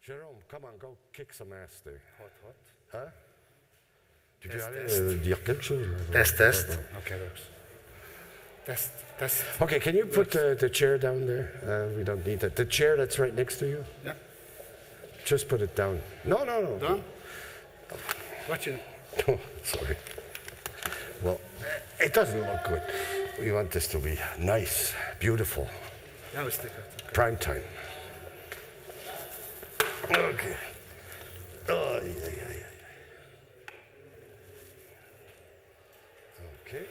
Jérôme, come on, go kick some ass there. Hot. Hein? Tu Test, peux aller test. dire quelque chose? Test. Okay, works. Test. Okay, can you put the chair down there? We don't need that. The chair that's right next to you? Yeah. Just put it down. No. Done? What you... Oh, sorry. Well, it doesn't look good. We want this to be nice, beautiful. Yeah, we stick it. Prime time. Okay. Oh, yeah. Okay.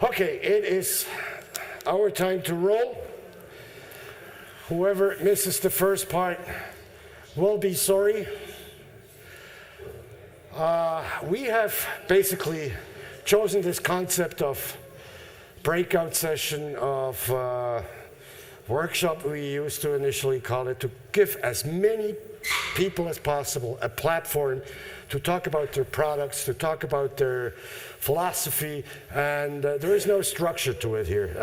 Okay, it is our time to roll. Whoever misses the first part will be sorry. We have basically chosen this concept of breakout session, of workshop, we used to initially call it, to give as many people as possible a platform to talk about their products, to talk about their philosophy, and there is no structure to it here.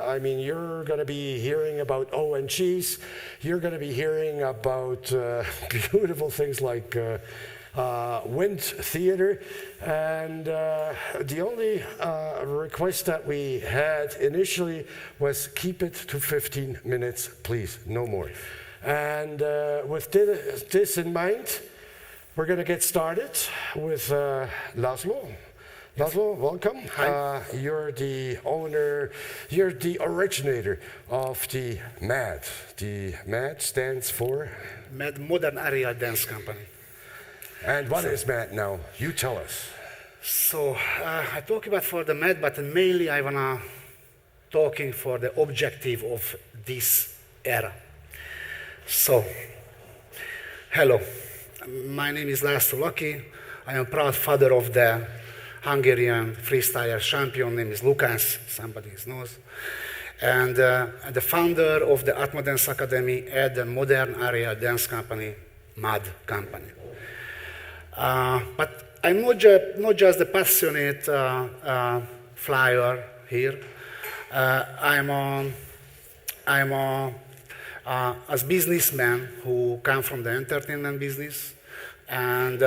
I mean, you're going to be hearing about ONGs, you're going to be hearing about beautiful things like wind theater, and the only request that we had initially was keep it to 15 minutes, please, no more. And with this in mind, we're going to get started with Laszlo. Laszlo, welcome. You're the owner, you're the originator of the MAD. The MAD stands for? MAD, Modern Aerial Dance Company. And what is MAD now? You tell us. So I talk about for the MAD, but mainly I want to talking for the objective of this era. So, hello. My name is László Laki. I am a proud father of the Hungarian freestyle champion, name is Lukács, somebody knows. And the founder of the Atma Dance Academy at the Modern Aerial Dance Company, MAD company. But I'm not just a passionate flyer here. I'm a businessman who come from the entertainment business and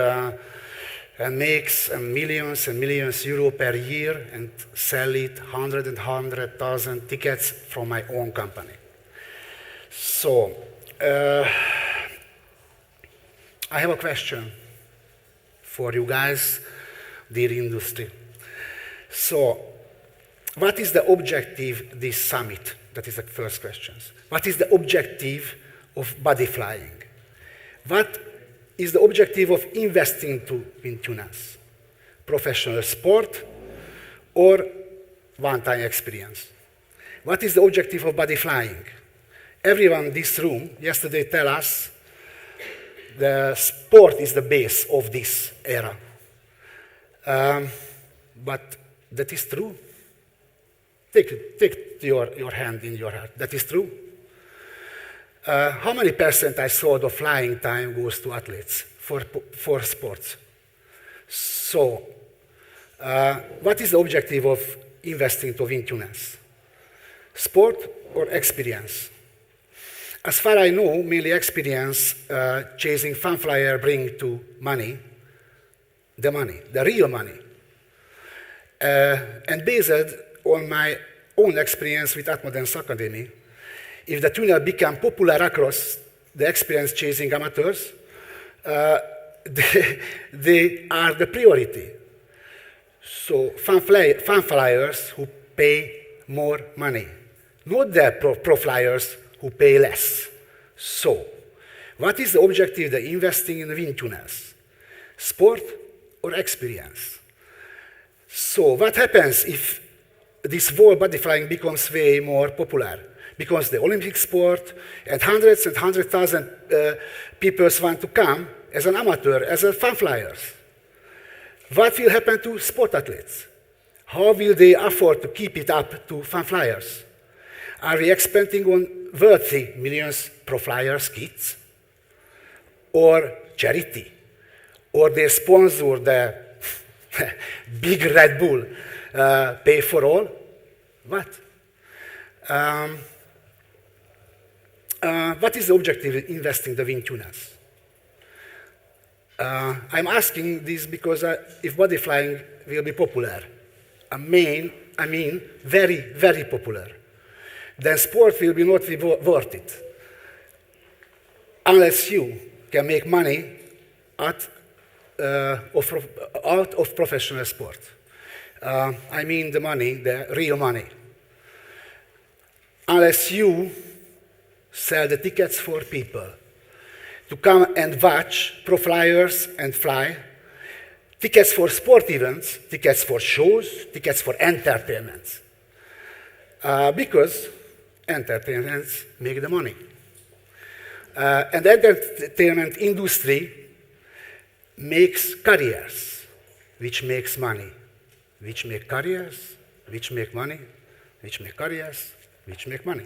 makes millions and millions euro per year and sell it 100,000 tickets from my own company. So I have a question for you guys, dear industry. So what is the objective this summit? That is the first question. What is the objective of body flying? What is the objective of investing to wind tuners? Professional sport or one-time experience? What is the objective of body flying? Everyone in this room yesterday tell us the sport is the base of this era. But that is true? Take your hand in your heart. That is true? How many percent I saw the flying time goes to athletes for sports? So, what is the objective of investing to wind tuners? Sport or experience? As far as I know, mainly experience chasing fun flyer bring to money, the real money. And based on my own experience with Atma Dance Academy, if the tuner become popular across the experience chasing amateurs, they are the priority. So fun flyers who pay more money, not the pro flyers who pay less. So, what is the objective of investing in wind tuners? Sport or experience? So, what happens if this world body flying becomes way more popular, becomes the Olympic sport, and hundreds and 100,000 people want to come as an amateur, as a fun flyers. What will happen to sport athletes? How will they afford to keep it up to fun flyers? Are we expending on worthy millions pro flyers kits? Or charity? Or they sponsor the big Red Bull, pay for all? What? What is the objective in investing the wind tunas? I'm asking this because if body flying will be popular, I mean very, very popular, then sport will be not worth it unless you can make money out of professional sport. I mean the money, the real money. Unless you sell the tickets for people to come and watch pro flyers and fly, tickets for sport events, tickets for shows, tickets for entertainments. Because entertainments make the money. And the entertainment industry makes careers, which makes money, which make careers, which make money, which make careers, which make money.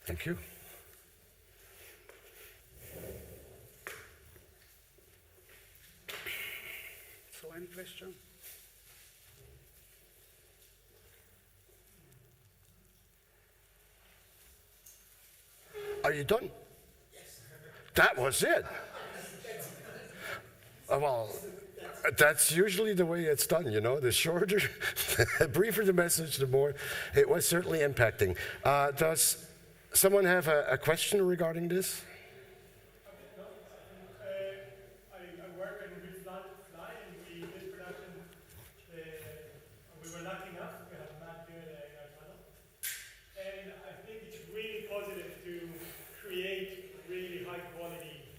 Thank you. So, any question? Are you done? Yes. That was it. Well, that's usually the way it's done, you know. The shorter, the briefer the message, the more. It was certainly impacting. Does someone have a question regarding this? I work in Fly, and we did production. We were lucky enough. We have Matt here in our channel, and I think it's really positive to create really high quality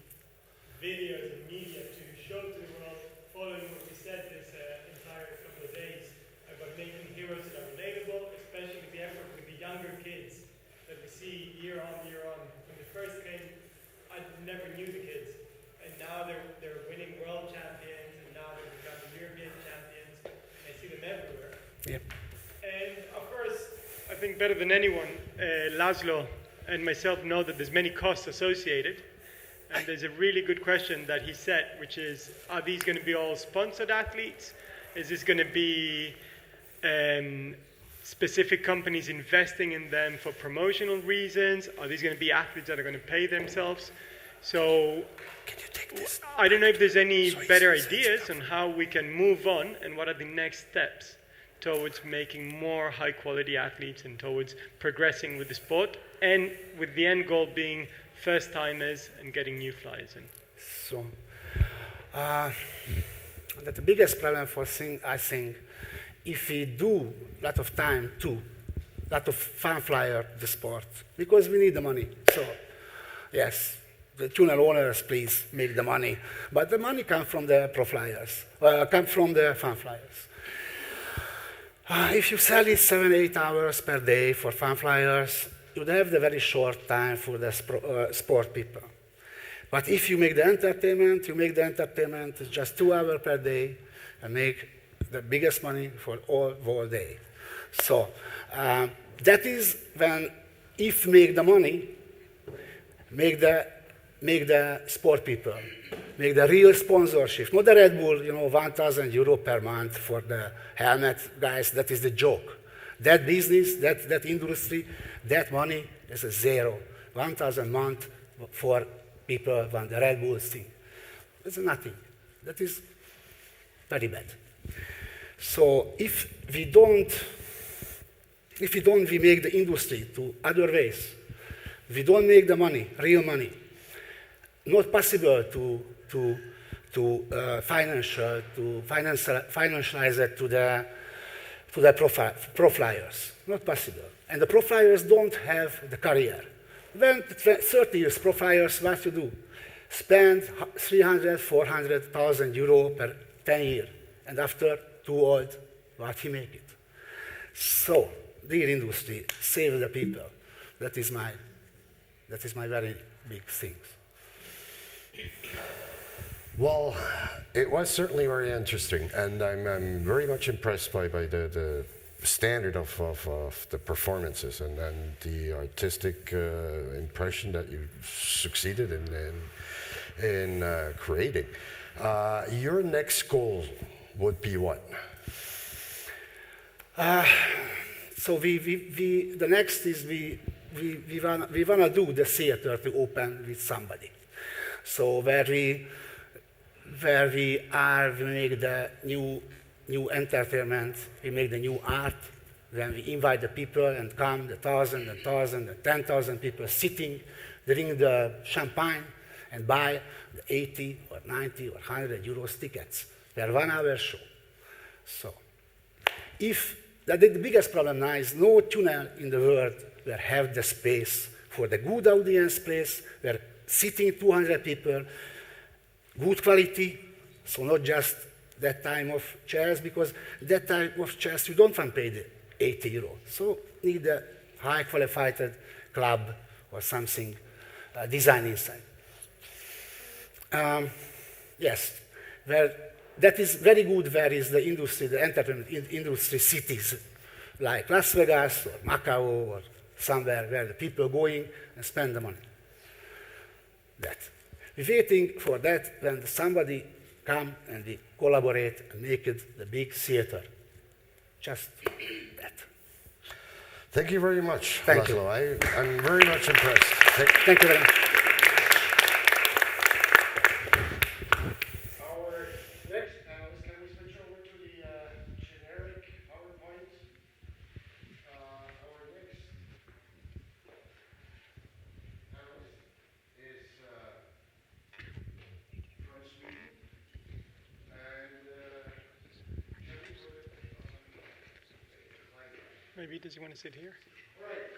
videos and media to show to the world, following what we said this entire couple of days about making heroes that are relatable, especially with the effort with the younger kids that we see year on. When they first came, I never knew the kids, and now they're winning world champions, and now they've become European champions, and I see them everywhere. Yep. And of course, I think better than anyone, Laszlo and myself know that there's many costs associated, and there's a really good question that he set, which is, are these going to be all sponsored athletes? Is this going to be specific companies investing in them for promotional reasons? Are these going to be athletes that are going to pay themselves? So Can you take this? I don't know if there's any better ideas on how we can move on and what are the next steps towards making more high quality athletes and towards progressing with the sport, and with the end goal being first timers and getting new flyers in. So, the biggest problem for I think, if we do a lot of time to, lot of fun flyer the sport, because we need the money. So, yes, the tunnel owners, please make the money, but the money comes from the pro flyers, comes from the fun flyers. If you sell it 7-8 hours per day for fun flyers, you have the very short time for the sport people. But if you make the entertainment, it's just 2 hours per day and make the biggest money for all whole day. So that is when, if make the money, make the sport people, make the real sponsorship, not the Red Bull, 1,000 euro per month for the helmet guys. That is the joke. That business, that industry, that money is a zero. 1,000 a month for people when the Red Bull thing. It's nothing. That is very bad. So if we don't we make the industry to other ways, we don't make the money, real money, not possible to financialize it to the pro flyers. Not possible. And the pro flyers don't have the career. When 30 years pro flyers, what you do? Spend 300, 400,000 euro per 10 years. And after too old, what he make it? So, dear industry, save the people. That is my very big thing. Well, it was certainly very interesting, and I'm very much impressed by the standard of the performances and the artistic impression that you succeeded in creating. Your next goal would be what? So the next is we wanna do the theater to open with somebody. So where we make the new entertainment, we make the new art, then we invite the people and come, the 1,000, and 10,000 people sitting, drink the champagne and buy the 80 or 90 or 100 euros tickets per 1 hour show. So the biggest problem now is no tunnel in the world where have the space for the good audience place, where sitting 200 people, good quality, so not just that time of chairs, because that time of chairs you don't want to pay the 80 euro. So need a high qualified club or something design inside. Yes, that is very good where is the industry, the entertainment industry cities, like Las Vegas or Macau or somewhere where the people are going and spend the money. That. We're waiting for that when somebody come and we collaborate and make it the big theater. Just that. Thank you very much, Thank Laszlo. I'm very much impressed. Thank you very much. Our next panelist, can we switch over to the generic PowerPoint? Our next panelist is from Sweden, and Maybe does he want to sit here? right.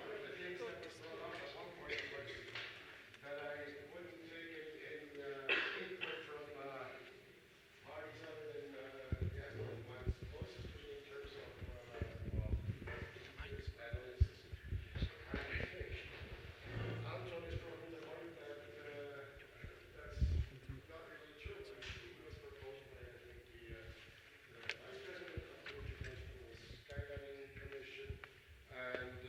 One of the things that was brought up at one point was that I wouldn't take input from parties other than the ones closest to me in terms of this panelists kind of thing. Anton is proving the point that that's not really true. It was proposed by, I think, the vice president of the International Skydiving Commission, and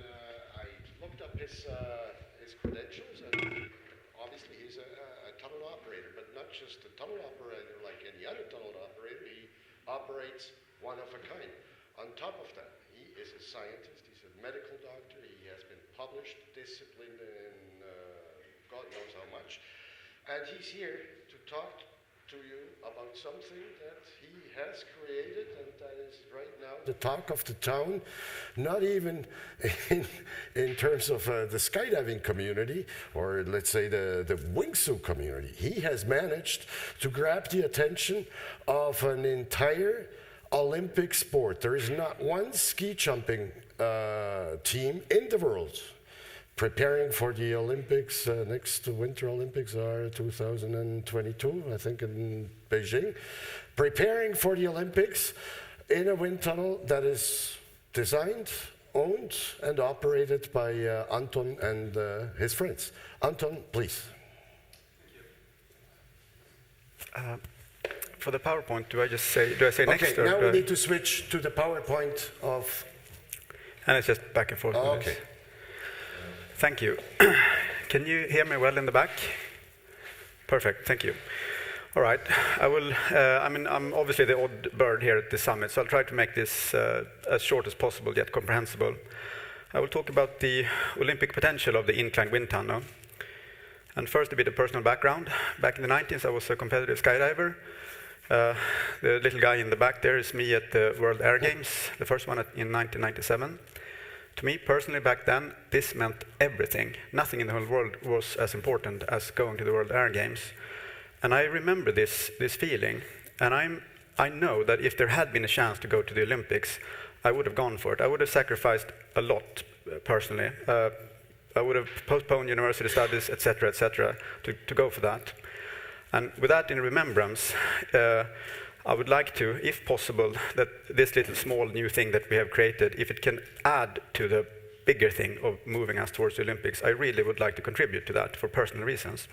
I looked up his credentials, and obviously he's a tunnel operator, but not just a tunnel operator like any other tunnel operator. He operates one of a kind. On top of that, he is a scientist, he's a medical doctor, he has been published, disciplined in God knows how much, and he's here to talk to you about something that he has created and that is right now the talk of the town, not even in terms of the skydiving community or let's say the wingsuit community. He has managed to grab the attention of an entire Olympic sport. There is not one ski jumping team in the world preparing for the Olympics. Next Winter Olympics are 2022, I think, in Beijing. Preparing for the Olympics in a wind tunnel that is designed owned and operated by Anton and his friends. Anton, please. For the PowerPoint, do I say next? Okay, now we need to switch to the PowerPoint of... And it's just back and forth. Oh, okay. Thank you. Can you hear me well in the back? Perfect, thank you. All right, I will, I'm obviously the odd bird here at the summit, so I'll try to make this as short as possible, yet comprehensible. I will talk about the Olympic potential of the inclined wind tunnel. And first, a bit of personal background. Back in the 90s, I was a competitive skydiver. The little guy in the back there is me at the World Air Games, the first one in 1997. To me, personally, back then, this meant everything. Nothing in the whole world was as important as going to the World Air Games. And I remember this feeling, and I know that if there had been a chance to go to the Olympics, I would have gone for it. I would have sacrificed a lot, personally. I would have postponed university studies, etc., to go for that. And with that in remembrance, I would like to, if possible, that this little small new thing that we have created, if it can add to the bigger thing of moving us towards the Olympics, I really would like to contribute to that for personal reasons.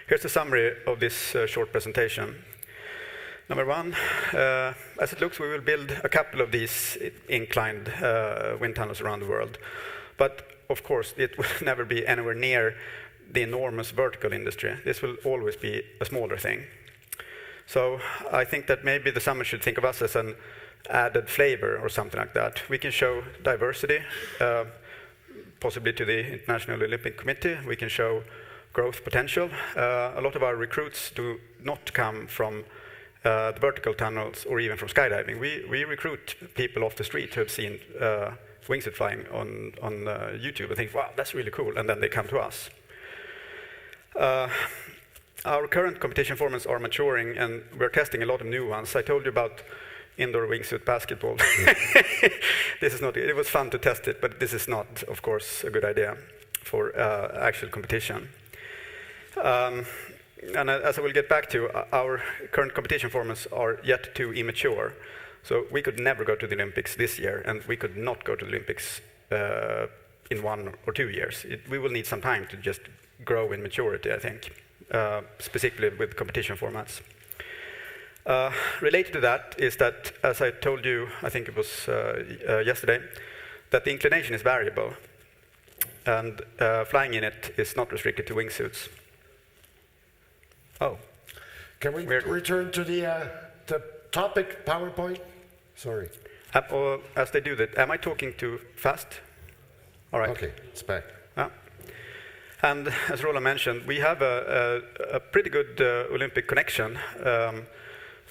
Here's a summary of this short presentation. Number one, as it looks, we will build a couple of these inclined wind tunnels around the world. But of course, it will never be anywhere near the enormous vertical industry. This will always be a smaller thing. So I think that maybe the summit should think of us as an added flavor or something like that. We can show diversity, possibly to the International Olympic Committee. We can show growth potential. A lot of our recruits do not come from the vertical tunnels or even from skydiving. We recruit people off the street who have seen wingsuit flying on YouTube and think, wow, that's really cool, and then they come to us. Our current competition formats are maturing, and we're testing a lot of new ones. I told you about indoor wingsuit basketball. This is not, it was fun to test it, but this is not, of course, a good idea for actual competition. And as I will get back to, our current competition formats are yet too immature. So we could never go to the Olympics this year, and we could not go to the Olympics in 1 or 2 years. We will need some time to just grow in maturity, I think, specifically with competition formats. Related to that is that, as I told you, I think it was yesterday, that the inclination is variable, and flying in it is not restricted to wingsuits. Oh. Can we return to the topic PowerPoint? Sorry. As they do that, am I talking too fast? All right. Okay, it's back. And as Roland mentioned, we have a pretty good Olympic connection.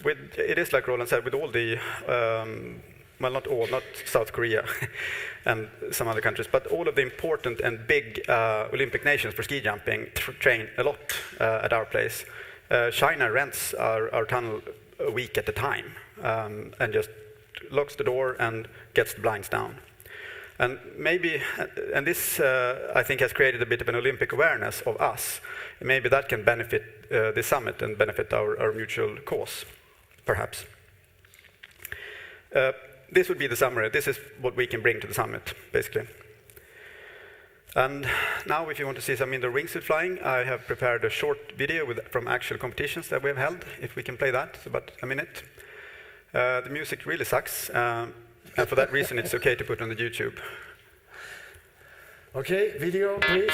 It is like Roland said, with all the, well, not all, not South Korea and some other countries, but all of the important and big Olympic nations for ski jumping train a lot at our place. China rents our tunnel a week at a time and just locks the door and gets the blinds down. And maybe, and this I think has created a bit of an Olympic awareness of us. Maybe that can benefit the summit and benefit our mutual cause, perhaps. This would be the summary. This is what we can bring to the summit, basically. And now, if you want to see some indoor wingsuit flying, I have prepared a short video from actual competitions that we have held. If we can play that, it's about a minute. The music really sucks, and for that reason, it's okay to put on the YouTube. Okay, video, please.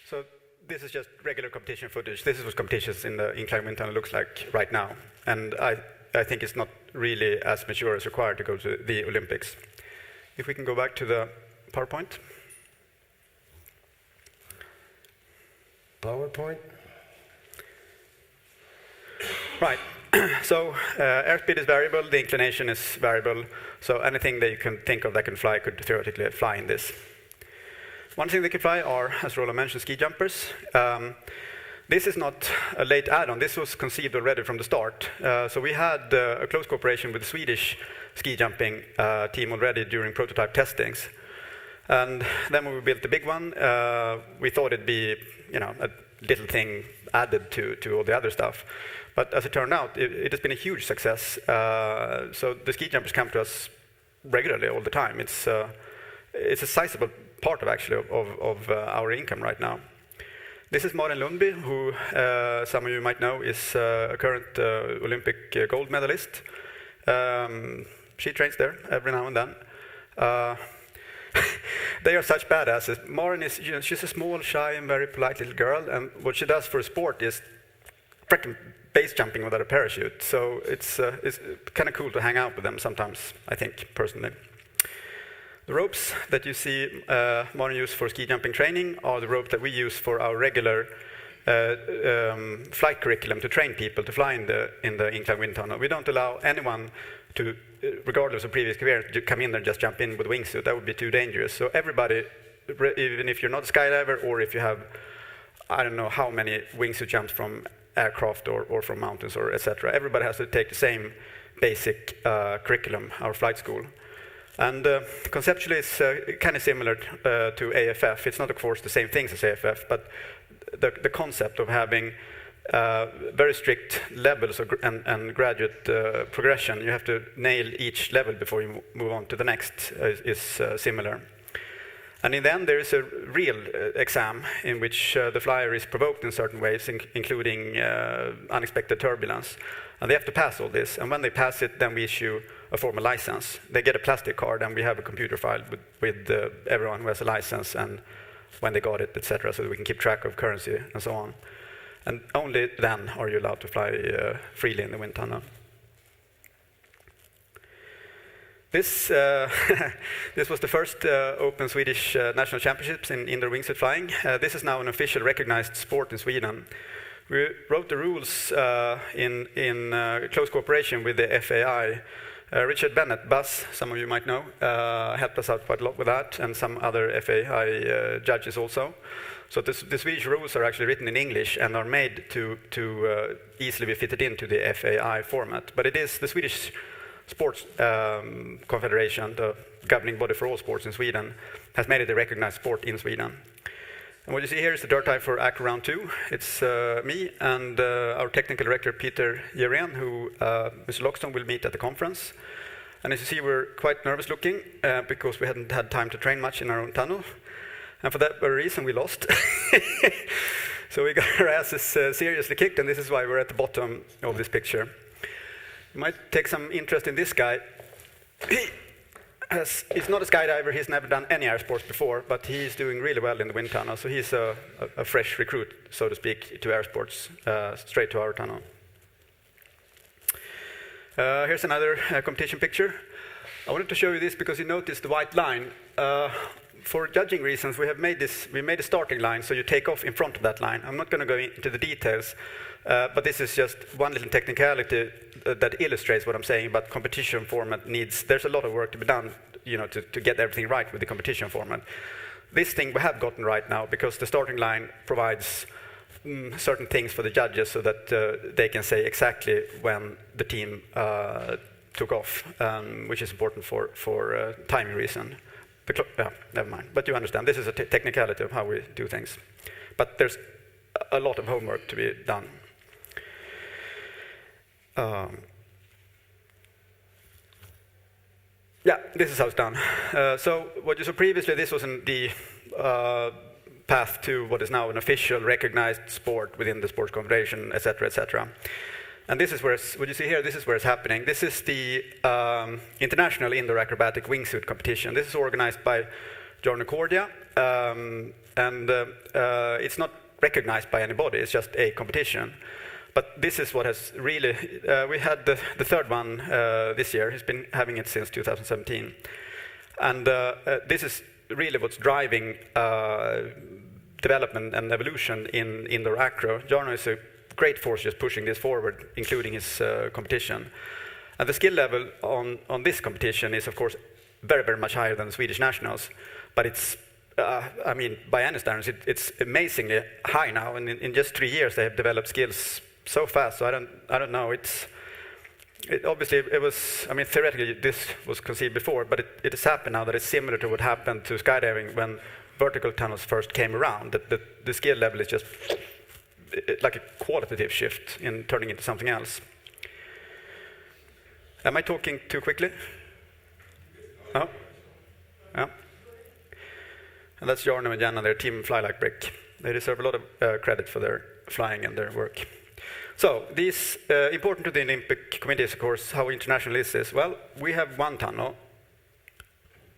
So this is just regular competition footage. This is what competitions in the incline wind tunnel looks like right now. And I think it's not really as mature as required to go to the Olympics. If we can go back to the PowerPoint. PowerPoint? Right. So airspeed is variable, the inclination is variable, so anything that you can think of that can fly could theoretically fly in this. One thing that can fly are, as Roland mentioned, ski jumpers. This is not a late add-on, this was conceived already from the start. So we had a close cooperation with the Swedish ski jumping team already during prototype testings. And then when we built the big one, we thought it'd be, a little thing added to all the other stuff. But as it turned out, it has been a huge success. So the ski jumpers come to us regularly all the time. It's a sizable part of our income right now. This is Maren Lundby, who some of you might know is a current Olympic gold medalist. She trains there every now and then. They are such badasses. Maren is, she's a small, shy, and very polite little girl, and what she does for a sport is freaking base jumping without a parachute. So it's kind of cool to hang out with them sometimes, I think, personally. The ropes that you see Maren use for ski jumping training are the rope that we use for our regular flight curriculum to train people to fly in the incline wind tunnel. We don't allow anyone to, regardless of previous career, to come in and just jump in with a wingsuit. That would be too dangerous. So everybody, even if you're not a skydiver or if you have, I don't know how many wingsuit jumps from aircraft or from mountains or etc., everybody has to take the same basic curriculum, our flight school. And conceptually, it's kind of similar to AFF. It's not, of course, the same things as AFF, but the concept of having very strict levels and graduate progression, you have to nail each level before you move on to the next, is similar. And in the end, there is a real exam in which the flyer is provoked in certain ways, including unexpected turbulence. And they have to pass all this. And when they pass it, then we issue a formal license. They get a plastic card, and we have a computer file with everyone who has a license and when they got it, etc., so that we can keep track of currency and so on. And only then are you allowed to fly freely in the wind tunnel. This was the first open Swedish national championships in indoor wingsuit flying. This is now an official recognized sport in Sweden. We wrote the rules in close cooperation with the FAI. Richard Bennett, Buzz, some of you might know, helped us out quite a lot with that, and some other FAI judges also. So the Swedish rules are actually written in English and are made to easily be fitted into the FAI format. But it is the Swedish Sports Confederation, the governing body for all sports in Sweden, has made it a recognized sport in Sweden. And what you see here is the dirt type for Acro Round 2. It's me and our technical director, Peter Jeren, who Mr. Lockstone will meet at the conference. And as you see, we're quite nervous looking because we hadn't had time to train much in our own tunnel. And for that very reason, we lost. So we got our asses seriously kicked, and this is why we're at the bottom of this picture. You might take some interest in this guy. He's not a skydiver, he's never done any air sports before, but he's doing really well in the wind tunnel, so he's a fresh recruit, so to speak, to air sports, straight to our tunnel. Here's another competition picture. I wanted to show you this because you notice the white line. For judging reasons, we made a starting line, so you take off in front of that line. I'm not going to go into the details, but this is just one little technicality that illustrates what I'm saying about competition format needs. There's a lot of work to be done, to get everything right with the competition format. This thing we have gotten right now because the starting line provides certain things for the judges so that they can say exactly when the team took off, which is important for timing reason. Never mind. But you understand, this is a technicality of how we do things. But there's a lot of homework to be done. This is how it's done. So what you saw previously, this was the path to what is now an official recognized sport within the Sports Confederation, etc., etc. And this is where what you see here, this is where it's happening. This is the International Indoor Acrobatic Wingsuit Competition. This is organized by Jarno Cordia it's not recognized by anybody. It's just a competition. But this is what has really, we had the third one this year. He's been having it since 2017. And this is really what's driving development and evolution in indoor acro. Jarno is a great force just pushing this forward, including his competition. And the skill level on this competition is, of course, very, very much higher than the Swedish nationals. But it's, I mean, by any standards, it's amazingly high now. And in just 3 years, they have developed skills so fast. So I don't know. Obviously, it was, I mean, theoretically, this was conceived before, but it has happened now that it's similar to what happened to skydiving when vertical tunnels first came around. The skill level is just like a qualitative shift in turning into something else. Am I talking too quickly? Oh? Yeah. And that's Jarno and Janna, their team Fly Like Brick. They deserve a lot of credit for their flying and their work. So, these, important to the Olympic Committee is, of course, how international is this? Well, we have one tunnel,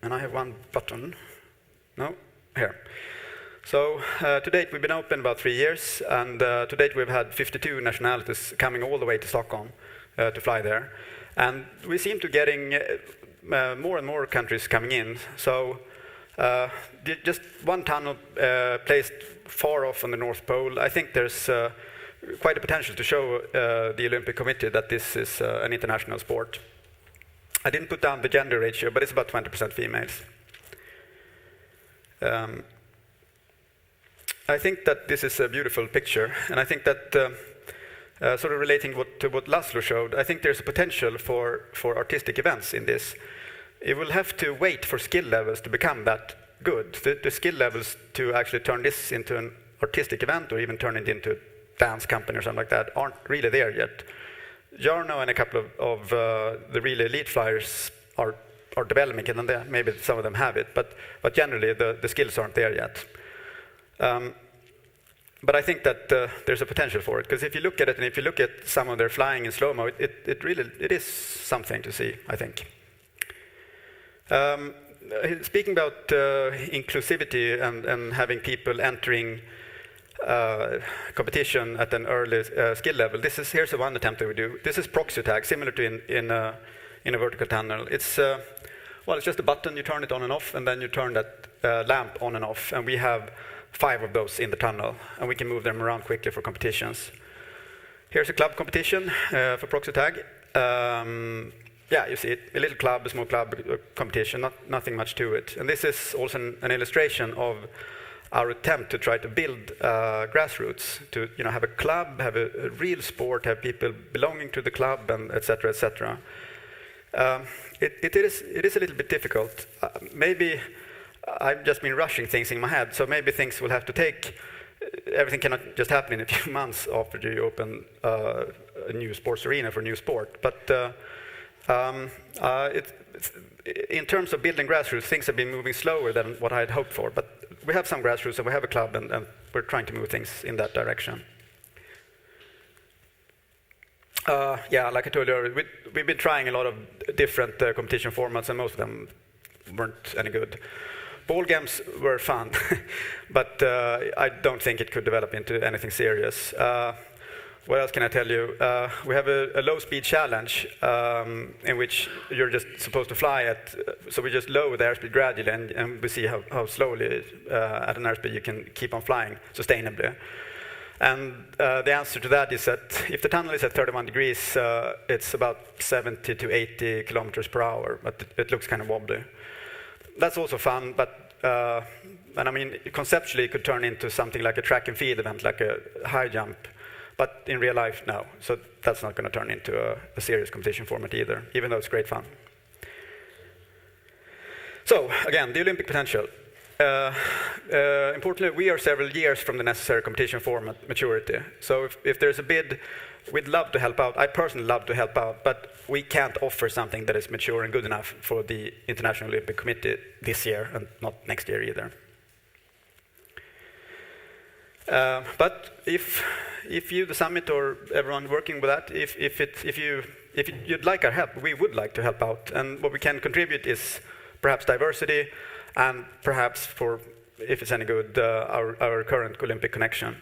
and I have one button. No? Here. So, to date, we've been open about 3 years, and to date, we've had 52 nationalities coming all the way to Stockholm to fly there. And we seem to getting more and more countries coming in. So, just one tunnel placed far off on the North Pole. I think there's quite a potential to show the Olympic Committee that this is an international sport. I didn't put down the gender ratio, but it's about 20% females. I think that this is a beautiful picture, and I think that sort of relating to what Laszlo showed, I think there's a potential for artistic events in this. It will have to wait for skill levels to become that good. The skill levels to actually turn this into an artistic event or even turn it into a dance company or something like that aren't really there yet. Jarno and a couple of the really elite flyers are developing it, and maybe some of them have it, but generally the skills aren't there yet. But I think that there's a potential for it, because if you look at it and if you look at some of their flying in slow-mo, it is something to see, I think. Speaking about inclusivity and having people entering competition at an early skill level, here's one attempt that we do. This is proxy tag, similar to in a vertical tunnel. It's just a button. You turn it on and off, and then you turn that lamp on and off. And we have 5 of those in the tunnel, and we can move them around quickly for competitions. Here's a club competition for proxy tag. Yeah, you see it, a little club, a small club competition, nothing much to it. And this is also an illustration of our attempt to try to build grassroots, to have a club, have a real sport, have people belonging to the club, and et cetera, et cetera. It is a little bit difficult. Maybe I've just been rushing things in my head, so maybe things will have to take, everything cannot just happen in a few months after you open a new sports arena for a new sport. But in terms of building grassroots, things have been moving slower than what I had hoped for. But we have some grassroots, and we have a club, and we're trying to move things in that direction. Yeah, like I told you earlier, we've been trying a lot of different competition formats, and most of them weren't any good. Ball games were fun, but I don't think it could develop into anything serious. What else can I tell you? We have a low-speed challenge in which you're just supposed to fly at, so we just lower the airspeed gradually, and we see how slowly at an airspeed you can keep on flying sustainably. And the answer to that is that if the tunnel is at 31 degrees, it's about 70 to 80 kilometers per hour, but it looks kind of wobbly. That's also fun, but and I mean, conceptually it could turn into something like a track and field event, like a high jump. But in real life, no. So that's not going to turn into a serious competition format either, even though it's great fun. So, again, the Olympic potential. Importantly, we are several years from the necessary competition format maturity. So if there's a bid, we'd love to help out. I personally love to help out, but we can't offer something that is mature and good enough for the International Olympic Committee this year, and not next year either. But if you, the summit, or everyone working with that, if you'd like our help, we would like to help out. And what we can contribute is perhaps diversity, and perhaps for if it's any good, our current Olympic connection.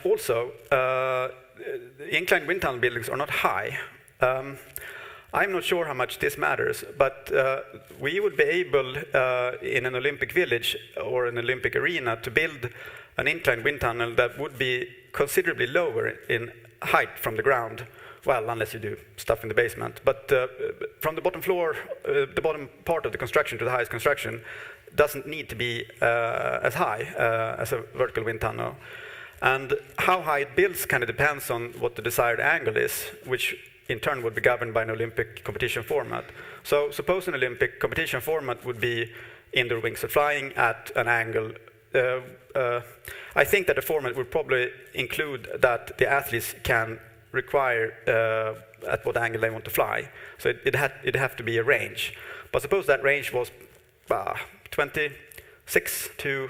Also, inclined wind tunnel buildings are not high. I'm not sure how much this matters, but we would be able, in an Olympic village or an Olympic arena, to build an inclined wind tunnel that would be considerably lower in height from the ground. Well, unless you do stuff in the basement. But from the bottom floor, the bottom part of the construction to the highest construction doesn't need to be as high as a vertical wind tunnel. And how high it builds kind of depends on what the desired angle is, which in turn would be governed by an Olympic competition format. So suppose an Olympic competition format would be indoor wingsuit flying at an angle. I think that the format would probably include that the athletes can require at what angle they want to fly. So it'd have to be a range. But suppose that range was 26 to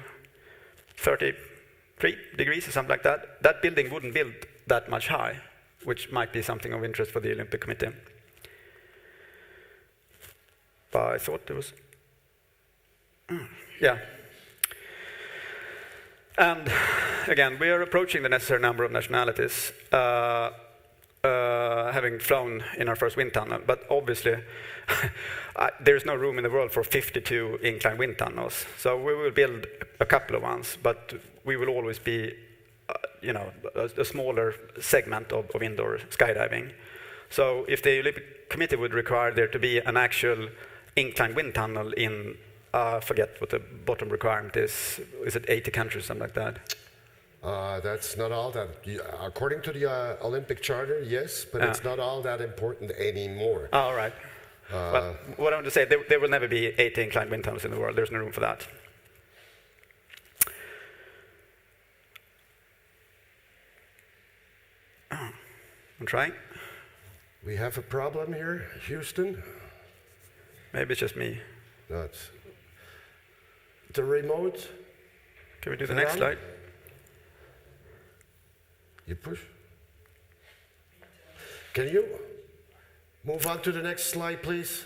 33 degrees or something like that. That building wouldn't build that much high, which might be something of interest for the Olympic Committee. But I thought there was... yeah. And again, we are approaching the necessary number of nationalities, having flown in our first wind tunnel. But obviously, there's no room in the world for 52 inclined wind tunnels. So we will build a couple of ones, but we will always be a smaller segment of indoor skydiving. So if the Olympic Committee would require there to be an actual inclined wind tunnel in, forget what the bottom requirement is it 80 countries, something like that? That's not all that, according to the Olympic Charter, yes, but it's not all that important anymore. Oh, all right. Well, what I want to say, there will never be 80 inclined wind tunnels in the world. There's no room for that. I'm trying. We have a problem here, Houston. Maybe it's just me. No, it's the remote. Can we do the next slide? You push. Can you move on to the next slide, please?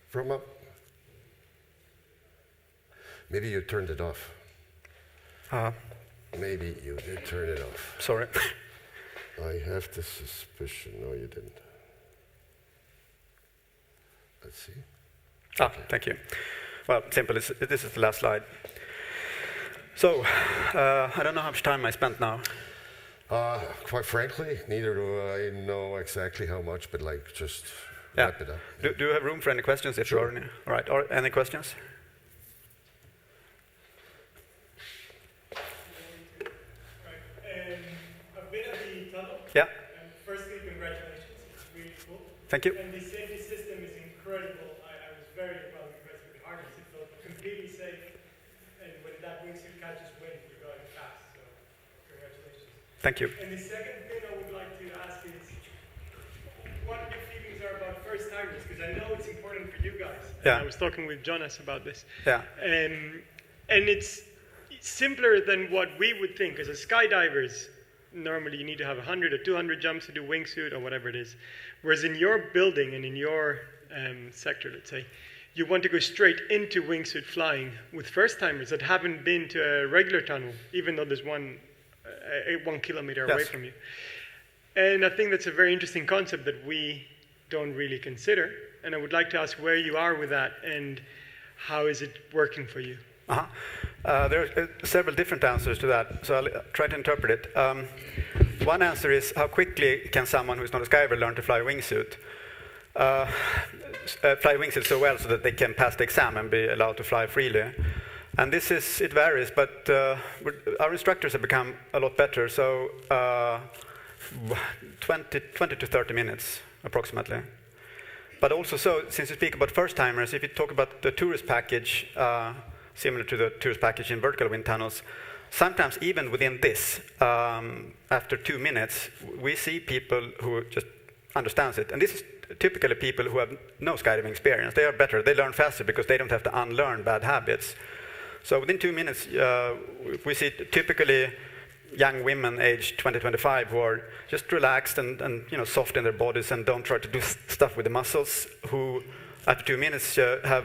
From up. Maybe you turned it off. Maybe you did turn it off. Sorry. I have the suspicion. No, you didn't. Let's see. Thank you. Well, simple. This is the last slide. So, I don't know how much time I spent now. Quite frankly, neither do I know exactly how much, but like just wrap it up. Do you have room for any questions? If Sure. there are any? All right. Or any questions? I've been at the tunnel. Yeah. And firstly, congratulations. It's really cool. Thank you. And the safety system is incredible. I was very impressed with the harness. It felt completely safe. And when that wingsuit catches wind, you're going fast. So, congratulations. Thank you. And the second thing I would like to ask is, what your feelings are about first timers? Because I know it's important for you guys. Yeah. I was talking with Jonas about this. Yeah. And it's simpler than what we would think. As a skydivers, normally you need to have 100 or 200 jumps to do wingsuit or whatever it is. Whereas in your building and in your sector, let's say, you want to go straight into wingsuit flying with first-timers that haven't been to a regular tunnel, even though there's 1 kilometer away from you. And I think that's a very interesting concept that we don't really consider. And I would like to ask where you are with that and how is it working for you? There are several different answers to that, so I'll try to interpret it. One answer is how quickly can someone who's not a skydiver learn to fly a wingsuit? Fly wingsuit so well so that they can pass the exam and be allowed to fly freely. And it varies, but our instructors have become a lot better, so 20 to 30 minutes approximately. But also, so since you speak about first-timers, if you talk about the tourist package, similar to the tourist package in vertical wind tunnels, sometimes even within this, after 2 minutes, we see people who just understands it. And this is typically people who have no skydiving experience. They are better. They learn faster because they don't have to unlearn bad habits. So within 2 minutes, we see typically young women aged 20-25 who are just relaxed and soft in their bodies and don't try to do stuff with the muscles, who after 2 minutes, have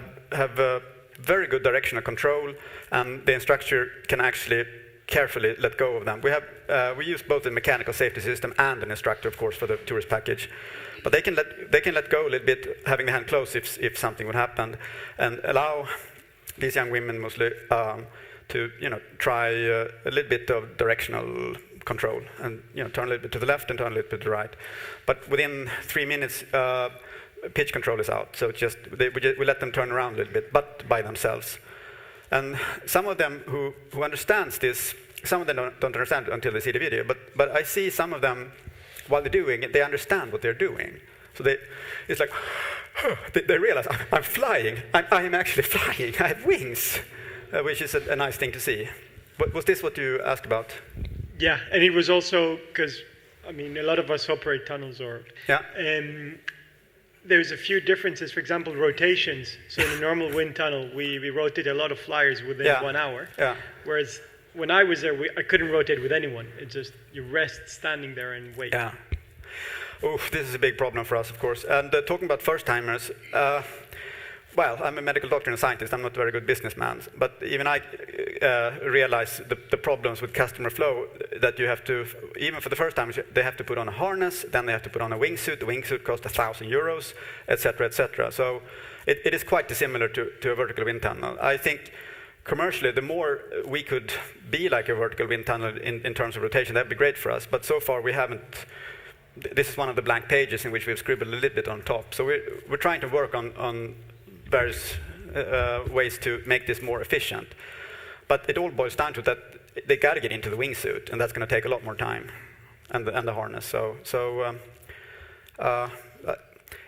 very good directional control, and the instructor can actually carefully let go of them. We use both the mechanical safety system and an instructor, of course, for the tourist package. But they can let go a little bit, having the hand closed if something would happen, and allow these young women mostly to try a little bit of directional control, and turn a little bit to the left and turn a little bit to the right. But within 3 minutes, pitch control is out. So we let them turn around a little bit, but by themselves. And some of them who understands this, some of them don't understand it until they see the video. But I see some of them, while they're doing it, they understand what they're doing. So it's like, they realize, I'm flying. I'm actually flying. I have wings, which is a nice thing to see. Was this what you asked about? Yeah, and it was also because, a lot of us operate tunnels, yeah. There's a few differences. For example, rotations. So in a normal wind tunnel, we rotate a lot of flyers within 1 hour. Yeah. Whereas when I was there, I couldn't rotate with anyone. It's just you rest standing there and wait. Yeah. Oof, this is a big problem for us, of course. And talking about first-timers, well, I'm a medical doctor and a scientist. I'm not a very good businessman. But even I realize the problems with customer flow, that you have to, even for the first time, they have to put on a harness, then they have to put on a wingsuit. The wingsuit costs €1,000, etc., etc. So it is quite dissimilar to a vertical wind tunnel. I think commercially, the more we could be like a vertical wind tunnel in terms of rotation, that would be great for us. But so far, we haven't. This is one of the blank pages in which we've scribbled a little bit on top. So we're trying to work on various ways to make this more efficient. But it all boils down to that they got to get into the wingsuit, and that's going to take a lot more time, and the harness. So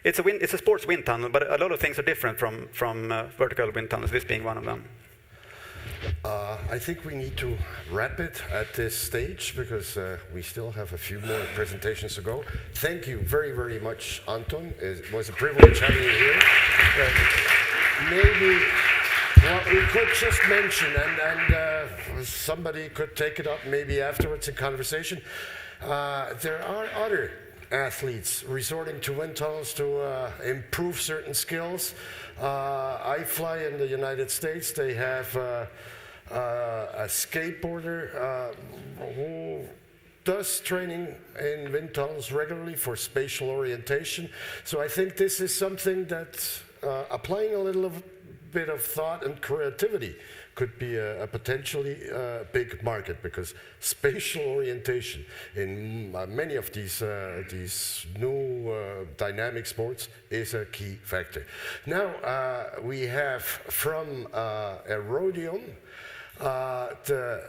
it's a sports wind tunnel, but a lot of things are different from vertical wind tunnels, this being one of them. I think we need to wrap it at this stage because we still have a few more presentations to go. Thank you very, very much, Anton. It was a privilege having you here. Maybe what we could just mention, and somebody could take it up maybe afterwards in conversation, there are other athletes resorting to wind tunnels to improve certain skills. I fly in the United States. They have a skateboarder who does training in wind tunnels regularly for spatial orientation. So I think this is something that applying a little bit of thought and creativity could be a potentially big market, because spatial orientation in many of these new dynamic sports is a key factor. Now we have from Aerodium, the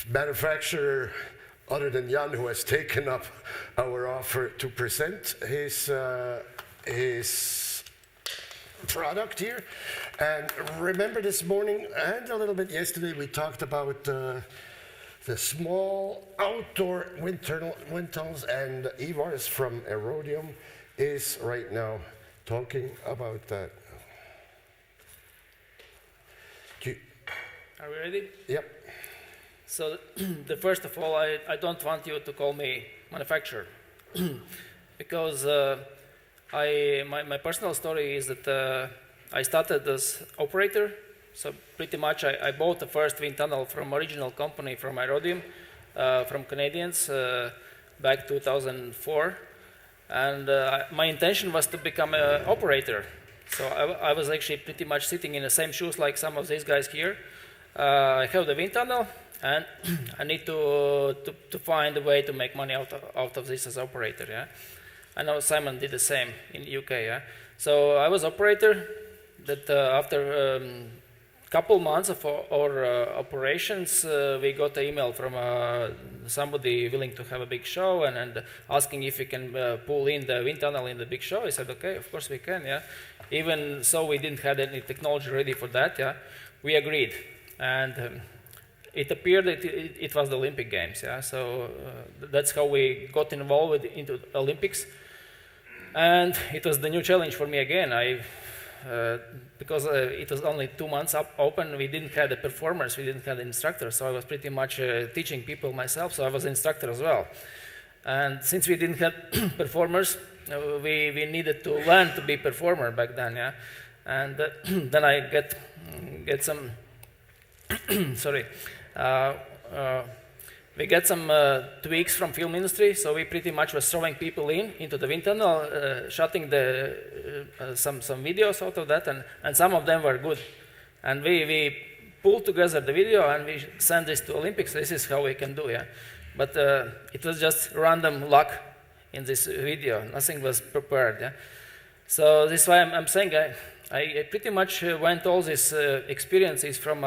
manufacturer other than Jan, who has taken up our offer to present his product here. And remember this morning and a little bit yesterday we talked about the small outdoor wind tunnels, and Ivars from Aerodium is right now talking about that. Are we ready? Yep. So the first of all, I don't want you to call me manufacturer because my personal story is that I started as operator. So pretty much I bought the first wind tunnel from original company from Aerodium, from Canadians, back 2004. And my intention was to become an operator. So I was actually pretty much sitting in the same shoes like some of these guys here. I have the wind tunnel, and I need to find a way to make money out of this as operator. Yeah, I know Simon did the same in the UK. Yeah, so I was operator. That after couple months of our operations, we got an email from somebody willing to have a big show and asking if we can pull in the wind tunnel in the big show. I said, okay, of course we can. Yeah, even so, we didn't have any technology ready for that. Yeah, we agreed. And it appeared that it was the Olympic Games, yeah. So that's how we got involved into Olympics, and it was the new challenge for me again. Because it was only 2 months open, we didn't have the performers, we didn't have the instructors, so I was pretty much teaching people myself. So I was an instructor as well. And since we didn't have performers, we needed to learn to be performer back then, yeah. And then I get some, sorry, we get some tweaks from film industry, so we pretty much was throwing people into the wind tunnel, shooting some videos out of that, and some of them were good. And we pulled together the video and we sent this to Olympics. This is how we can do, yeah. But it was just random luck in this video. Nothing was prepared, yeah. So this is why I'm saying I pretty much went all these experiences from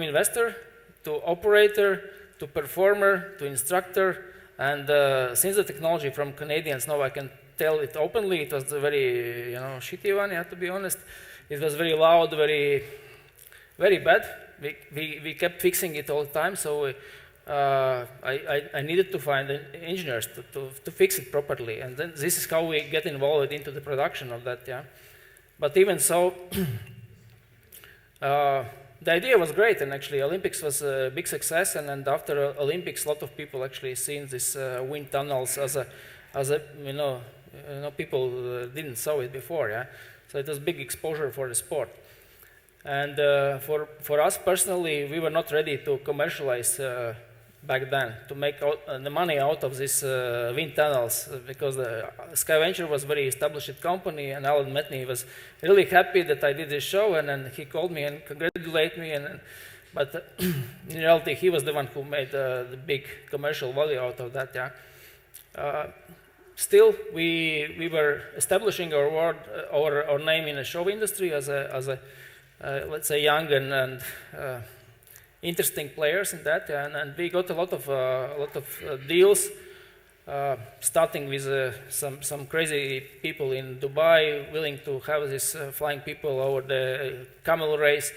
investor to operator to performer to instructor, and since the technology from Canadians now I can tell it openly, it was a very shitty one, yeah, to be honest. It was very loud, very bad. We kept fixing it all the time, so I needed to find engineers to fix it properly, and then this is how we get involved into the production of that, yeah. But even so, the idea was great, and actually Olympics was a big success, and after Olympics, a lot of people actually seen these wind tunnels as a people didn't saw it before, yeah. So it was big exposure for the sport. And for us personally, we were not ready to commercialize back then, to make the money out of these wind tunnels, because Skydiving was a very established company, and Alan Metney was really happy that I did this show, and then he called me and congratulated me, but in reality he was the one who made the big commercial value out of that, yeah. Still, we were establishing our name in the show industry as a let's say young and interesting players in that, and we got a lot of deals, starting with some crazy people in Dubai willing to have these flying people over the camel race.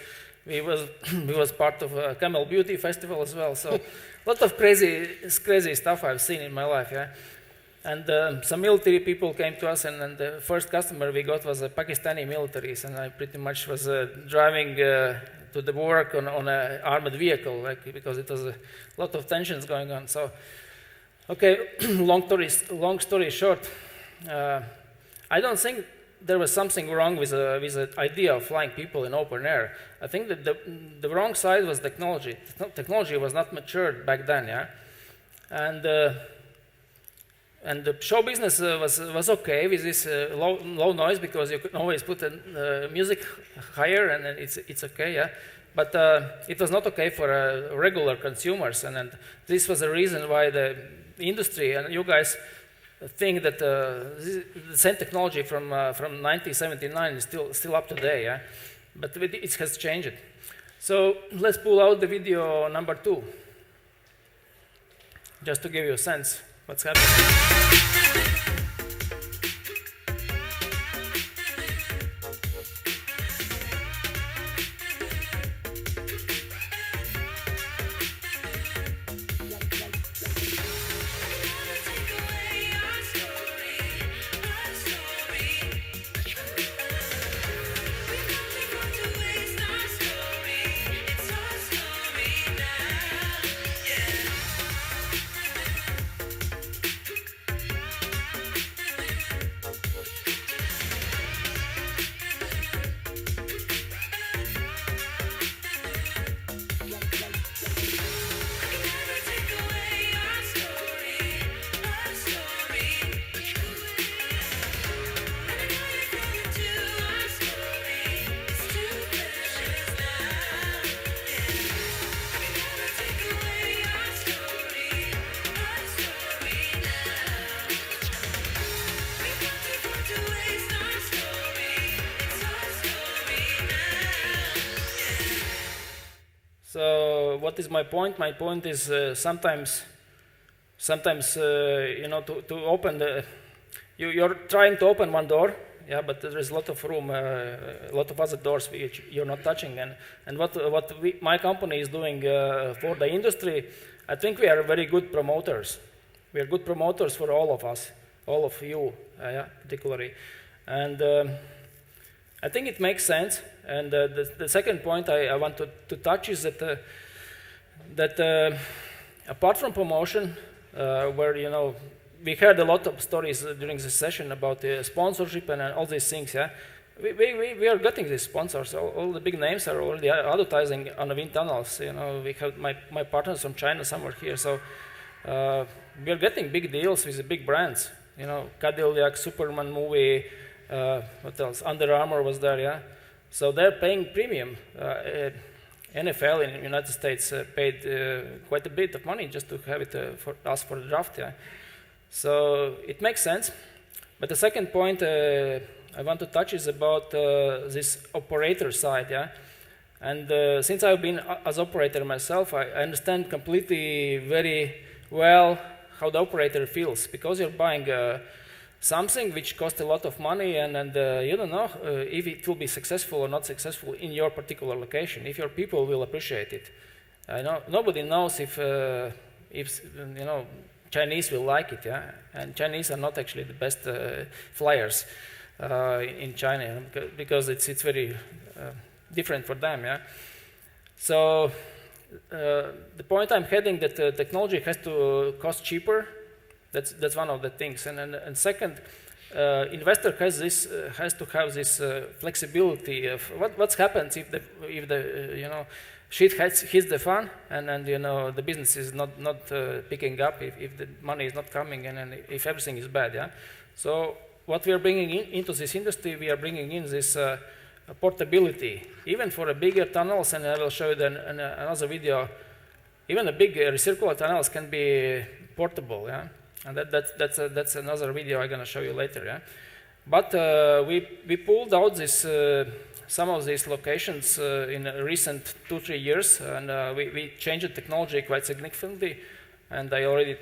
We was part of a Camel Beauty Festival as well. So a lot of crazy stuff I've seen in my life, yeah. And some military people came to us, and the first customer we got was a Pakistani militaries, and I pretty much was driving to the work on an armored vehicle, because it was a lot of tensions going on. So, okay, long story short, I don't think there was something wrong with the idea of flying people in open air. I think that the wrong side was technology. Technology was not matured back then, yeah, and the show business was okay with this low noise, because you could always put the music higher and then it's okay, yeah. But it was not okay for regular consumers, and this was the reason why the industry and you guys think that the same technology from 1979 is still up today, yeah. But it has changed. So let's pull out the video number 2, just to give you a sense what's happening. So what is my point? My point is sometimes to open you're trying to open one door, yeah, but there is a lot of room, a lot of other doors which you're not touching. And what my company is doing for the industry, I think we are very good promoters. We are good promoters for all of us, all of you, yeah, particularly. And I think it makes sense. And the second point I want to touch is that apart from promotion, where we heard a lot of stories during this session about sponsorship and all these things. Yeah, we are getting these sponsors. All the big names are already advertising on the wind tunnels. You know, we have my partners from China somewhere here. So we are getting big deals with the big brands. You know, Cadillac, Superman movie, what else? Under Armour was there. Yeah, so they're paying premium. NFL in the United States paid quite a bit of money just to have it for us for the draft. Yeah. So it makes sense. But the second point I want to touch is about this operator side. Yeah. And since I've been as operator myself, I understand completely very well how the operator feels, because you're buying something which costs a lot of money, and you don't know if it will be successful or not successful in your particular location, if your people will appreciate it. Nobody knows if you know, Chinese will like it, yeah? And Chinese are not actually the best flyers in China, because it's very different for them, yeah? So the point I'm heading, that technology has to cost cheaper. That's one of the things. And second, investor has to have this flexibility of what happens if the you know, shit hits the fan, and you know, the business is not picking up, if the money is not coming, and if everything is bad. Yeah. So what we are bringing into this industry, we are bringing in this portability, even for a bigger tunnels, and I will show you then another video. Even the big recircular tunnels can be portable. Yeah. And that's another video I'm going to show you later. Yeah? But we pulled out some of these locations in recent 2-3 years, and we changed the technology quite significantly. And I already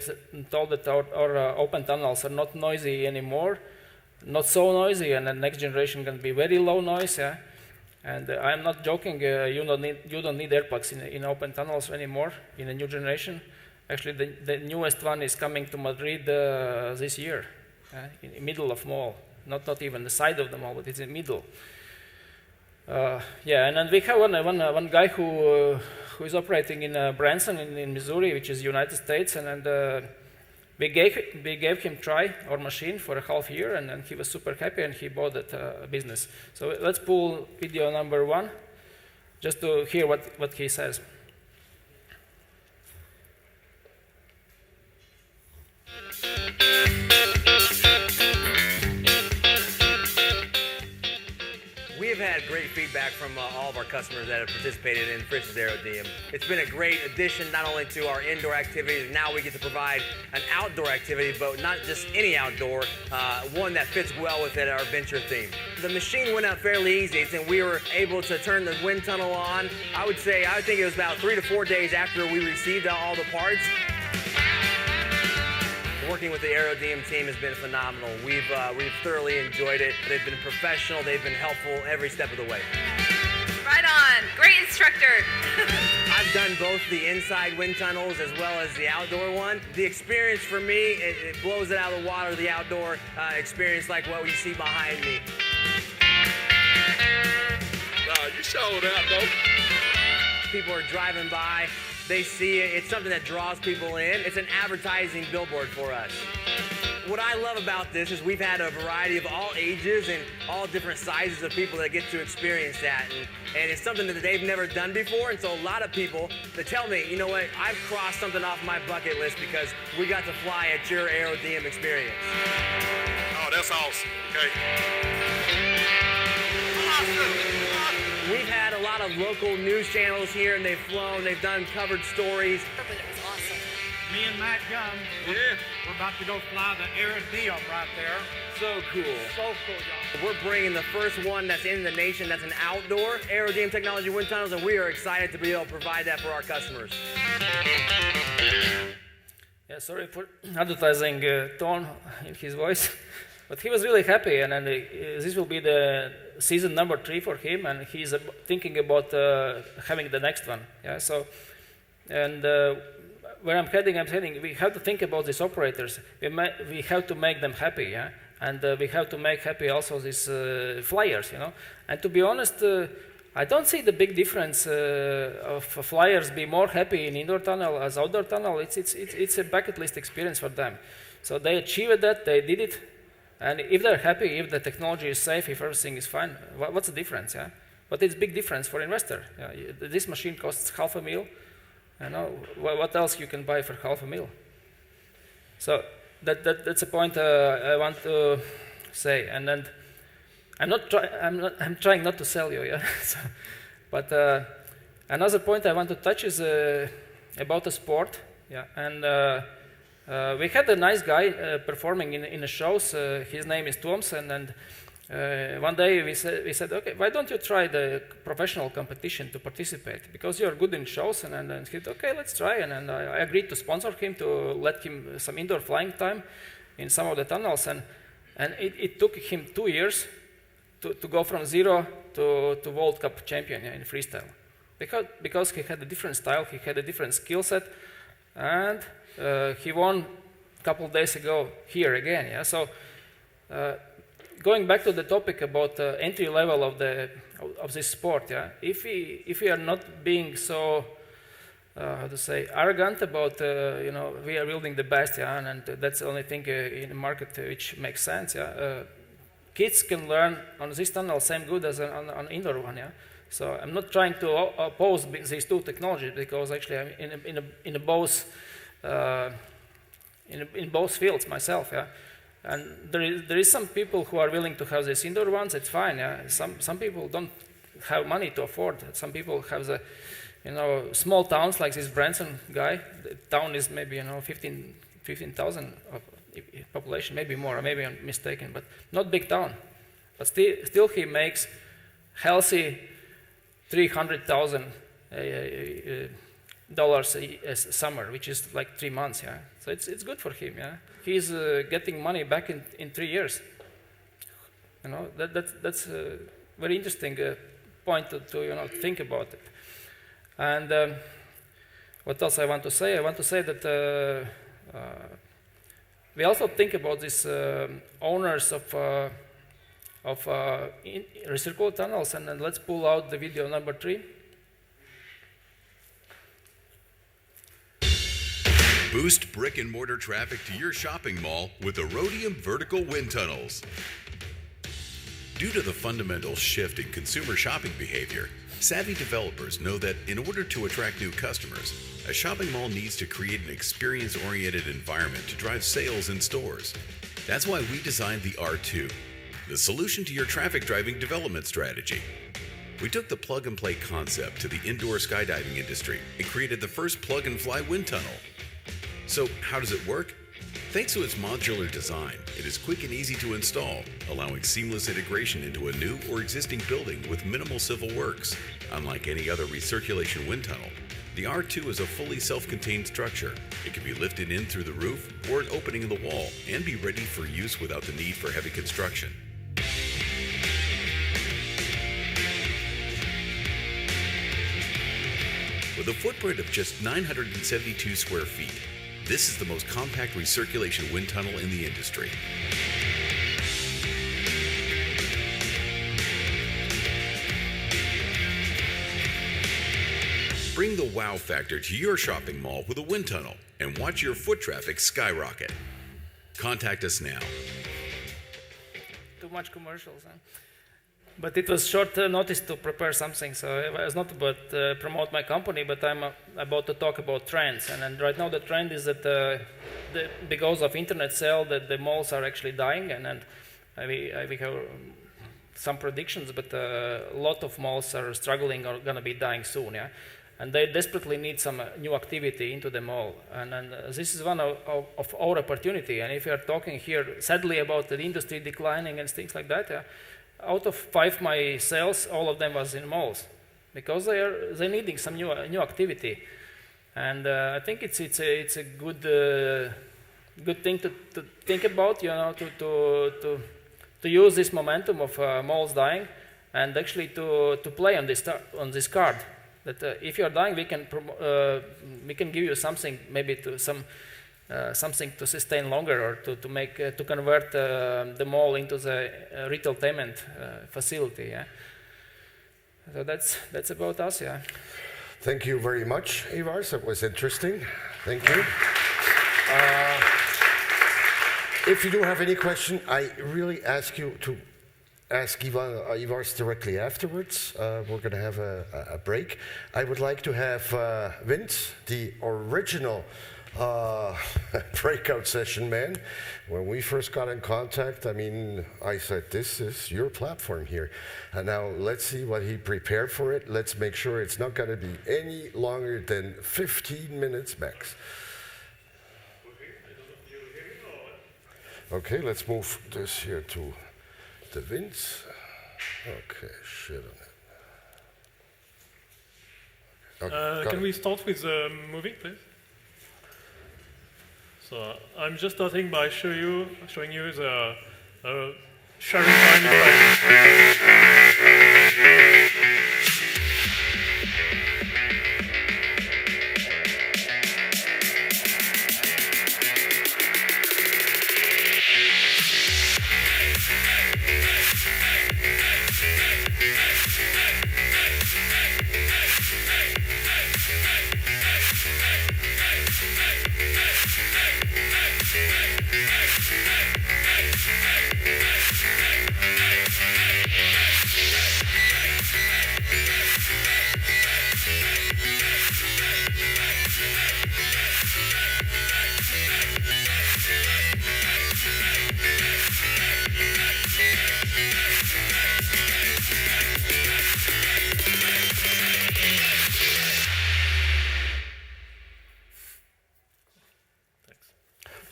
told that our open tunnels are not noisy anymore, not so noisy, and the next generation can be very low noise. Yeah? And I'm not joking, you don't need airplugs in open tunnels anymore in the new generation. Actually, the newest one is coming to Madrid this year, in the middle of mall. Not even the side of the mall, but it's in the middle. Yeah, and then we have one guy who is operating in Branson in Missouri, which is United States, and we gave him try our machine for a half year, and he was super happy, and he bought that business. So let's pull video number 1, just to hear what he says. We have had great feedback from all of our customers that have participated in Fritz's Aerodiem. It's been a great addition not only to our indoor activities, now we get to provide an outdoor activity, but not just any outdoor, one that fits well within our venture theme. The machine went up fairly easy, and we were able to turn the wind tunnel on. I think it was about 3 to 4 days after we received all the parts. Working with the Aerodiem team has been phenomenal. We've thoroughly enjoyed it. They've been professional. They've been helpful every step of the way. Right on. Great instructor. I've done both the inside wind tunnels as well as the outdoor one. The experience for me, it blows it out of the water, the outdoor experience, like what we see behind me. You showed out, though. People are driving by. They see it. It's something that draws people in. It's an advertising billboard for us. What I love about this is we've had a variety of all ages and all different sizes of people that get to experience that. And it's something that they've never done before. And so a lot of people, they tell me, you know what, I've crossed something off my bucket list because we got to fly at your Aerodiem experience. Oh, that's awesome. Okay. Awesome. We've had a lot of local news channels here, and they've flown, they've done covered stories. But it was awesome. Me and Matt Young, we're about to go fly the Aerodiem right there. So cool. So cool, y'all. We're bringing the first one that's in the nation that's an outdoor Aerodiem technology wind tunnels, and we are excited to be able to provide that for our customers. Yeah, sorry for advertising tone in his voice. But he was really happy, and this will be the season number 3 for him, and he's thinking about having the next one. Yeah. So, and where I'm heading, we have to think about these operators. We have to make them happy, yeah, and we have to make happy also these flyers, you know. And to be honest, I don't see the big difference of flyers be more happy in indoor tunnel as outdoor tunnel. It's a bucket list experience for them. So they achieved that, they did it, and if they're happy, if the technology is safe, if everything is fine, what's the difference? Yeah, but it's a big difference for investor. Yeah? This machine costs $500,000. You know, what else you can buy for $500,000? So that's a point I want to say, and then I'm trying not to sell you, yeah. So, but another point I want to touch is about the sport, yeah. And we had a nice guy performing in the shows. His name is Thompson, and one day we said, okay, why don't you try the professional competition to participate? Because you're good in shows, and he said, okay, let's try. And I agreed to sponsor him, to let him some indoor flying time in some of the tunnels, and it took him 2 years to go from zero to World Cup champion in freestyle, because he had a different style, he had a different skill set, and he won a couple of days ago here again. Yeah, so going back to the topic about entry level of this sport, yeah, if we are not being so how to say arrogant about you know, we are building the best, yeah, and that's the only thing in the market which makes sense, yeah. Kids can learn on this tunnel same good as on indoor one, yeah. So I'm not trying to oppose these two technologies, because actually I'm in both fields myself, yeah. And there is some people who are willing to have these indoor ones. It's fine, yeah. Some people don't have money to afford. Some people have the, you know, small towns like this Branson guy. The town is maybe, you know, 15,000 population, maybe more, or maybe I'm mistaken, but not big town. But still he makes healthy $300,000 a summer, which is like 3 months, yeah. So it's good for him, yeah. He's getting money back in 3 years. You know, that's a very interesting point to you know, think about it. And what else I want to say? I want to say that we also think about these owners of recircular tunnels, and then let's pull out the video number 3. Boost brick and mortar traffic to your shopping mall with the Rhodium vertical wind tunnels. Due to the fundamental shift in consumer shopping behavior, savvy developers know that in order to attract new customers, a shopping mall needs to create an experience-oriented environment to drive sales in stores. That's why we designed the R2, the solution to your traffic driving development strategy. We took the plug-and-play concept to the indoor skydiving industry and created the first plug-and-fly wind tunnel. So how does it work? Thanks to its modular design, it is quick and easy to install, allowing seamless integration into a new or existing building with minimal civil works. Unlike any other recirculation wind tunnel, the R2 is a fully self-contained structure. It can be lifted in through the roof or an opening in the wall and be ready for use without the need for heavy construction. With a footprint of just 972 square feet, this is the most compact recirculation wind tunnel in the industry. Bring the wow factor to your shopping mall with a wind tunnel and watch your foot traffic skyrocket. Contact us now. Too much commercials, huh? But it was short notice to prepare something, so it was not about promote my company, but I'm about to talk about trends. And right now the trend is that because of internet sale, that the malls are actually dying, and we have some predictions, but a lot of malls are struggling or going to be dying soon, yeah. And they desperately need some new activity into the mall, and this is one of our opportunity. And if you are talking here, sadly, about the industry declining and things like that, yeah, out of 5 my sales, all of them was in malls, because they're needing some new activity, and I think it's a good thing to think about, you know, to use this momentum of malls dying, and actually to play on this card. That if you are dying, we can give you something, maybe to something to sustain longer, or to convert the mall into the retailtainment facility. Yeah. So that's about us. Yeah. Thank you very much, Ivars. It was interesting. Thank you. if you do have any question, I really ask you to ask Ivars directly afterwards. We're going to have a break. I would like to have Vince, the original breakout session man. When we first got in contact, I mean, I said, this is your platform here. And now let's see what he prepared for it. Let's make sure it's not going to be any longer than 15 minutes max. Okay, let's move this here to the Vince. Okay, shit on it. Okay, can we start with the movie, please? So I'm just starting by showing you the sharing time.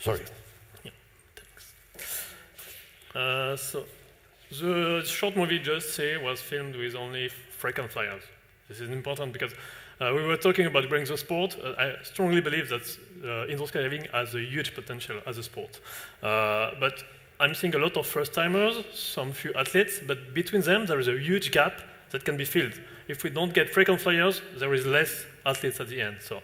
Sorry. Yeah, thanks. So the short movie Just Say was filmed with only frequent flyers. This is important because we were talking about growing the sport. I strongly believe that indoor skydiving has a huge potential as a sport. But I'm seeing a lot of first-timers, some few athletes, but between them there is a huge gap that can be filled. If we don't get frequent flyers, there is less athletes at the end. So.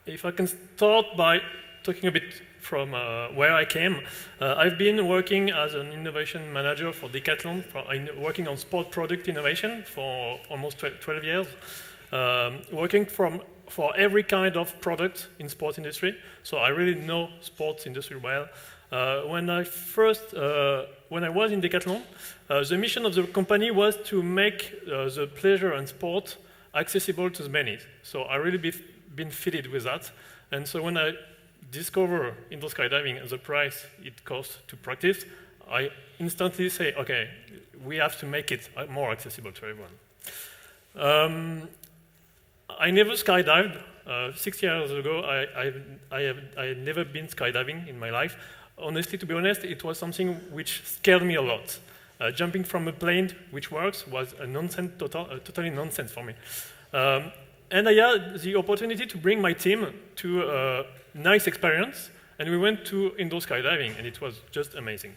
If I can start by talking a bit from where I came, I've been working as an innovation manager for Decathlon, working on sport product innovation for almost 12 years, working for every kind of product in sports industry. So I really know sports industry well. When I was in Decathlon, the mission of the company was to make the pleasure and sport accessible to the many. So I really been fitted with that. And so when I discover indoor skydiving and the price it costs to practice, I instantly say, okay, we have to make it more accessible to everyone. I never skydived. 6 years ago, I had never been skydiving in my life. Honestly, to be honest, it was something which scared me a lot. Jumping from a plane, which works, was a nonsense, totally nonsense for me. And I had the opportunity to bring my team to a nice experience, and we went to indoor skydiving, and it was just amazing.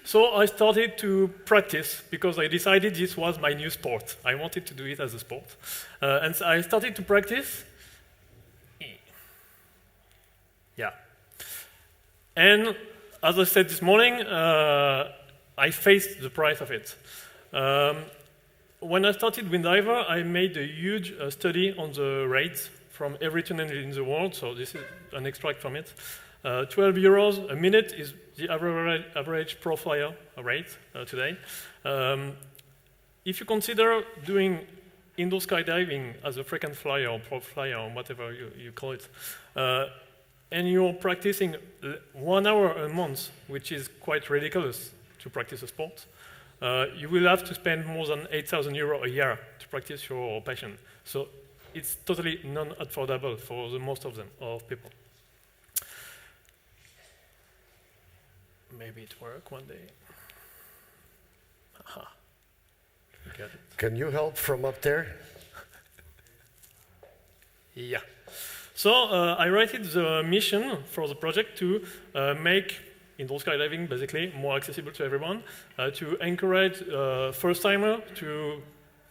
So I started to practice, because I decided this was my new sport. I wanted to do it as a sport. And so I started to practice. Yeah. And as I said this morning, I faced the price of it. When I started Windiver, I made a huge study on the rates from every tunnel in the world, so this is an extract from it. 12 euros a minute is the average pro flyer rate today. If you consider doing indoor skydiving as a frequent flyer or pro flyer or whatever you call it, and you're practicing 1 hour a month, which is quite ridiculous to practice a sport, you will have to spend more than 8,000 euros a year to practice your passion. So it's totally non-affordable for the most of people. Maybe it work one day. Aha. Got it. Can you help from up there? Yeah. So I rated the mission for the project to make indoor skydiving basically more accessible to everyone, to encourage first-timer to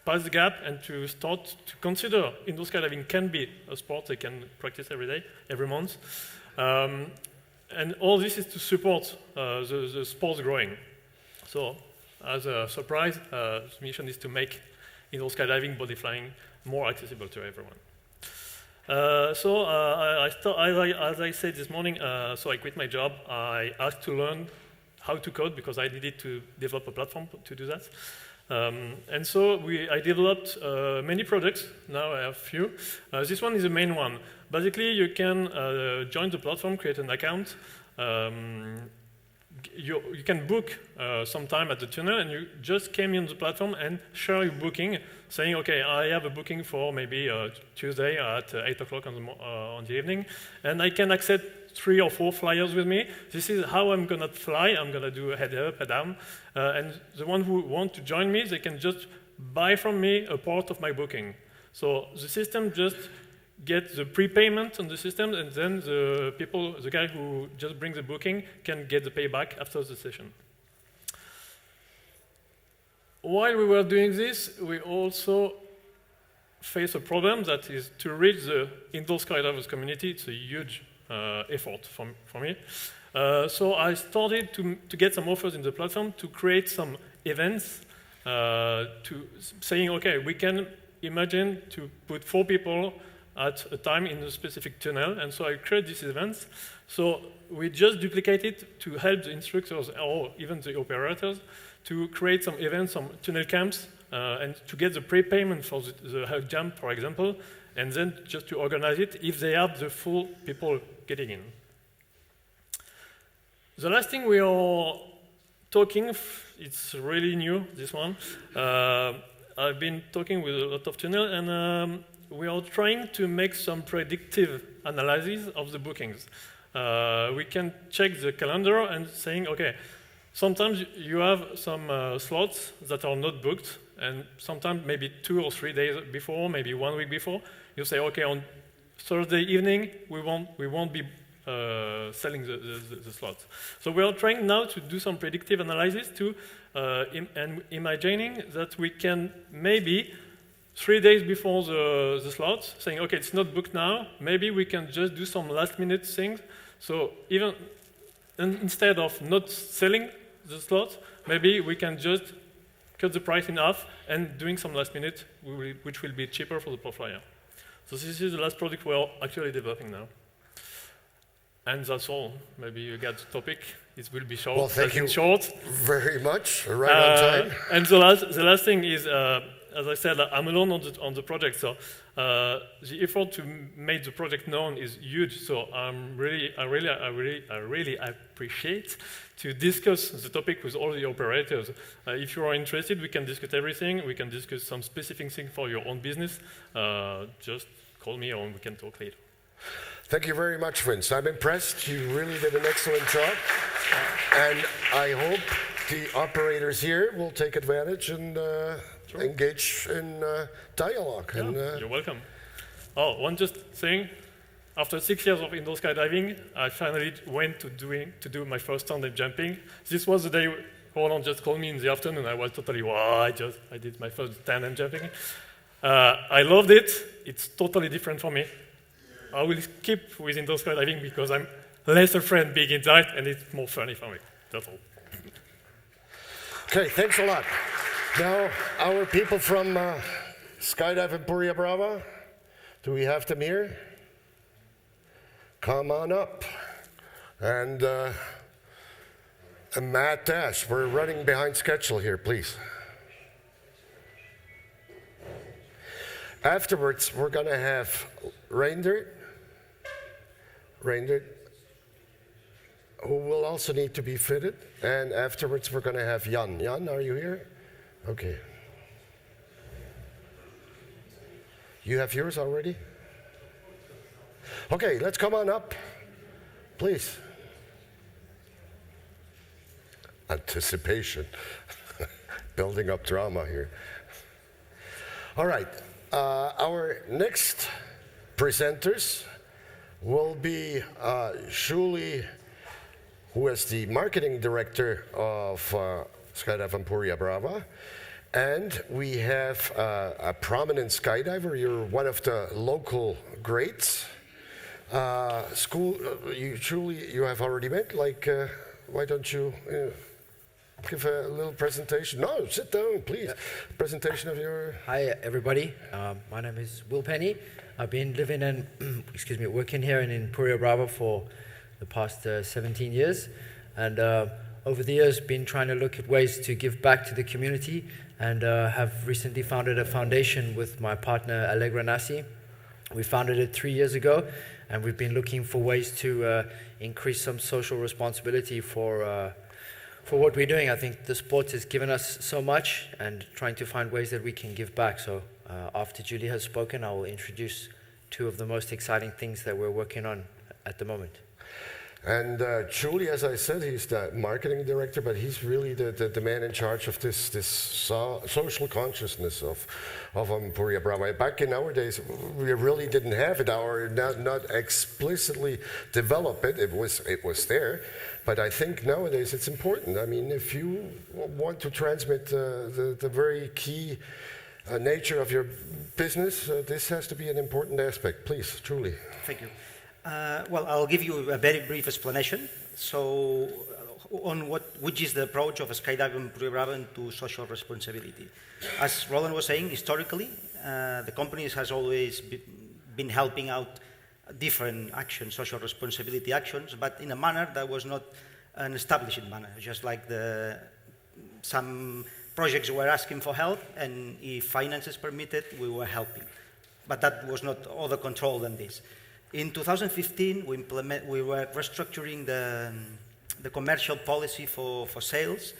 pass the gap and to start to consider indoor skydiving can be a sport they can practice every day, every month. And all this is to support the sports growing. So as a surprise, the mission is to make indoor skydiving, body flying more accessible to everyone. As I said this morning, so I quit my job. I asked to learn how to code because I needed to develop a platform to do that. And so I developed many projects. Now I have a few. This one is the main one. Basically, you can join the platform, create an account. You can book some time at the tunnel, and you just came in the platform and share your booking, saying, okay, I have a booking for maybe Tuesday at 8 o'clock on the evening, and I can accept 3 or 4 flyers with me. This is how I'm going to fly. I'm going to do a head up, head down, and the one who want to join me, they can just buy from me a part of my booking. So the system just get the prepayment on the system, and then the guy who just brings the booking can get the payback after the session. While we were doing this, we also face a problem that is to reach the indoor skydivers community. It's a huge effort for me. So I started to get some offers in the platform to create some events, saying, okay, we can imagine to put 4 people at a time in a specific tunnel, and so I create these events. So we just duplicate it to help the instructors or even the operators to create some events, some tunnel camps, and to get the prepayment for the hug jump, for example, and then just to organize it if they have the full people getting in. The last thing we are talking, it's really new, this one. I've been talking with a lot of tunnel, and we are trying to make some predictive analysis of the bookings. We can check the calendar and saying, okay, sometimes you have some slots that are not booked, and sometimes maybe 2 or 3 days before, maybe 1 week before, you say, okay, on Thursday evening, we won't be selling the slots. So we are trying now to do some predictive analysis to and imagining that we can maybe 3 days before the slots, saying, okay, it's not booked now, maybe we can just do some last-minute things. So even instead of not selling the slots, maybe we can just cut the price in half and doing some last-minute, which will be cheaper for the pro flyer. So this is the last product we're actually developing now. And that's all. Maybe you get the topic. It will be short. Well, thank you short. very much. Right on time. And the last thing is, as I said, I'm alone on the project, so the effort to make the project known is huge. So I really appreciate to discuss the topic with all the operators. If you are interested, we can discuss everything. We can discuss some specific thing for your own business. Just call me, or we can talk later. Thank you very much, Vince. I'm impressed. You really did an excellent job. And I hope the operators here will take advantage and engage in dialogue. Yeah, and, you're welcome. Oh, one just thing. After 6 years of indoor skydiving, I finally went to do my first tandem jumping. This was the day Roland just called me in the afternoon. I was totally, wow, I did my first tandem jumping. I loved it. It's totally different for me. I will keep with indoor skydiving because I'm less afraid being inside, and it's more funny for me. That's all. Okay, thanks a lot. Now, our people from Skydiving Puria Brava, do we have them here? Come on up. And Matt Dash, we're running behind schedule here, please. Afterwards, we're going to have Reinder, who will also need to be fitted. And afterwards, we're going to have Jan. Jan, are you here? Okay. You have yours already? Okay, let's come on up, please. Anticipation. Building up drama here. All right. Our next presenters will be Julie, who is the marketing director of Skydiving Puria Brava. And we have a prominent skydiver. You're one of the local greats. Julie, you have already met. Why don't you give a little presentation. No, sit down, please. Presentation of your... Hi, everybody. My name is Will Penny. I've been living in, working here in Puria Brava for the past 17 years. And over the years, been trying to look at ways to give back to the community, and have recently founded a foundation with my partner, Allegra Nasi. We founded it 3 years ago, and we've been looking for ways to increase some social responsibility for what we're doing. I think the sport has given us so much, and trying to find ways that we can give back. So after Julie has spoken, I will introduce two of the most exciting things that we're working on at the moment. And Julie, as I said, he's the marketing director, but he's really the man in charge of this social consciousness of Puria Brava. Back in our days, we really didn't have it, or not explicitly develop it. It was there, but I think nowadays it's important. I mean, if you want to transmit the very key nature of your business, this has to be an important aspect. Please, Julie. Thank you. Well, I'll give you a very brief explanation. So, on which is the approach of Skydiving Puria Brava to social responsibility. As Roland was saying, historically, the companies has always been helping out different actions, social responsibility actions, but in a manner that was not an established manner. Just like some projects were asking for help, and if finances permitted, we were helping. But that was not other control than this. In 2015, we were restructuring the commercial policy for sales,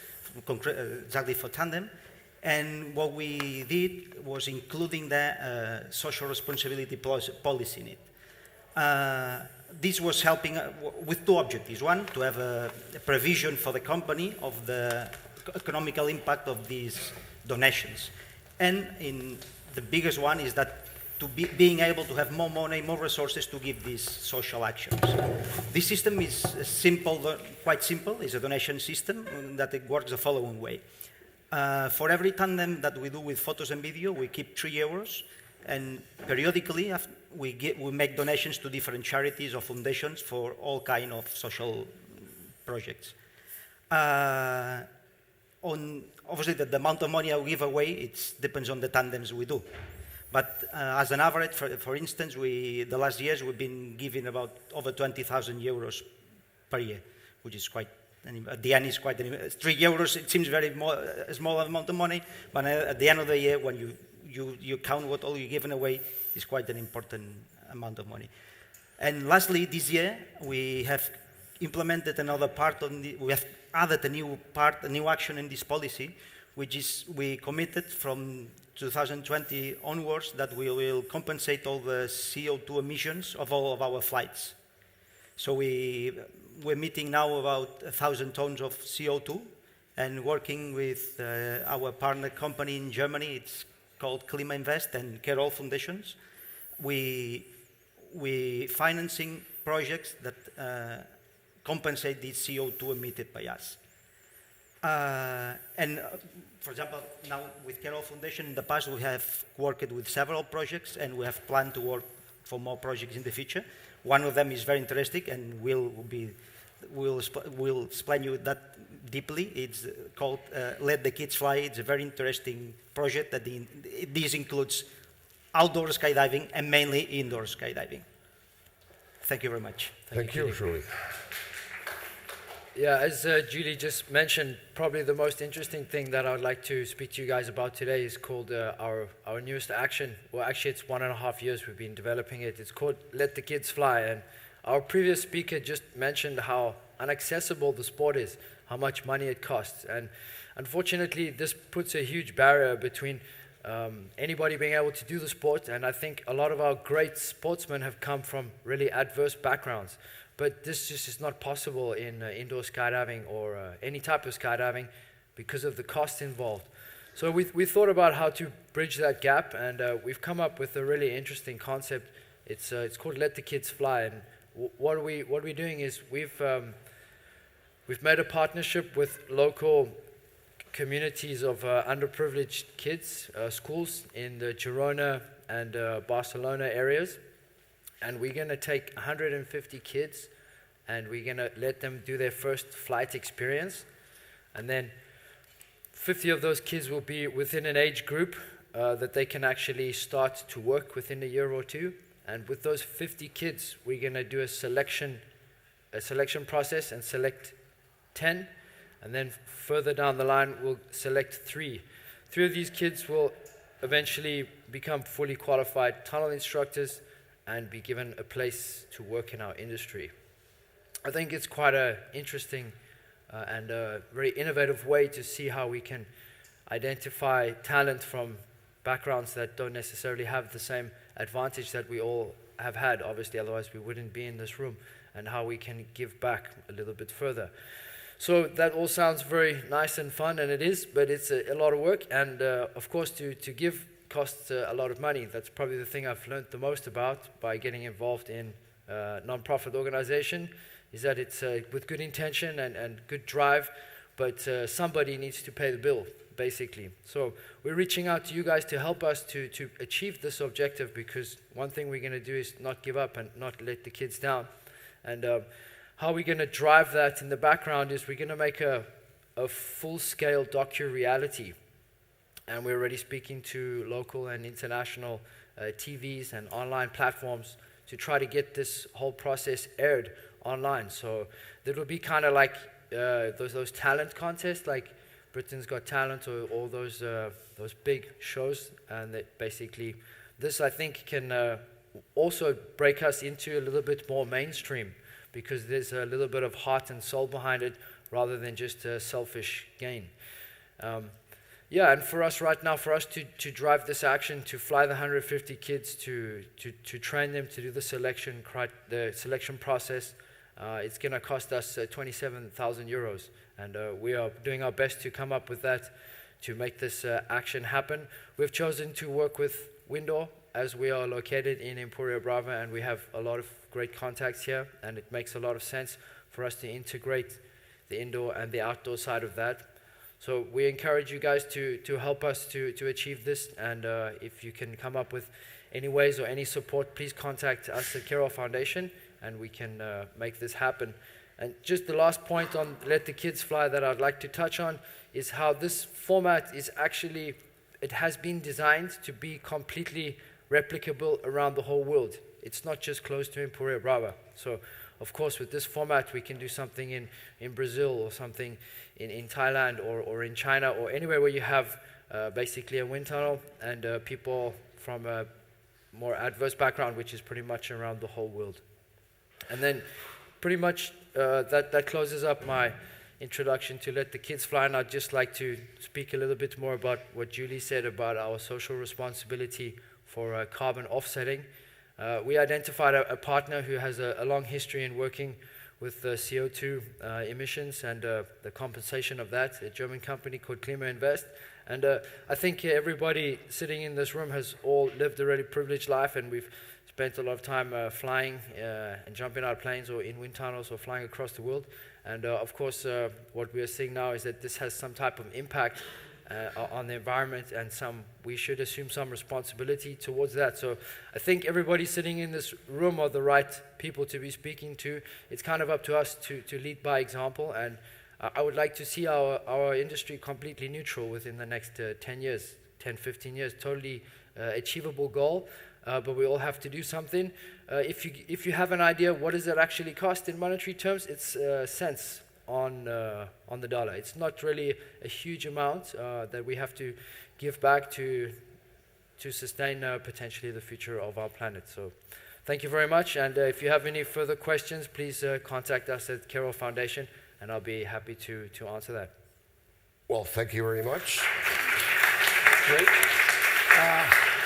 exactly for Tandem, and what we did was including the social responsibility policy in it. This was helping with two objectives. One, to have a provision for the company of the economical impact of these donations. And the biggest one is that being able to have more money, more resources to give these social actions. This system is quite simple. It's a donation system that it works the following way. For every tandem that we do with photos and video, we keep €3, and periodically we make donations to different charities or foundations for all kind of social projects. Obviously, the amount of money I give away, it depends on the tandems we do. But as an average, for instance, the last years we've been giving about over €20,000 per year, which is quite, at the end is quite, €3, it seems a small amount of money, but at the end of the year, when you count what all you're giving away, it's quite an important amount of money. And lastly, this year, we have implemented another part, we have added a new action in this policy, which is we committed from 2020 onwards that we will compensate all the CO2 emissions of all of our flights. So we're meeting now about 1,000 tons of CO2 and working with our partner company in Germany. It's called Klima Invest and Carol Foundations. We financing projects that compensate the CO2 emitted by us. For example, now with Carol Foundation, in the past we have worked with several projects, and we have planned to work for more projects in the future. One of them is very interesting, and we'll explain you that deeply. It's called Let the Kids Fly. It's a very interesting project that this includes outdoor skydiving and mainly indoor skydiving. Thank you very much. Thank you, Julie. Yeah, as Julie just mentioned, probably the most interesting thing that I would like to speak to you guys about today is called our newest action. Well, actually, it's 1.5 years we've been developing it. It's called Let the Kids Fly. And our previous speaker just mentioned how inaccessible the sport is, how much money it costs. And unfortunately, this puts a huge barrier between anybody being able to do the sport. And I think a lot of our great sportsmen have come from really adverse backgrounds. But this just is not possible in indoor skydiving or any type of skydiving because of the cost involved. So we thought about how to bridge that gap, and we've come up with a really interesting concept. It's called Let the Kids Fly. And what we're doing is we've made a partnership with local communities of underprivileged kids, schools in the Girona and Barcelona areas. And we're going to take 150 kids, and we're going to let them do their first flight experience. And then 50 of those kids will be within an age group that they can actually start to work within a year or two. And with those 50 kids, we're going to do a selection process and select 10. And then further down the line, we'll select 3. 3 of these kids will eventually become fully qualified tunnel instructors and be given a place to work in our industry. I think it's quite an interesting and a very innovative way to see how we can identify talent from backgrounds that don't necessarily have the same advantage that we all have had, obviously, otherwise we wouldn't be in this room, and how we can give back a little bit further. So that all sounds very nice and fun, and it is, but it's a lot of work, and of course to give costs a lot of money. That's probably the thing I've learned the most about by getting involved in non-profit organization, is that it's with good intention and good drive, but somebody needs to pay the bill, basically. So we're reaching out to you guys to help us to achieve this objective, because one thing we're going to do is not give up and not let the kids down. And how we're going to drive that in the background is we're going to make a full-scale docu-reality. And we're already speaking to local and international TVs and online platforms to try to get this whole process aired online. So it'll be kind of like those talent contests, like Britain's Got Talent, or all those big shows. And that basically, this I think can also break us into a little bit more mainstream, because there's a little bit of heart and soul behind it rather than just a selfish gain. Yeah, and for us right now, for us to drive this action, to fly the 150 kids, to train them, to do the selection process, it's going to cost us 27,000 euros. And we are doing our best to come up with that to make this action happen. We've chosen to work with Windor, as we are located in Emporia Brava, and we have a lot of great contacts here, and it makes a lot of sense for us to integrate the indoor and the outdoor side of that. So we encourage you guys to help us to achieve this, and if you can come up with any ways or any support, please contact us at Carroll Foundation, and we can make this happen. And just the last point on Let the Kids Fly that I'd like to touch on is how this format is actually, it has been designed to be completely replicable around the whole world. It's not just close to Emporia Brava. So of course with this format we can do something in Brazil, or something in Thailand, or in China, or anywhere where you have basically a wind tunnel and people from a more adverse background, which is pretty much around the whole world. And then pretty much that closes up my introduction to Let the Kids Fly, and I'd just like to speak a little bit more about what Julie said about our social responsibility for carbon offsetting. We identified a partner who has a long history in working with CO2 emissions and the compensation of that, a German company called Klimainvest. And I think everybody sitting in this room has all lived a really privileged life, and we've spent a lot of time flying and jumping out of planes, or in wind tunnels, or flying across the world. And of course, what we are seeing now is that this has some type of impact on the environment, and we should assume some responsibility towards that. So I think everybody sitting in this room are the right people to be speaking to. It's kind of up to us to lead by example, and I would like to see our industry completely neutral within the next 10 years, 10, 15 years. Totally achievable goal, but we all have to do something. If you have an idea, what does that actually cost in monetary terms? It's cents on the dollar. It's not really a huge amount that we have to give back to sustain potentially the future of our planet. So thank you very much, and if you have any further questions, please contact us at Carroll Foundation, and I'll be happy to answer that. Well, thank you very much. Great.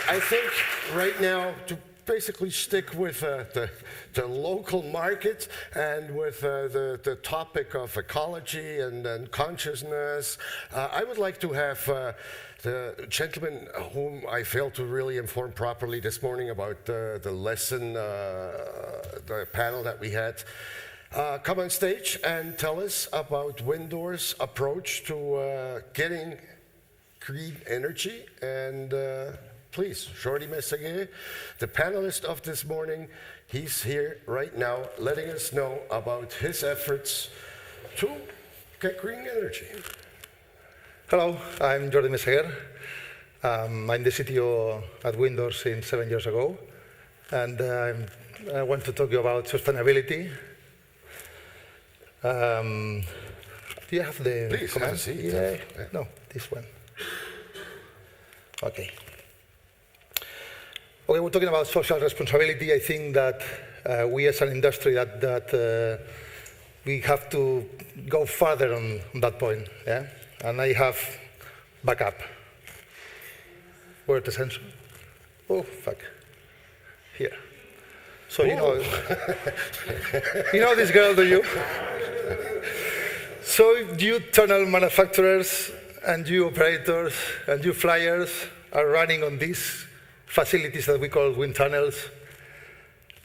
I think right now, to basically stick with the local market and with the topic of ecology and consciousness, I would like to have the gentleman whom I failed to really inform properly this morning about the lesson, the panel that we had, come on stage and tell us about Windor's approach to getting green energy. And please, Jordi Messaguer, the panelist of this morning, he's here right now letting us know about his efforts to get green energy. Hello, I'm Jordi Meseguer. I'm the CTO at Windows since 7 years ago, and I want to talk to you about sustainability. Do you have the... Please, have a seat. Yeah. No, this one. Okay. Okay, we're talking about social responsibility. I think that we as an industry that we have to go further on that point. Yeah? And I have backup. Where's the sensor? Oh, fuck. Here. So you know, you know this girl, do you? So you tunnel manufacturers and you operators and you flyers are running on these facilities that we call wind tunnels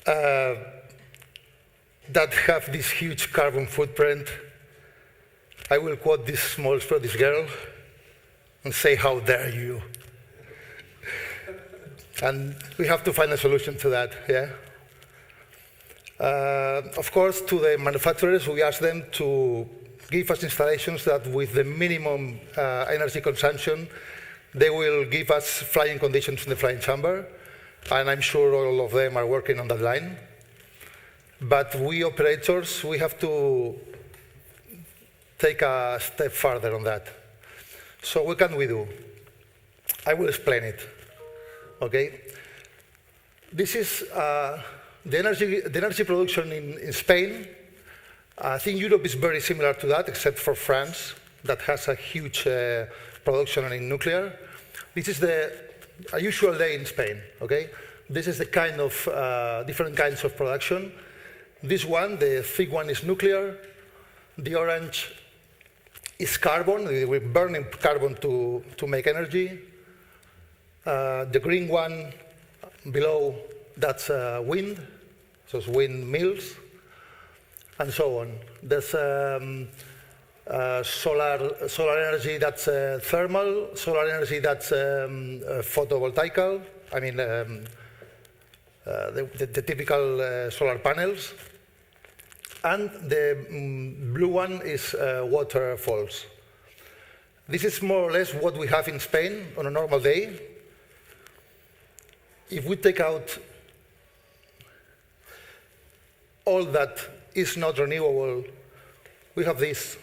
that have this huge carbon footprint. I will quote this small Scottish girl and say, how dare you? And we have to find a solution to that, yeah? Of course, to the manufacturers, we ask them to give us installations that with the minimum energy consumption, they will give us flying conditions in the flying chamber. And I'm sure all of them are working on that line. But we operators, we have to take a step further on that. So what can we do? I will explain it, okay? This is the energy production in Spain. I think Europe is very similar to that, except for France, that has a huge production in nuclear. This is a usual day in Spain, okay? This is the kind of different kinds of production. This one, the thick one, is nuclear. The orange is carbon. We're burning carbon to make energy. The green one below, that's wind, so it's windmills, and so on. There's solar energy, that's thermal. Solar energy, that's photovoltaic. I mean, the typical solar panels. And the blue one is waterfalls. This is more or less what we have in Spain on a normal day. If we take out all that is not renewable, we have this.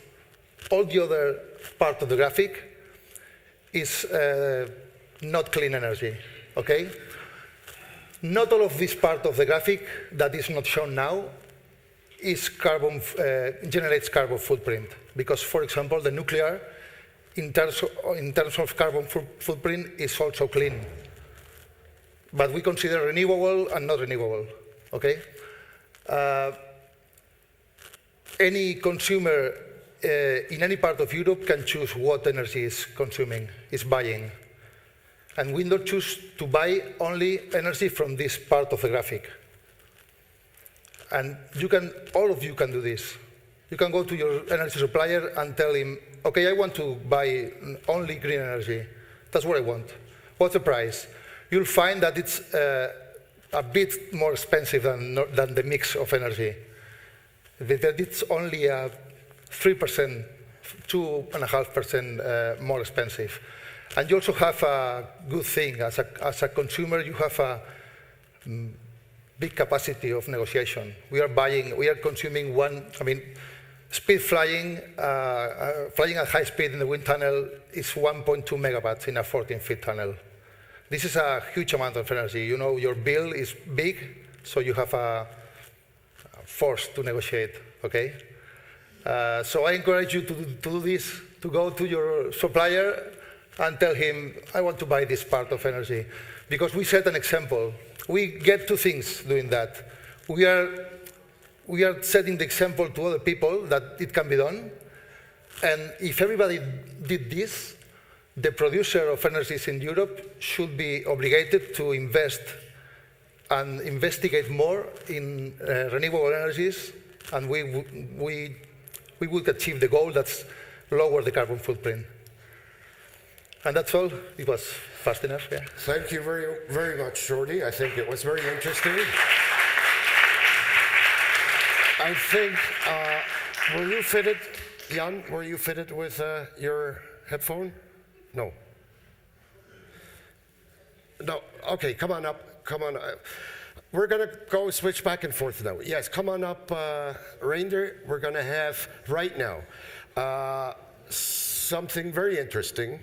All the other part of the graphic is not clean energy, okay? Not all of this part of the graphic that is not shown now is generates carbon footprint. Because, for example, the nuclear, in terms of carbon footprint, is also clean. But we consider renewable and not renewable, okay? Any consumer in any part of Europe can choose what energy is consuming, is buying. And Windows choose to buy only energy from this part of the graphic. And all of you can do this. You can go to your energy supplier and tell him, okay, I want to buy only green energy. That's what I want. What's the price? You'll find that it's a bit more expensive than the mix of energy. That it's only 3%, 2.5% more expensive. And you also have a good thing. As a consumer, you have a big capacity of negotiation. We are consuming speed flying, flying at high speed in the wind tunnel is 1.2 megawatts in a 14-feet tunnel. This is a huge amount of energy. You know, your bill is big, so you have a force to negotiate, okay? So I encourage you to do this, to go to your supplier and tell him, I want to buy this part of energy. Because we set an example. We get two things doing that. We are setting the example to other people that it can be done. And if everybody did this, the producer of energies in Europe should be obligated to invest and investigate more in renewable energies, and we would achieve the goal that's lower the carbon footprint. And that's all. It was fast enough, yeah. Thank you very, very much, Jordi. I think it was very interesting. I think, were you fitted, Jan, were you fitted with your headphone? No. No, okay, come on up, come on. We're gonna go switch back and forth now. Yes, come on up, Reindeer. We're gonna have right now something very interesting.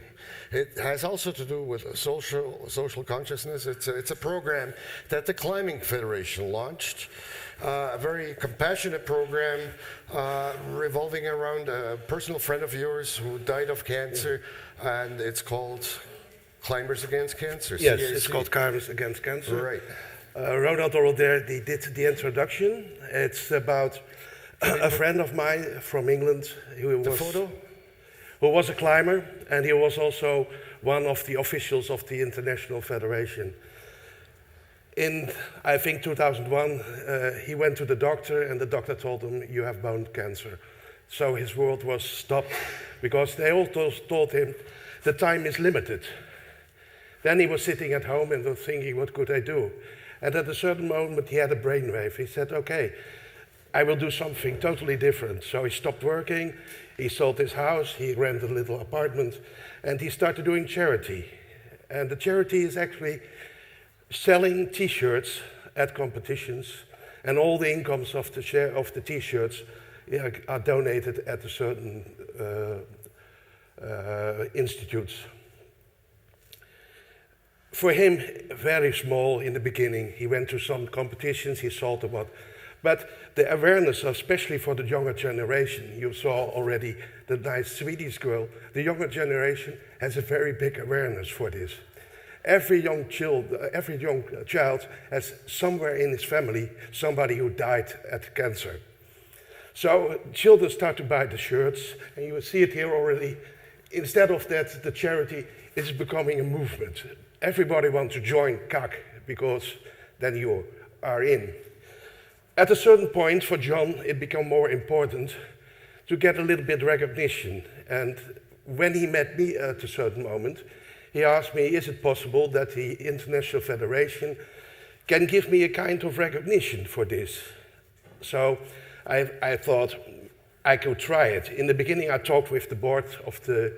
It has also to do with social consciousness. It's a program that the Climbing Federation launched, a very compassionate program revolving around a personal friend of yours who died of cancer, and it's called Climbers Against Cancer. Yes, CAC. it's called Climbers Against Cancer. Right. Ronald already there, they did the introduction. It's about a friend of mine from England who was a climber, and he was also one of the officials of the International Federation. In, I think, 2001, he went to the doctor, and the doctor told him, you have bone cancer. So his world was stopped, because they all told him, the time is limited. Then he was sitting at home and was thinking, what could I do? And at a certain moment, he had a brainwave. He said, okay, I will do something totally different. So he stopped working, he sold his house, he rented a little apartment, and he started doing charity. And the charity is actually selling T-shirts at competitions, and all the incomes of the share of the T-shirts are donated at a certain institutes. For him, very small in the beginning. He went to some competitions, he sold a lot. But the awareness, especially for the younger generation, you saw already the nice Swedish girl, the younger generation has a very big awareness for this. Every young child has somewhere in his family somebody who died at cancer. So children start to buy the shirts, and you will see it here already. Instead of that, the charity is becoming a movement. Everybody wants to join CAC because then you are in. At a certain point for John, it became more important to get a little bit recognition. And when he met me at a certain moment, he asked me, is it possible that the International Federation can give me a kind of recognition for this? So I thought I could try it. In the beginning, I talked with the board of the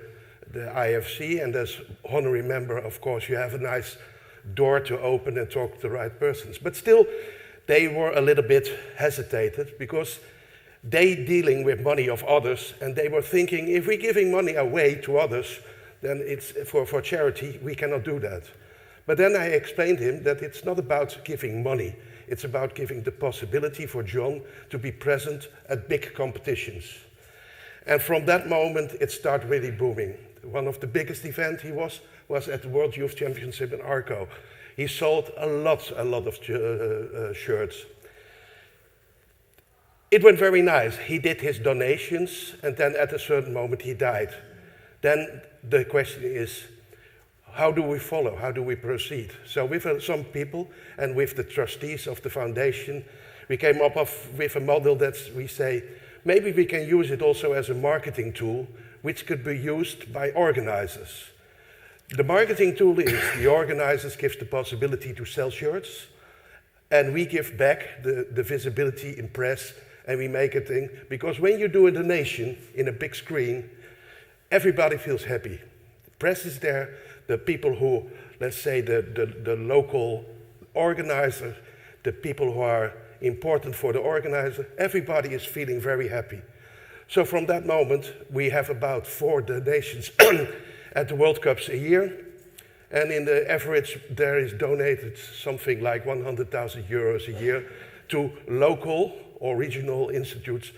IFC, and as honorary member, of course, you have a nice door to open and talk to the right persons. But still, they were a little bit hesitated because they dealing with money of others, and they were thinking, if we're giving money away to others, then it's for charity, we cannot do that. But then I explained to him that it's not about giving money, it's about giving the possibility for John to be present at big competitions. And from that moment, it started really booming. One of the biggest events he was at the World Youth Championship in Arco. He sold a lot of shirts. It went very nice. He did his donations, and then at a certain moment he died. Then the question is, how do we follow? How do we proceed? So with some people and with the trustees of the foundation, we came up with a model that we say, maybe we can use it also as a marketing tool, which could be used by organizers. The marketing tool is the organizers give the possibility to sell shirts, and we give back the visibility in press, and we make a thing. Because when you do a donation in a big screen, everybody feels happy. The press is there, the people who, let's say, the local organizer, the people who are important for the organizer, everybody is feeling very happy. So from that moment, we have about 4 donations at the World Cups a year. And in the average, there is donated something like 100,000 euros a year to local or regional institutes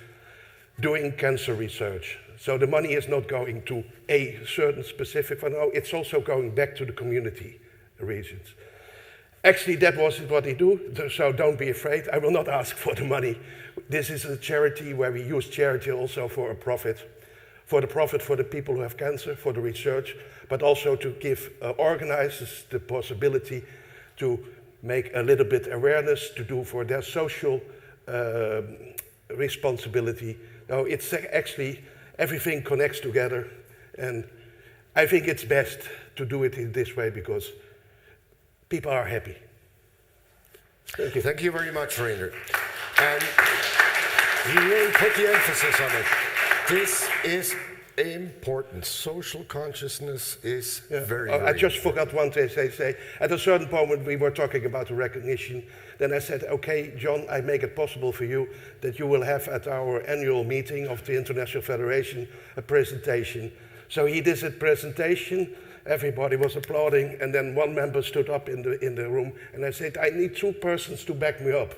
doing cancer research. So the money is not going to a certain specific one, no, it's also going back to the community regions. Actually, that was what they do, so don't be afraid. I will not ask for the money. This is a charity where we use charity also for a profit. For the profit for the people who have cancer, for the research, but also to give organizers the possibility to make a little bit awareness to do for their social responsibility. Now, it's actually, everything connects together, and I think it's best to do it in this way because people are happy. Thank you. Thank you very much, Rainer. And you really put the emphasis on it. This is important. Social consciousness is very, I very just important. forgot one thing. Say, at a certain moment, we were talking about the recognition. Then I said, okay, John, I make it possible for you that you will have at our annual meeting of the International Federation a presentation. So he did a presentation, everybody was applauding, and then one member stood up in the room, and I said, I need 2 persons to back me up.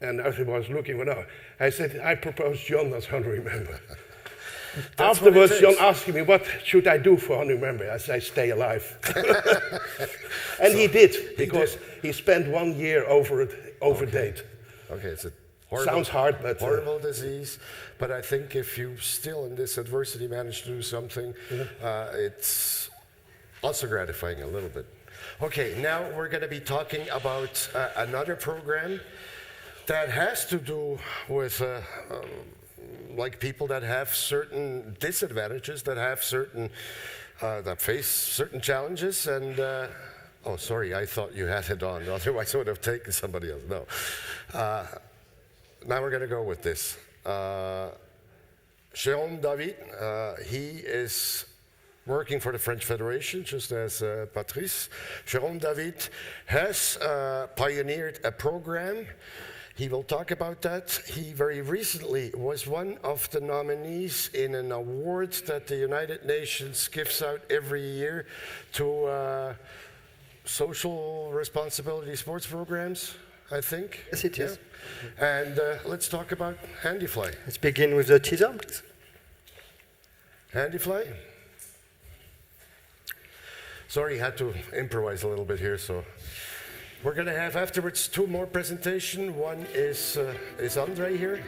And everybody was looking at her. I said, I propose John as honorary member. Afterwards, John asked me, what should I do for honorary member? I said, stay alive. And so he did, because he spent 1 year overdate. Okay, it's a horrible, sounds hard, but horrible disease. But I think if you still in this adversity manage to do something, it's also gratifying a little bit. Okay, now we're going to be talking about another program that has to do with like people that have certain disadvantages, that have certain, that face certain challenges, and oh, sorry, I thought you had it on. Otherwise, I would have taken somebody else. No. Now we're going to go with this. Jérôme David, he is working for the French Federation, just as Patrice. Jérôme David has pioneered a program. He will talk about that. He very recently was one of the nominees in an award that the United Nations gives out every year to social responsibility sports programs, I think. Yes, it is. Yeah. And let's talk about Handyfly. Let's begin with the teaser, please. Handyfly. Sorry, had to improvise a little bit here, so. We're going to have afterwards 2 more presentations. One is Andre here.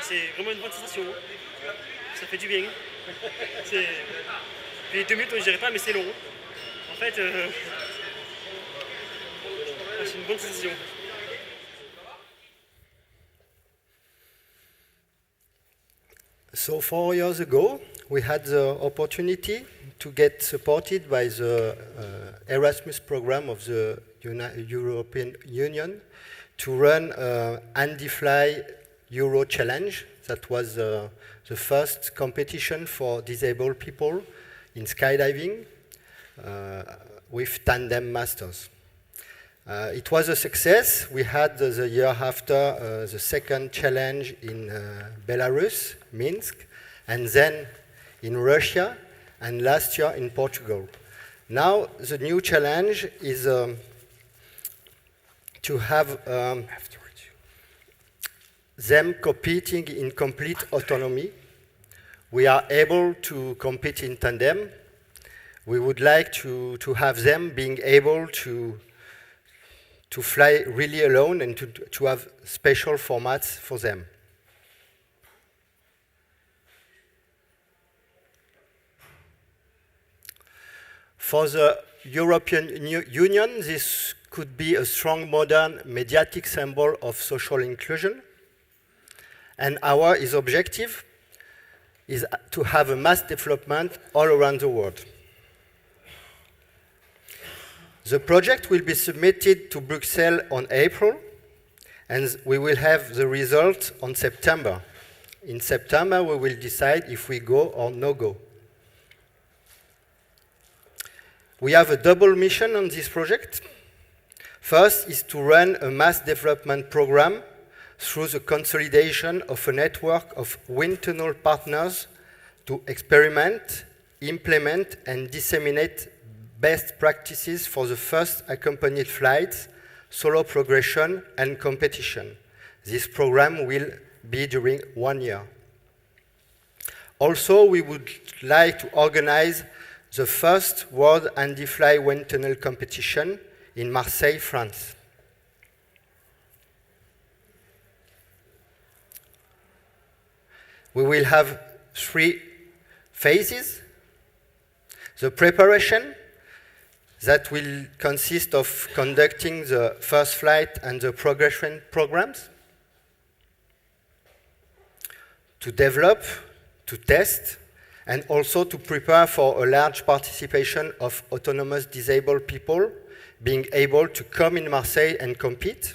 C'est vraiment une bonne sensation. Ça fait du bien. Puis 2 minutes, je dirais pas, mais c'est long. En fait, c'est une bonne sensation. So 4 years ago, we had the opportunity to get supported by the Erasmus program of the European Union to run Handyfly Euro Challenge. That was the first competition for disabled people in skydiving with tandem masters. It was a success. We had the year after the second challenge in Belarus, Minsk, and then in Russia, and last year in Portugal. Now the new challenge is to have them competing in complete autonomy. We are able to compete in tandem. We would like to have them being able to fly really alone and to have special formats for them. For the European Union, this could be a strong modern mediatic symbol of social inclusion. And his objective is to have a mass development all around the world. The project will be submitted to Brussels on April, and we will have the result on September. In September, we will decide if we go or no go. We have a double mission on this project. First is to run a mass development program through the consolidation of a network of wind tunnel partners to experiment, implement, and disseminate best practices for the first accompanied flights, solo progression, and competition. This program will be during 1 year. Also, we would like to organize the first World Handy-Fly Wind Tunnel competition in Marseille, France. We will have 3 phases. The preparation, that will consist of conducting the first flight and the progression programs. To develop, to test, and also to prepare for a large participation of autonomous disabled people being able to come in Marseille and compete.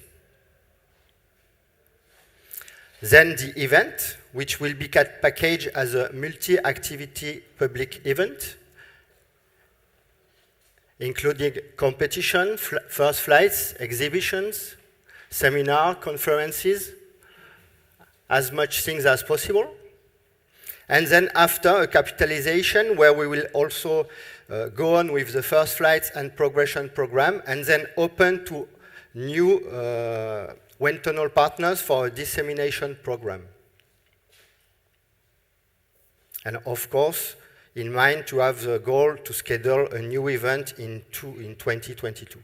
Then the event, which will be packaged as a multi-activity public event, including competition, first flights, exhibitions, seminar, conferences, as much things as possible. And then after a capitalization, where we will also go on with the first flights and progression program, and then open to new wind tunnel partners for a dissemination program. And of course, in mind to have the goal to schedule a new event in 2022.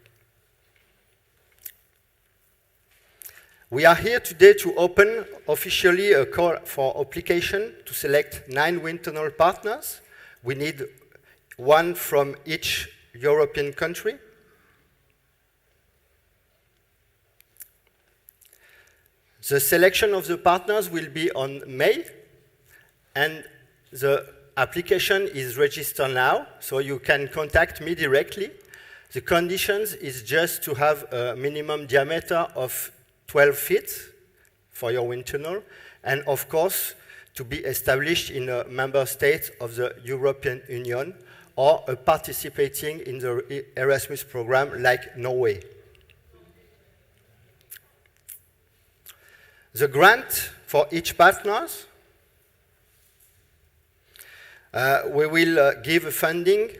We are here today to open officially a call for application to select 9 wind tunnel partners. We need 1 from each European country. The selection of the partners will be on May, and the application is registered now, so you can contact me directly. The conditions is just to have a minimum diameter of 12 feet for your wind tunnel, and of course, to be established in a member state of the European Union or participating in the Erasmus program like Norway. The grant for each partners, we will give funding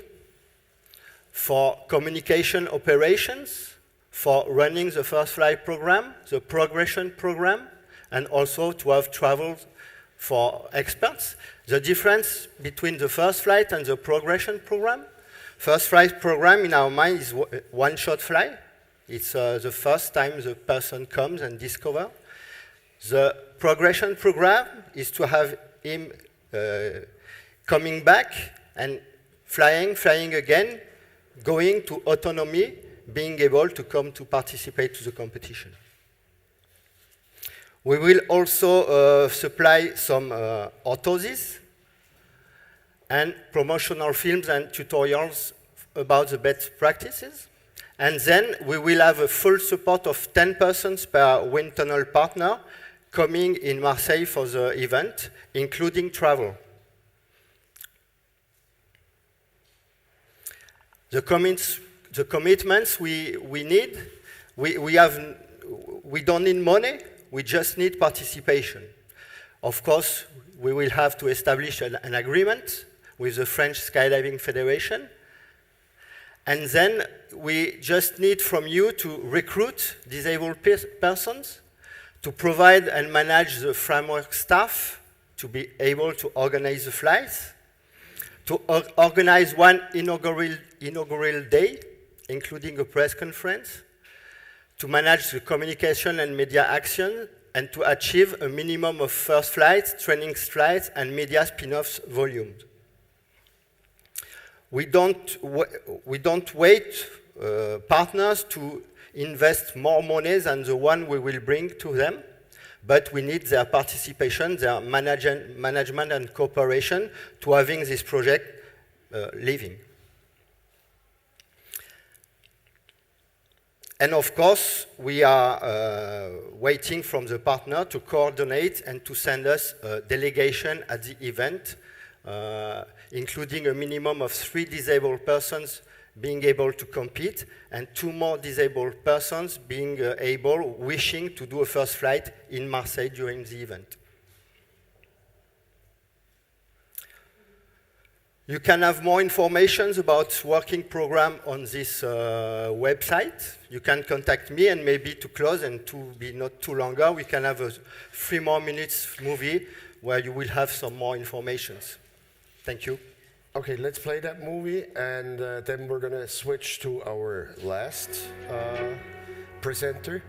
for communication operations, for running the first flight program, the progression program, and also to have travel for experts. The difference between the first flight and the progression program, first flight program in our mind is one-shot fly. It's the first time the person comes and discovers. The progression program is to have him coming back and flying again, going to autonomy, being able to come to participate to the competition. We will also supply some orthoses and promotional films and tutorials about the best practices. And then we will have a full support of 10 persons per wind tunnel partner coming in Marseille for the event, including travel. The commitments we need, we don't need money, we just need participation. Of course, we will have to establish an agreement with the French Skydiving Federation. And then we just need from you to recruit disabled persons, to provide and manage the framework staff, to be able to organize the flights, to organize one inaugural day, including a press conference, to manage the communication and media action, and to achieve a minimum of first flights, training flights, and media spin-offs volumes. We don't wait partners to invest more money than the one we will bring to them, but we need their participation, their management and cooperation to having this project living. And of course, we are waiting from the partner to coordinate and to send us a delegation at the event, including a minimum of 3 disabled persons being able to compete, and 2 more disabled persons being wishing to do a first flight in Marseille during the event. You can have more information about working program on this website. You can contact me, and maybe to close and to be not too longer, we can have a 3 more minutes movie where you will have some more information. Thank you. Okay, let's play that movie, and then we're going to switch to our last presenter.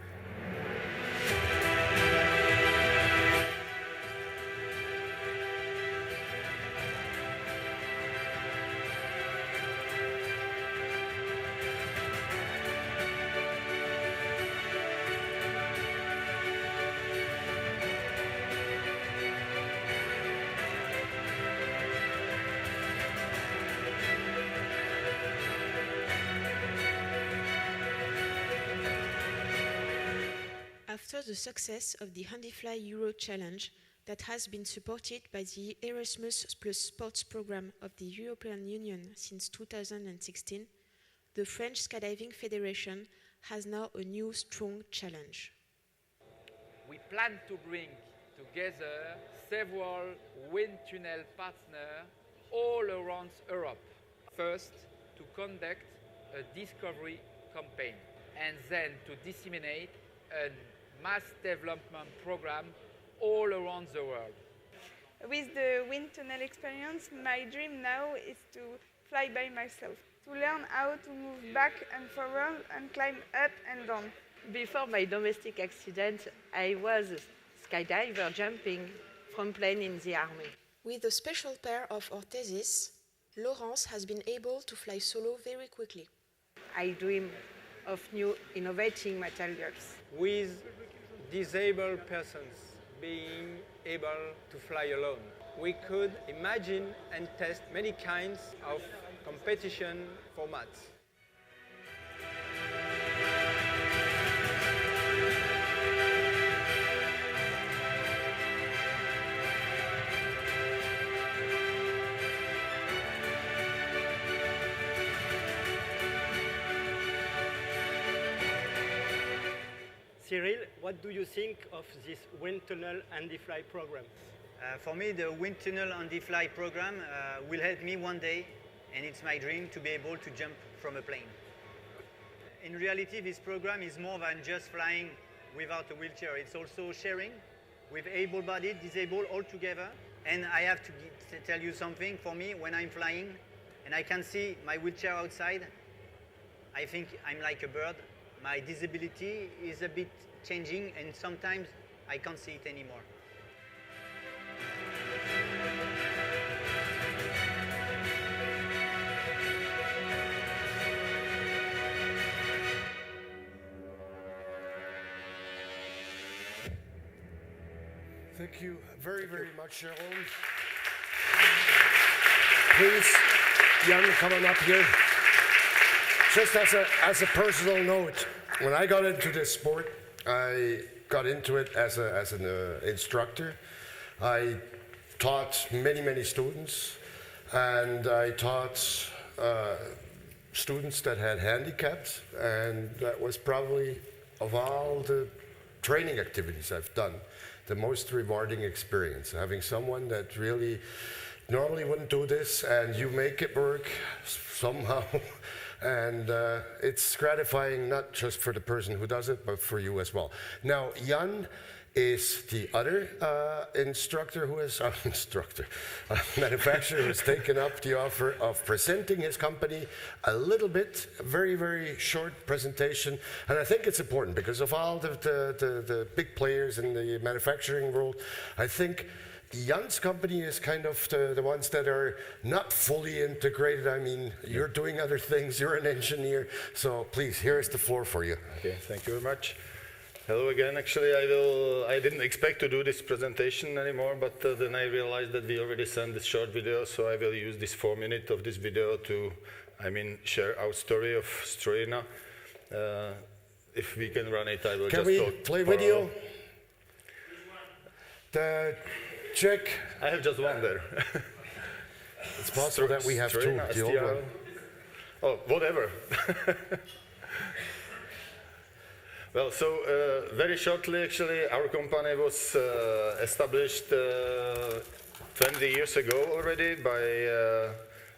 After the success of the HandyFly Euro Challenge that has been supported by the Erasmus Plus Sports program of the European Union since 2016, the French Skydiving Federation has now a new strong challenge. We plan to bring together several wind tunnel partners all around Europe. First, to conduct a discovery campaign, and then to disseminate a mass development program all around the world. With the wind tunnel experience, my dream now is to fly by myself, to learn how to move back and forward and climb up and down. Before my domestic accident, I was a skydiver jumping from plane in the army. With a special pair of ortheses, Laurence has been able to fly solo very quickly. I dream of new innovating materials. With disabled persons being able to fly alone, we could imagine and test many kinds of competition formats. Cyril, what do you think of this wind tunnel HandyFly program? For me, the wind tunnel HandyFly program will help me one day, and it's my dream to be able to jump from a plane. In reality, this program is more than just flying without a wheelchair. It's also sharing with able-bodied, disabled all together. And I have to tell you something. For me, when I'm flying and I can see my wheelchair outside, I think I'm like a bird. My disability is a bit changing, and sometimes I can't see it anymore. Thank you very, very much, Jérôme. Please, Jan, come on up here. Just as a personal note, when I got into this sport, I got into it as an instructor. I taught many students, and I taught students that had handicaps, and that was probably, of all the training activities I've done, the most rewarding experience. Having someone that really normally wouldn't do this, and you make it work somehow. And it's gratifying not just for the person who does it, but for you as well. Now, Jan is the other manufacturer who has taken up the offer of presenting his company a little bit, very, very short presentation. And I think it's important because of all the big players in the manufacturing world, I think Jan's company is kind of the ones that are not fully integrated. I mean, you're doing other things, you're an engineer, so please, here is the floor for you. Okay, thank you very much. Hello again. Actually, I didn't expect to do this presentation anymore, but then I realized that we already sent this short video, so I will use this 4 minutes of this video to, share our story of Strojina. If we can run it, I will Can just talk. we play parallel. video? The Czech. I have just one there. It's possible that we have two. Strojina, The old STR. one. Oh, whatever. Well, so very shortly, actually, our company was established 20 years ago already by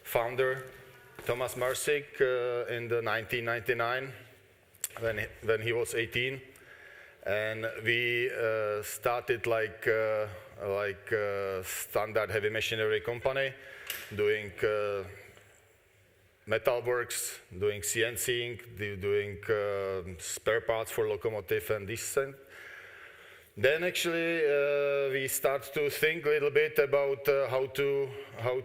founder Thomas Marsik in the 1999 when he was 18, and we started like standard heavy machinery company, doing metalworks, doing CNCing, doing spare parts for locomotive and this. Then actually we start to think a little bit about how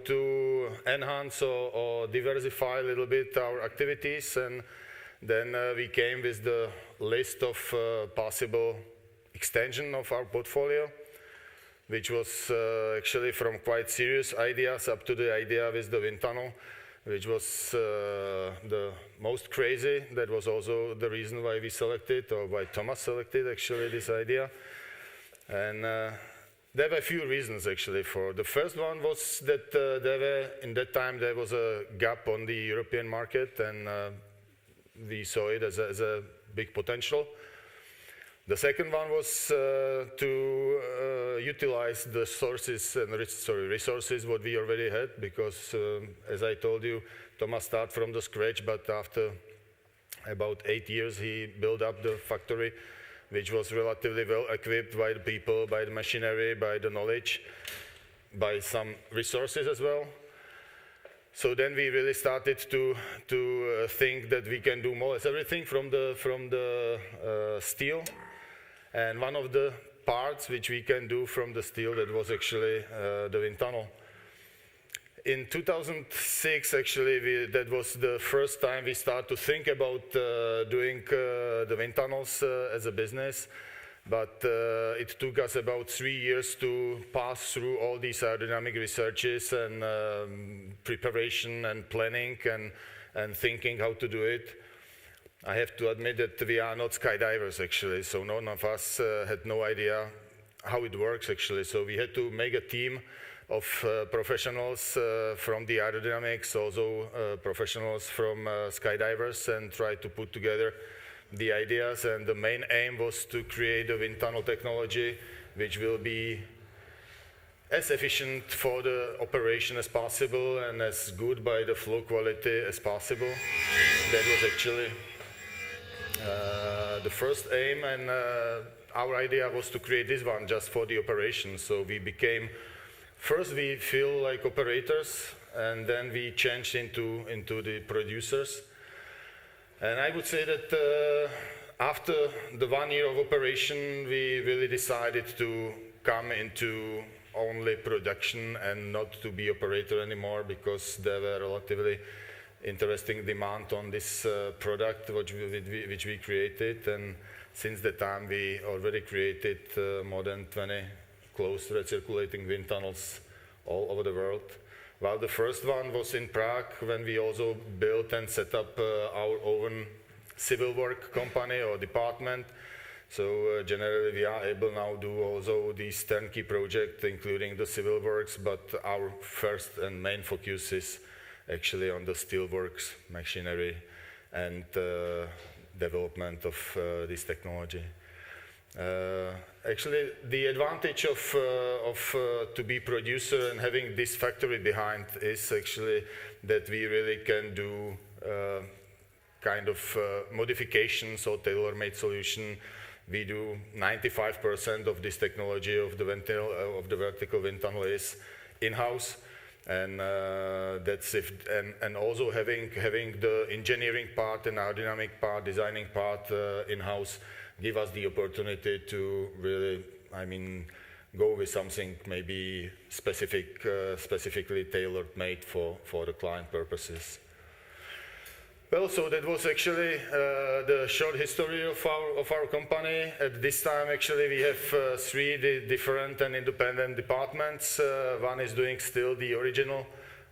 to enhance or diversify a little bit our activities, and then we came with the list of possible extension of our portfolio, which was actually from quite serious ideas up to the idea with the wind tunnel, which was the most crazy. That was also the reason why we selected, or why Thomas selected actually this idea. And there were a few reasons actually for. The first one was that in that time there was a gap on the European market, and we saw it as a big potential. The second one was to utilize the sources and resources what we already had, because as I told you, Thomas started from the scratch, but after about 8 years he built up the factory, which was relatively well equipped by the people, by the machinery, by the knowledge, by some resources as well. So then we really started to think that we can do more or less everything from the steel. And one of the parts which we can do from the steel, that was actually the wind tunnel. In 2006, actually, that was the first time we started to think about doing the wind tunnels as a business. But it took us about 3 years to pass through all these aerodynamic researches and preparation and planning and thinking how to do it. I have to admit that we are not skydivers actually, so none of us had no idea how it works actually. So we had to make a team of professionals from the aerodynamics, also professionals from skydivers, and try to put together the ideas. And the main aim was to create a wind tunnel technology which will be as efficient for the operation as possible and as good by the flow quality as possible. That was actually the first aim, and our idea was to create this one just for the operation. So we became, first we feel like operators, and then we changed into the producers. And I would say that after the 1 year of operation, we really decided to come into only production and not to be operator anymore, because there were relatively interesting demand on this product which we created. And since that time we already created more than 20 closed recirculating wind tunnels all over the world. Well, the first one was in Prague, when we also built and set up our own civil work company or department. So generally we are able now to do also these turnkey projects, including the civil works, but our first and main focus is actually on the steelworks, machinery, and development of this technology. Actually, the advantage of to be producer and having this factory behind is actually that we really can do kind of modifications or tailor-made solution. We do 95% of this technology of the vertical wind tunnel is in-house. And that's and also having the engineering part and aerodynamic part, designing part in-house, give us the opportunity to really, go with something maybe specifically tailor-made for the client purposes. Well, so that was actually the short history of our company. At this time, actually, we have three different and independent departments. One is doing still the original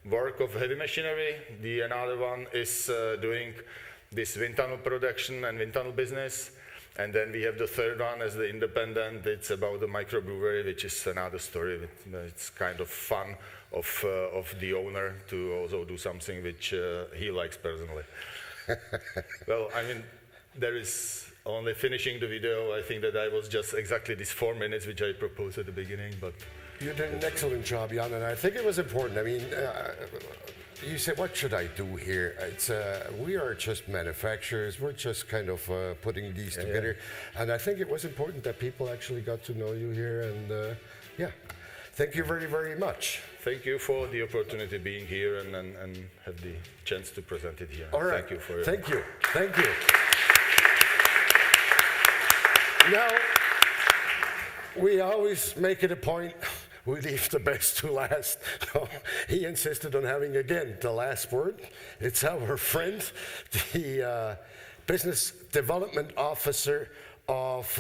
work of heavy machinery. The another one is doing this wind tunnel production and wind tunnel business. And then we have the third one as the independent. It's about the microbrewery, which is another story. It's kind of fun of the owner to also do something which he likes personally. Well, I mean, there is only finishing the video. I think that I was just exactly these 4 minutes which I proposed at the beginning, but you did an excellent job, Jan, and I think it was important. I mean, you said, what should I do here? It's, we are just manufacturers. We're just kind of putting these together. And I think it was important that people actually got to know you here. And yeah, thank you very, very much. Thank you for the opportunity being here and have the chance to present it here. All right. Thank you for your Thank you. Thank you. Now, we always make it a point. We leave the best to last. No, he insisted on having, again, the last word. It's our friend, the business development officer of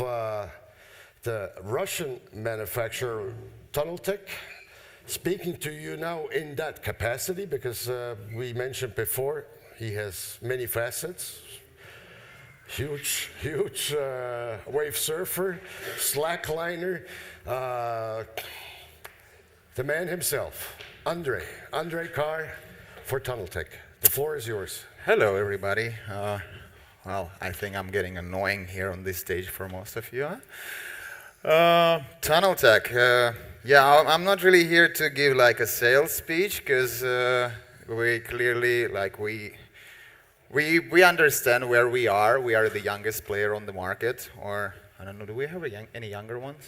the Russian manufacturer Tunneltech, speaking to you now in that capacity, because we mentioned before, he has many facets. Huge wave surfer, slackliner, the man himself, Andre Carr for Tunneltech. The floor is yours. Hello, everybody. Well, I think I'm getting annoying here on this stage for most of you. Tunneltech. Yeah, I'm not really here to give like a sales speech, because we clearly, like, we understand where we are. We are the youngest player on the market, or I don't know, do we have any younger ones?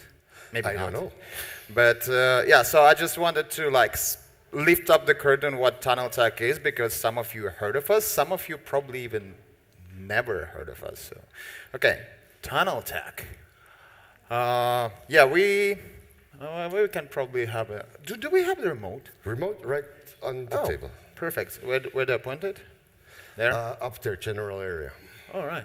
Maybe I don't know. But yeah, so I just wanted to like lift up the curtain what Tunneltech is, because some of you heard of us, some of you probably even never heard of us. So, okay, Tunneltech. Yeah, we can probably have a. Do we have the remote? Remote right on the table. Perfect. Where do I point it? There? Up there, general area. All right.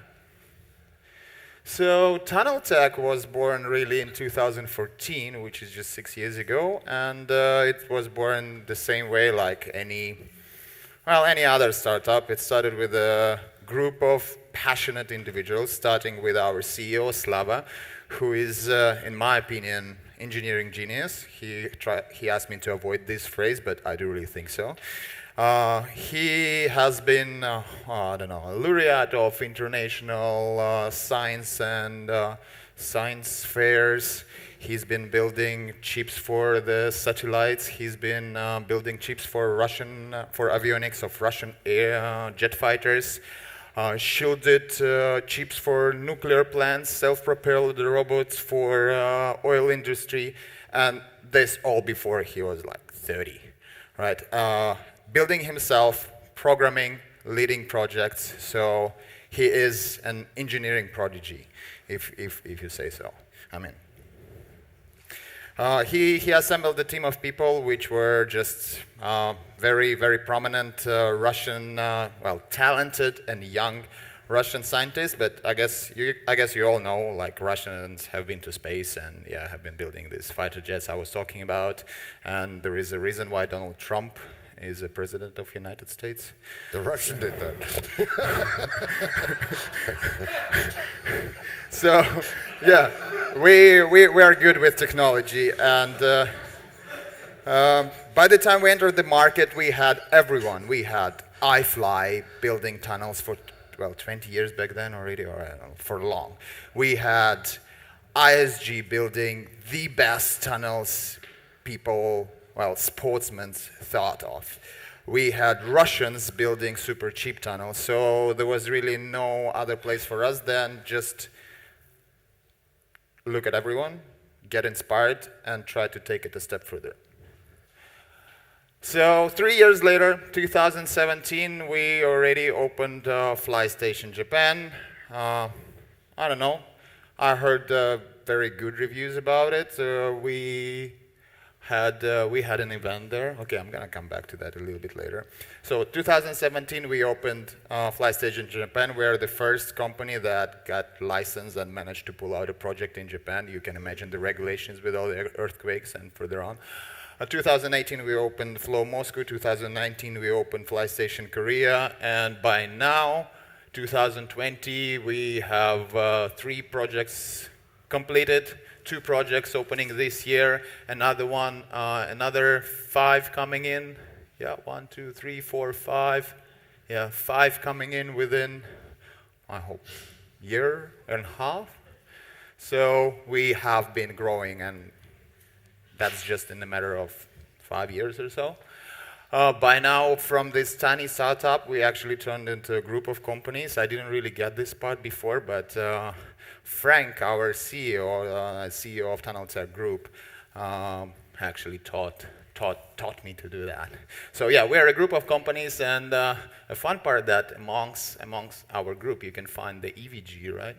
So Tunneltech was born really in 2014, which is just 6 years ago, and it was born the same way like any other startup. It started with a group of passionate individuals, starting with our CEO, Slava, who is, in my opinion, engineering genius. He asked me to avoid this phrase, but I do really think so. He has been, I don't know, a laureate of international science and science fairs. He's been building chips for the satellites. He's been building chips for avionics of Russian jet fighters. Shielded chips for nuclear plants, self-propelled robots for oil industry, and this all before he was like 30, right? Building himself, programming, leading projects. So he is an engineering prodigy, if you say so. I mean, he assembled a team of people which were just very, very prominent Russian, well, talented and young Russian scientists. But I guess you all know, like, Russians have been to space and yeah, have been building these fighter jets I was talking about. And there is a reason why Donald Trump is the president of the United States. The Russian did that. So, yeah, we are good with technology, and by the time we entered the market, we had everyone. We had iFly building tunnels for, well, 20 years back then already, or I don't know, for long. We had ISG building the best tunnels people, well, sportsmen thought of. We had Russians building super cheap tunnels, so there was really no other place for us than just look at everyone, get inspired, and try to take it a step further. So 3 years later, 2017, we already opened Fly Station Japan. I don't know, I heard very good reviews about it. We we had an event there. Okay, I'm gonna come back to that a little bit later. So 2017, we opened FlyStage in Japan. We are the first company that got licensed and managed to pull out a project in Japan. You can imagine the regulations with all the earthquakes and further on. 2018, we opened Flow Moscow. 2019, we opened FlyStation Korea. And by now, 2020, we have 3 projects completed, 2 projects opening this year, another 5 coming in. Yeah, 1, 2, 3, 4, 5. Yeah, 5 coming in within, I hope, year and a half. So we have been growing, and that's just in a matter of 5 years or so. By now, from this tiny startup, we actually turned into a group of companies. I didn't really get this part before, but Frank, our CEO of Tunnel Tech Group, actually taught me to do that. So yeah, we're a group of companies, and a fun part that amongst our group, you can find the EVG, right?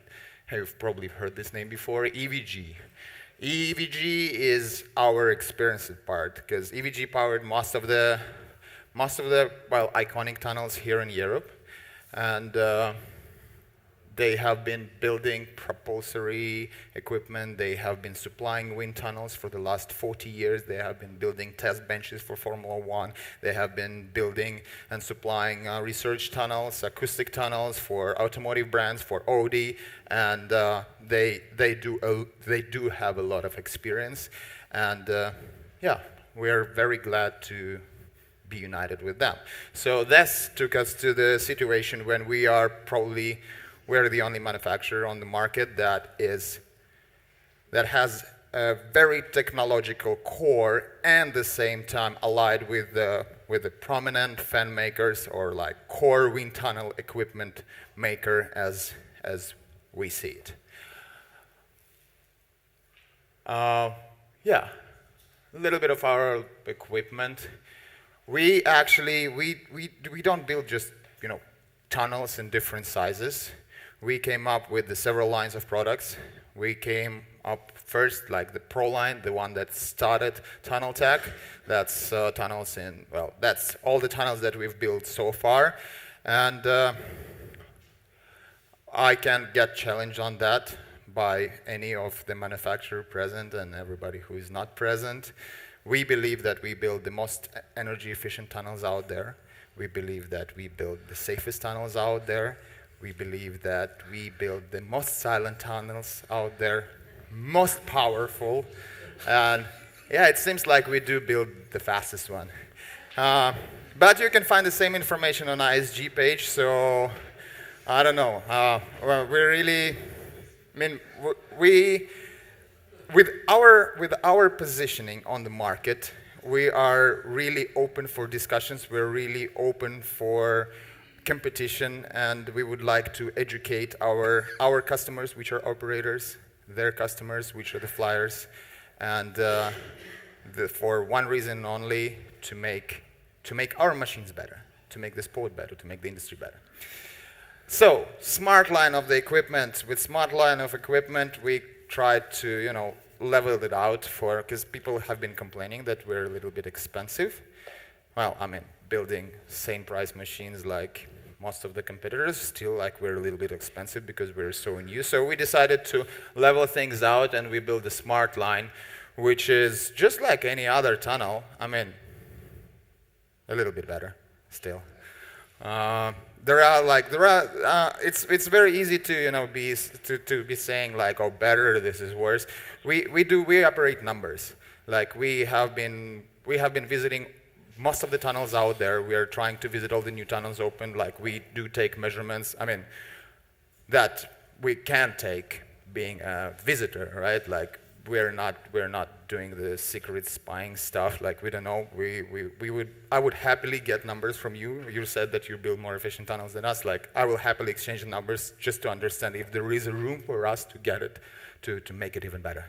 You've probably heard this name before, EVG. EVG is our experienced part, because EVG powered most of the iconic tunnels here in Europe, and they have been building propulsory equipment. They have been supplying wind tunnels for the last 40 years. They have been building test benches for Formula 1. They have been building and supplying research tunnels, acoustic tunnels for automotive brands, for Audi, and they do have a lot of experience. And yeah, we're very glad to be united with them. So this took us to the situation when we're the only manufacturer on the market that has a very technological core and at the same time allied with the prominent fan makers or like core wind tunnel equipment maker as we see it. Yeah, a little bit of our equipment. We don't build just tunnels in different sizes. We came up with the several lines of products. We came up first like the Pro line, the one that started Tunnel Tech. That's tunnels in, well, that's all the tunnels that we've built so far. And I can get challenged on that by any of the manufacturer present and everybody who is not present. We believe that we build the most energy efficient tunnels out there. We believe that we build the safest tunnels out there. We believe that we build the most silent tunnels out there, most powerful. And yeah, it seems like we do build the fastest one. But you can find the same information on ISGS, so I don't know. Well, we really, I mean, with our positioning on the market, we are really open for discussions. We're really open for competition, and we would like to educate our customers, which are operators, their customers, which are the flyers, and for one reason only, to make our machines better, to make the sport better, to make the industry better. So, smart line of the equipment. With smart line of equipment, we tried to, level it out because people have been complaining that we're a little bit expensive. Well, I mean, building same price machines like most of the competitors, still like we're a little bit expensive because we're so new. So we decided to level things out, and we built a smart line, which is just like any other tunnel. I mean, a little bit better still. It's very easy to be saying like, oh, better, this is worse. We operate numbers. Like we have been visiting most of the tunnels out there. We are trying to visit all the new tunnels open. Like we do take measurements. I mean, that we can take being a visitor, right? Like we're not doing the secret spying stuff. Like we don't know. I would happily get numbers from you. You said that you build more efficient tunnels than us. Like I will happily exchange the numbers just to understand if there is a room for us to get it, to make it even better.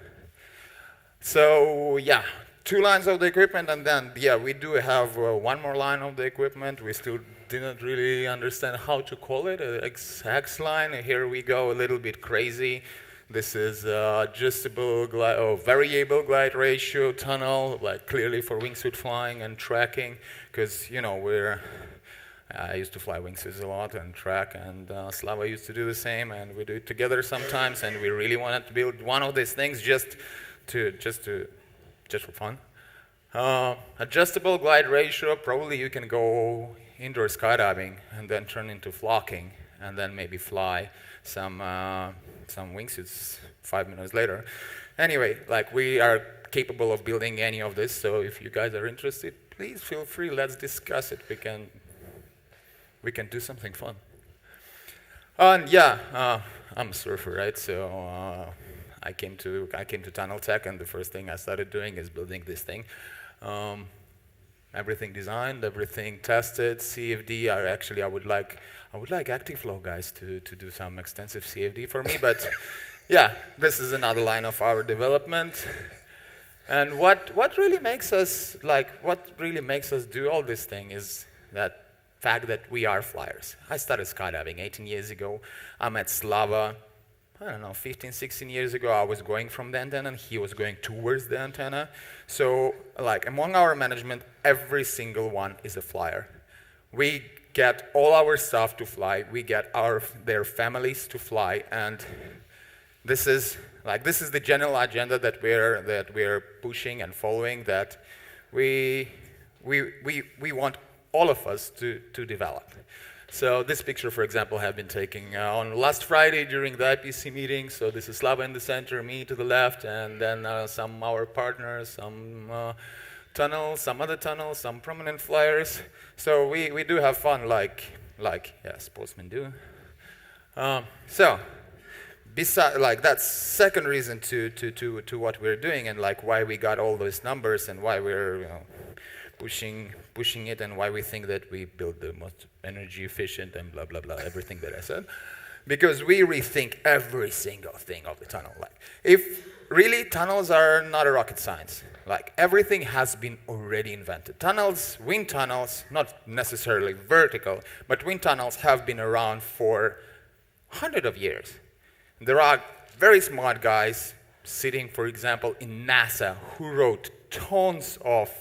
So yeah. 2 lines of the equipment, and then, yeah, we do have one more line of the equipment. We still didn't really understand how to call it, an X line. Here we go a little bit crazy. This is adjustable variable glide ratio tunnel, like clearly for wingsuit flying and tracking, because I used to fly wingsuits a lot and track, and Slava used to do the same, and we do it together sometimes, and we really wanted to build one of these things just for fun. Adjustable glide ratio, probably you can go indoor skydiving and then turn into flocking, and then maybe fly some wingsuits 5 minutes later. Anyway, like we are capable of building any of this, so if you guys are interested, please feel free, let's discuss it. We can do something fun. And yeah, I'm a surfer, right? So I came to Tunnel Tech, and the first thing I started doing is building this thing. Everything designed, everything tested, CFD. I would like ActiveFlow guys to do some extensive CFD for me, but yeah, this is another line of our development. And what really makes us do all this thing is that fact that we are flyers. I started skydiving 18 years ago. I met Slava, I don't know, 15, 16 years ago. I was going from the antenna, and he was going towards the antenna. So, like, among our management, every single one is a flyer. We get all our staff to fly. We get their families to fly, and this is the general agenda that we're pushing and following. That we want all of us to develop. So this picture, for example, have been taken on last Friday during the IPC meeting. So this is Slava in the center, me to the left, and then some our partners, some tunnels, some other tunnels, some prominent flyers. So we do have fun, like sportsmen do. So besides, like, that's second reason to what we're doing, and like why we got all those numbers, and why we're pushing it, and why we think that we build the most energy efficient and blah blah blah, everything that I said, because we rethink every single thing of the tunnel. Like, if really tunnels are not a rocket science, like everything has been already invented. Tunnels, wind tunnels, not necessarily vertical, but wind tunnels have been around for hundreds of years. There are very smart guys sitting, for example, in NASA, who wrote tons of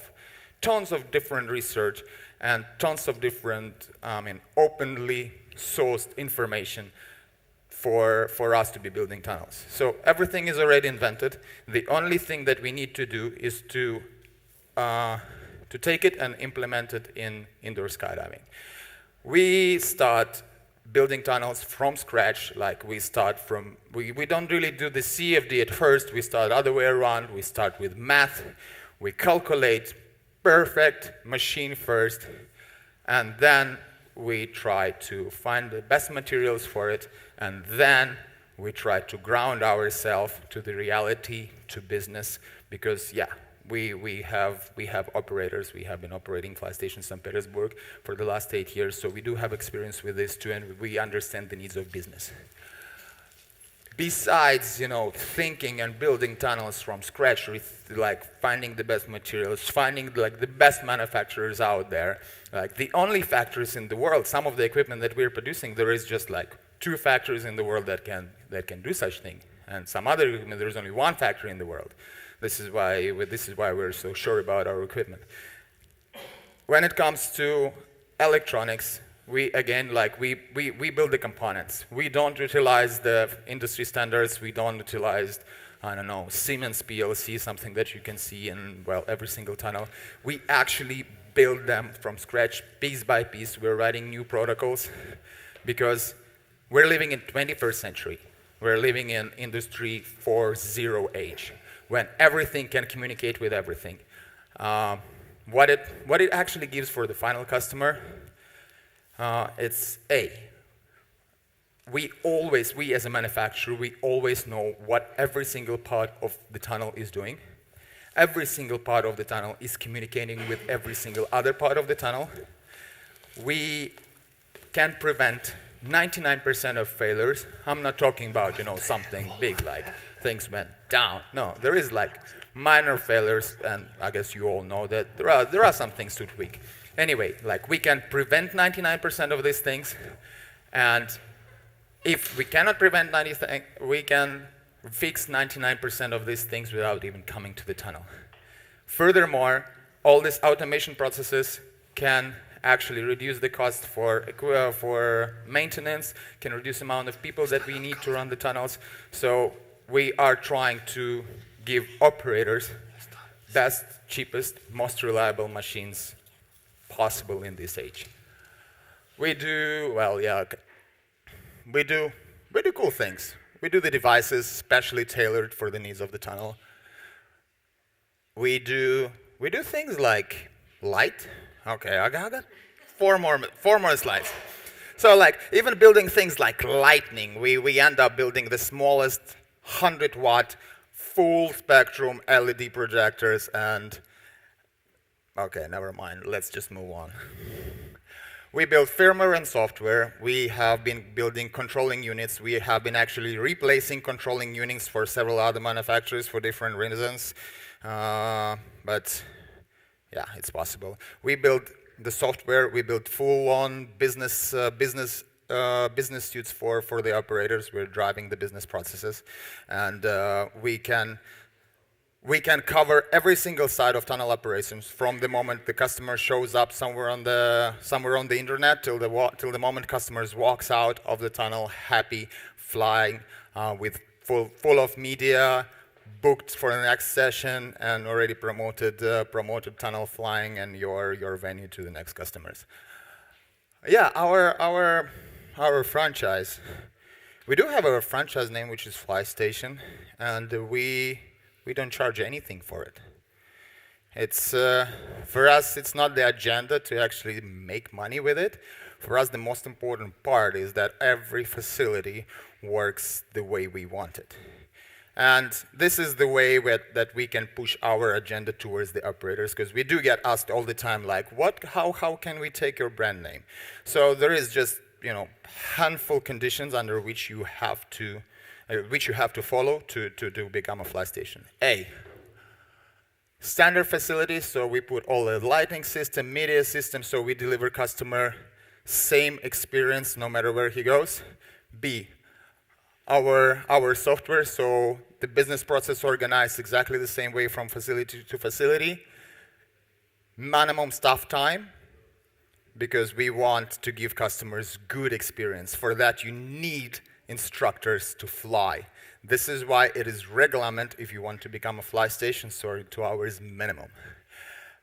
different research and tons of different, openly sourced information for us to be building tunnels. So everything is already invented. The only thing that we need to do is to take it and implement it in indoor skydiving. We start building tunnels from scratch. Like, we don't really do the CFD at first. We start other way around. We start with math. We calculate perfect machine first, and then we try to find the best materials for it, and then we try to ground ourselves to the reality, to business, because yeah, we have operators. We have been operating fly stations in St. Petersburg for the last 8 years, so we do have experience with this too, and we understand the needs of business. Besides, thinking and building tunnels from scratch, like finding the best materials, finding like the best manufacturers out there, like the only factories in the world, some of the equipment that we're producing, there is just like 2 factories in the world that can do such thing, and some other equipment, there's only 1 factory in the world. This is why we're so sure about our equipment. When it comes to electronics, we build the components. We don't utilize the industry standards. We don't utilize, I don't know, Siemens PLC, something that you can see in, well, every single tunnel. We actually build them from scratch, piece by piece. We're writing new protocols because we're living in 21st century. We're living in Industry 4.0 when everything can communicate with everything. What it actually gives for the final customer, it's we as a manufacturer, we always know what every single part of the tunnel is doing. Every single part of the tunnel is communicating with every single other part of the tunnel. We can prevent 99% of failures. I'm not talking about, something big like things went down. No, there is like minor failures, and I guess you all know that there are some things to tweak. Anyway, like, we can prevent 99% of these things, and if we cannot prevent 90%, we can fix 99% of these things without even coming to the tunnel. Furthermore, all these automation processes can actually reduce the cost for maintenance, can reduce the amount of people that we need to run the tunnels. So we are trying to give operators best, cheapest, most reliable machines possible in this age. We do, well, yeah, we do cool things. We do the devices specially tailored for the needs of the tunnel. We do things like light. Okay, I got four more slides. So like even building things like lightning, we end up building the smallest 100-watt full spectrum LED projectors and okay, never mind. Let's just move on. We build firmware and software. We have been building controlling units. We have been actually replacing controlling units for several other manufacturers for different reasons. But yeah, it's possible. We build the software. We build full-on business suits for the operators. We're driving the business processes, and we can cover every single side of tunnel operations from the moment the customer shows up somewhere on the internet till the moment customers walks out of the tunnel happy, flying with full of media, booked for the next session, and already promoted tunnel flying and your venue to the next customers. Yeah, our franchise. We do have a franchise name which is Fly Station, and we don't charge anything for it. It's for us, it's not the agenda to actually make money with it. For us, the most important part is that every facility works the way we want it. And this is the way that we can push our agenda towards the operators, because we do get asked all the time, like, how can we take your brand name? So there is just, handful conditions under which you have to follow to become a Fly Station. A, standard facilities, so we put all the lighting system, media system, so we deliver customer same experience no matter where he goes. B, our software, so the business process organized exactly the same way from facility to facility. Minimum staff time, because we want to give customers good experience. For that, you need instructors to fly. This is why it is regulament if you want to become a Fly Station, so 2 hours minimum.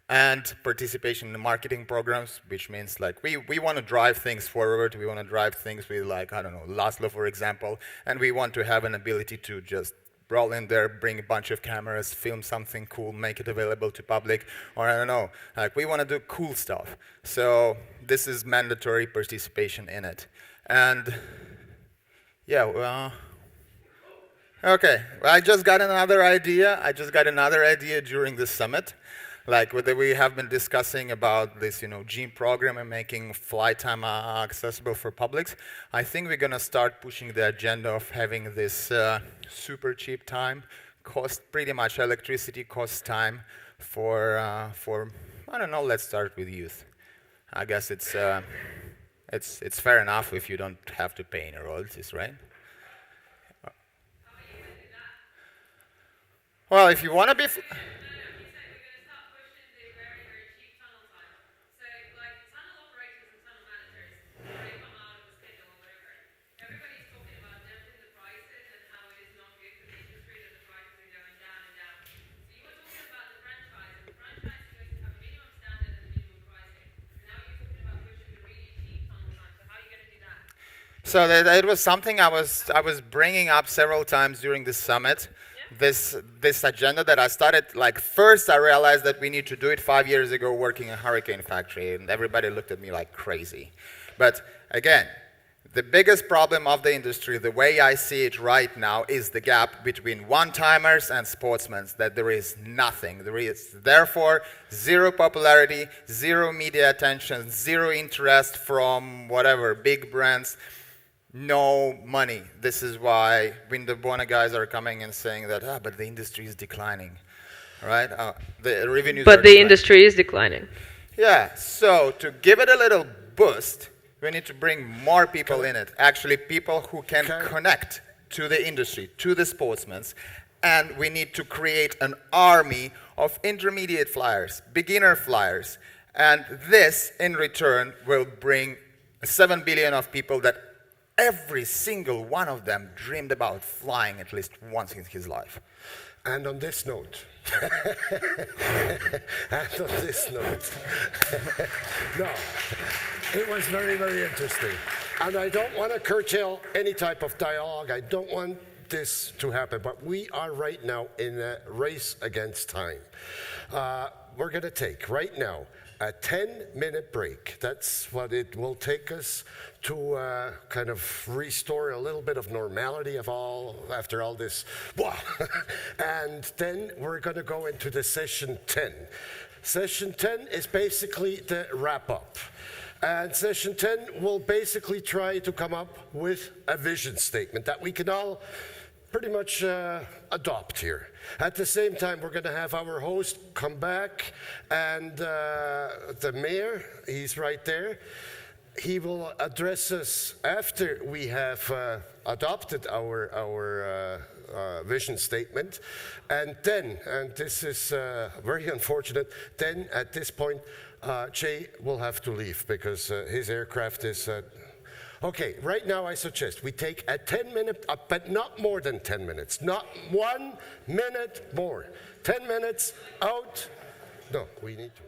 And participation in the marketing programs, which means like we want to drive things forward. We want to drive things with, like, I don't know, Laszlo, for example, and we want to have an ability to just roll in there, bring a bunch of cameras, film something cool, make it available to public, or I don't know, like we want to do cool stuff. So this is mandatory participation in it. And yeah, well, okay, well, I just got another idea during the summit. Like we have been discussing about this, gym program and making flight time accessible for publics. I think we're gonna start pushing the agenda of having this super cheap time, cost pretty much electricity, cost time for I don't know. Let's start with youth. I guess it's fair enough if you don't have to pay any royalties, right? Well, if you want to be. So it was something I was bringing up several times during the summit. This agenda that I started, like, first I realized that we need to do it 5 years ago working in a hurricane factory, and everybody looked at me like crazy. But again, the biggest problem of the industry, the way I see it right now, is the gap between one-timers and sportsmen, that there is nothing. There is, therefore, zero popularity, zero media attention, zero interest from whatever, big brands. No money. This is why when the Buona guys are coming and saying that, but the industry is declining, right? The revenues. But the industry is declining. Yeah. So to give it a little boost, we need to bring more people in it. Actually, people who can connect to the industry, to the sportsmen, and we need to create an army of intermediate flyers, beginner flyers, and this, in return, will bring 7 billion of people that every single one of them dreamed about flying at least once in his life. And on this note, no, it was very, very interesting. And I don't want to curtail any type of dialogue. I don't want this to happen, but we are right now in a race against time. We're going to take right now a 10-minute break. That's what it will take us to kind of restore a little bit of normality after all this. Wow. And then we're going to go into the session 10. Session 10 is basically the wrap-up. And session 10 will basically try to come up with a vision statement that we can all pretty much adopt here. At the same time, we're going to have our host come back, and the mayor, he's right there. He will address us after we have adopted our vision statement. And then, and this is very unfortunate, then at this point, Jay will have to leave because his aircraft is... Okay, right now I suggest we take a 10-minute, but not more than 10 minutes, not 1 minute more. 10 minutes out. No, we need to.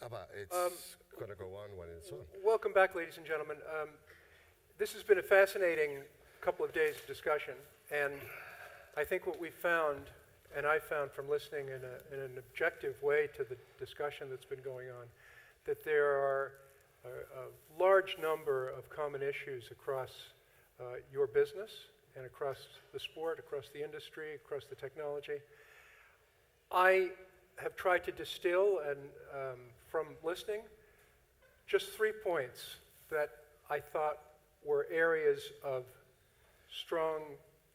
But it's going to go on when it's on. Welcome back, ladies and gentlemen. This has been a fascinating couple of days of discussion, and I think what we found, and I found from listening in an objective way to the discussion that's been going on, that there are a large number of common issues across your business and across the sport, across the industry, across the technology. I have tried to distill, and from listening, just 3 points that I thought were areas of strong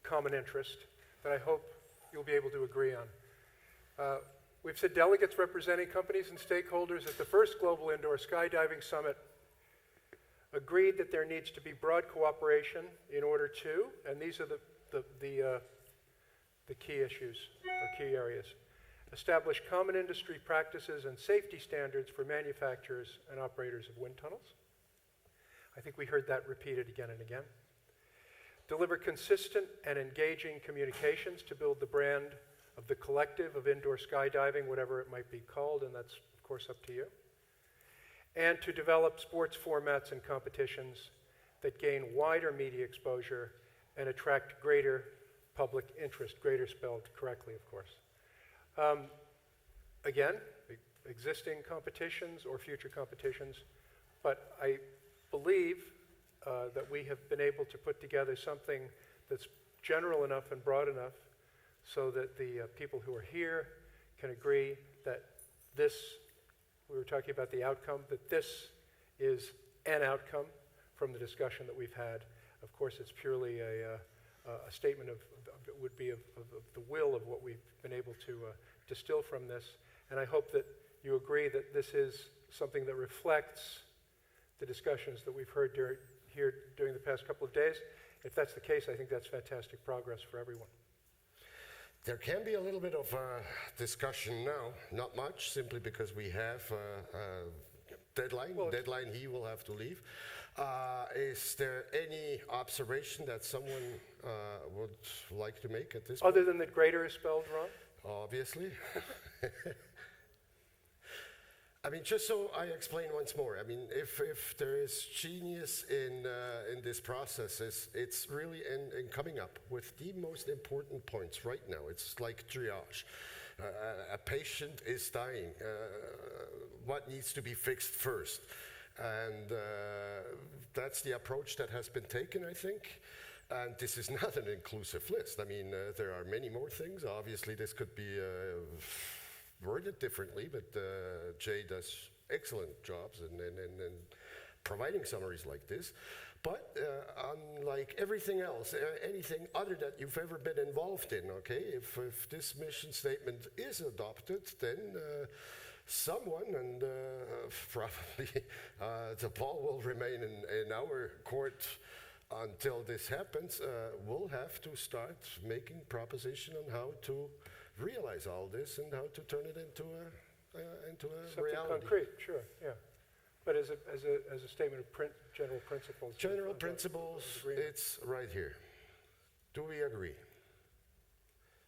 common interest that I hope you'll be able to agree on. We've said delegates representing companies and stakeholders at the first Global Indoor Skydiving Summit agreed that there needs to be broad cooperation in order to, and these are the key issues or key areas, establish common industry practices and safety standards for manufacturers and operators of wind tunnels. I think we heard that repeated again and again. Deliver consistent and engaging communications to build the brand of the collective of indoor skydiving, whatever it might be called, and that's, of course, up to you. And to develop sports formats and competitions that gain wider media exposure and attract greater public interest, greater spelled correctly, of course. Again, existing competitions or future competitions, but I believe that we have been able to put together something that's general enough and broad enough so that the people who are here can agree that this, we were talking about the outcome, that this is an outcome from the discussion that we've had. Of course, it's purely a statement of the will of what we've been able to distill from this. And I hope that you agree that this is something that reflects the discussions that we've heard here during the past couple of days. If that's the case, I think that's fantastic progress for everyone. There can be a little bit of discussion now, not much, simply because we have a deadline. Deadline, he will have to leave. Is there any observation that someone would like to make at this point? Other than that greater is spelled wrong? Obviously. I mean, just so I explain once more, I mean, if there is genius in this process, it's really in coming up with the most important points right now. It's like triage. A patient is dying. What needs to be fixed first? And that's the approach that has been taken, I think. And this is not an inclusive list. I mean, there are many more things. Obviously, this could be worded differently, but Jay does excellent jobs in providing summaries like this. But unlike everything else, anything other that you've ever been involved in, okay, if this mission statement is adopted, then someone, and probably the ball will remain in our court until this happens, we'll have to start making proposition on how to realize all this and how to turn it into a Something reality. concrete, sure, yeah. But as a statement of general principles. General principles, it's right here. Do we agree?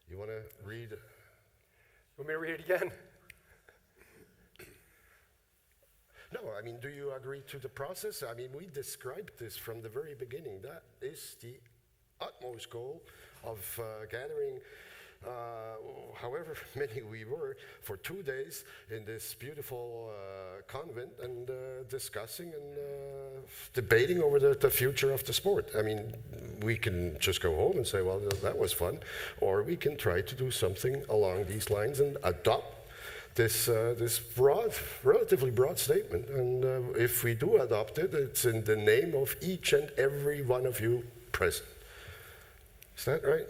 You want to read? Want me to read it again? No, I mean, do you agree to the process? I mean, we described this from the very beginning. That is the utmost goal of gathering however many we were for 2 days in this beautiful convent and discussing and debating over the future of the sport. I mean, we can just go home and say, well, that was fun, or we can try to do something along these lines and adopt this relatively broad statement. And if we do adopt it, it's in the name of each and every one of you present. Is that right?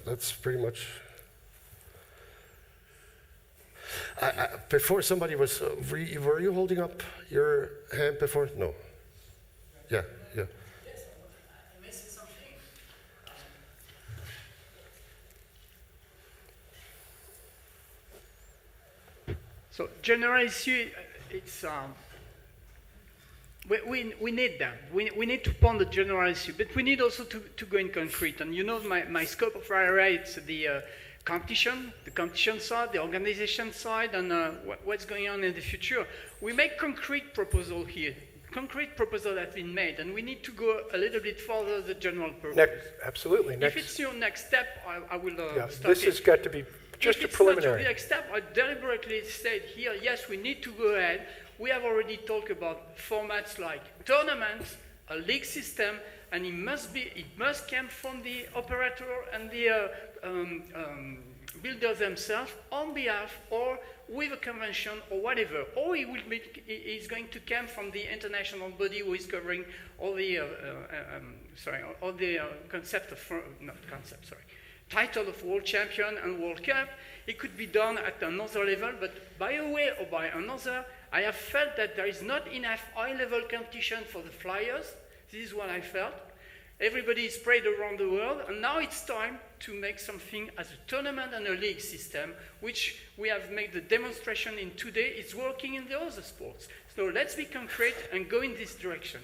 That's pretty much. Before somebody was, were you holding up your hand before? No. Yeah. Yes, I missed something. So generally, it's we need that. We need to pond the general issue, but we need also to go in concrete. And you know, my scope of area, it's the competition, the competition side, the organization side, and what's going on in the future. We make concrete proposal here. Concrete proposal has been made, and we need to go a little bit further the general purpose. Absolutely. If it's your next step, I will start this has got to be just a preliminary. If it's not your next step, I deliberately said here, yes, we need to go ahead. We have already talked about formats like tournaments, a league system, and it must come from the operator and the builders themselves on behalf or with a convention or whatever, or it's going to come from the international body who is covering all the title of world champion and world cup. It could be done at another level, but by a way or by another, I have felt that there is not enough high-level competition for the flyers. This is what I felt. Everybody is spread around the world, and now it's time to make something as a tournament and a league system, which we have made the demonstration in today. It's working in the other sports. So let's be concrete and go in this direction.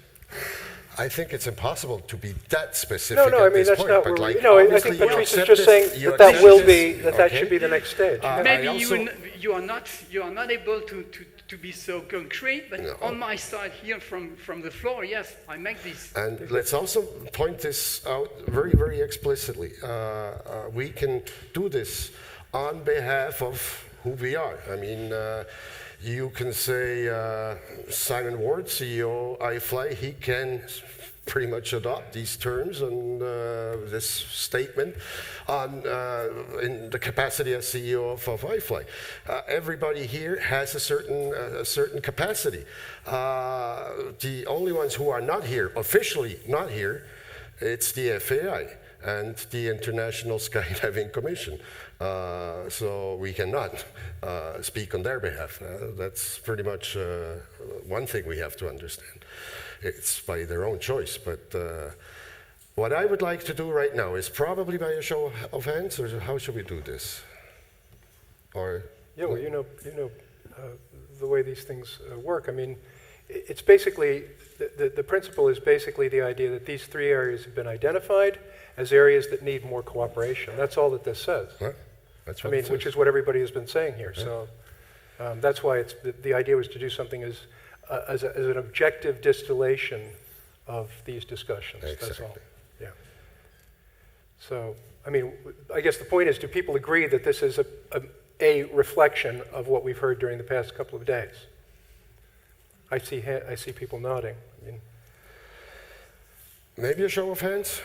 I think it's impossible to be that specific. No, I mean, that's not where we, I think Patrice is just saying that will be, that should be the next stage. Maybe you are not able to be so concrete, but on my side here from the floor, yes, I make this. And let's also point this out very, very explicitly. We can do this on behalf of who we are. I mean, you can say Simon Ward, CEO iFly, he can pretty much adopt these terms and this statement in the capacity as CEO of iFly. Everybody here has a certain capacity. The only ones who are not here, officially not here, it's the FAI and the International Skydiving Commission. So we cannot speak on their behalf. That's pretty much one thing we have to understand. It's by their own choice, but what I would like to do right now is probably by a show of hands, or how should we do this? Or yeah, well, you know the way these things work. I mean, it's basically the principle is basically the idea that these three areas have been identified as areas that need more cooperation. That's all that this says. Right. That's what which is what everybody has been saying here. Yeah. So that's why it's the idea was to do something as an objective distillation of these discussions. Exactly. That's all. Yeah. So, I mean, I guess the point is, do people agree that this is a reflection of what we've heard during the past couple of days? I see people nodding. I mean, maybe a show of hands?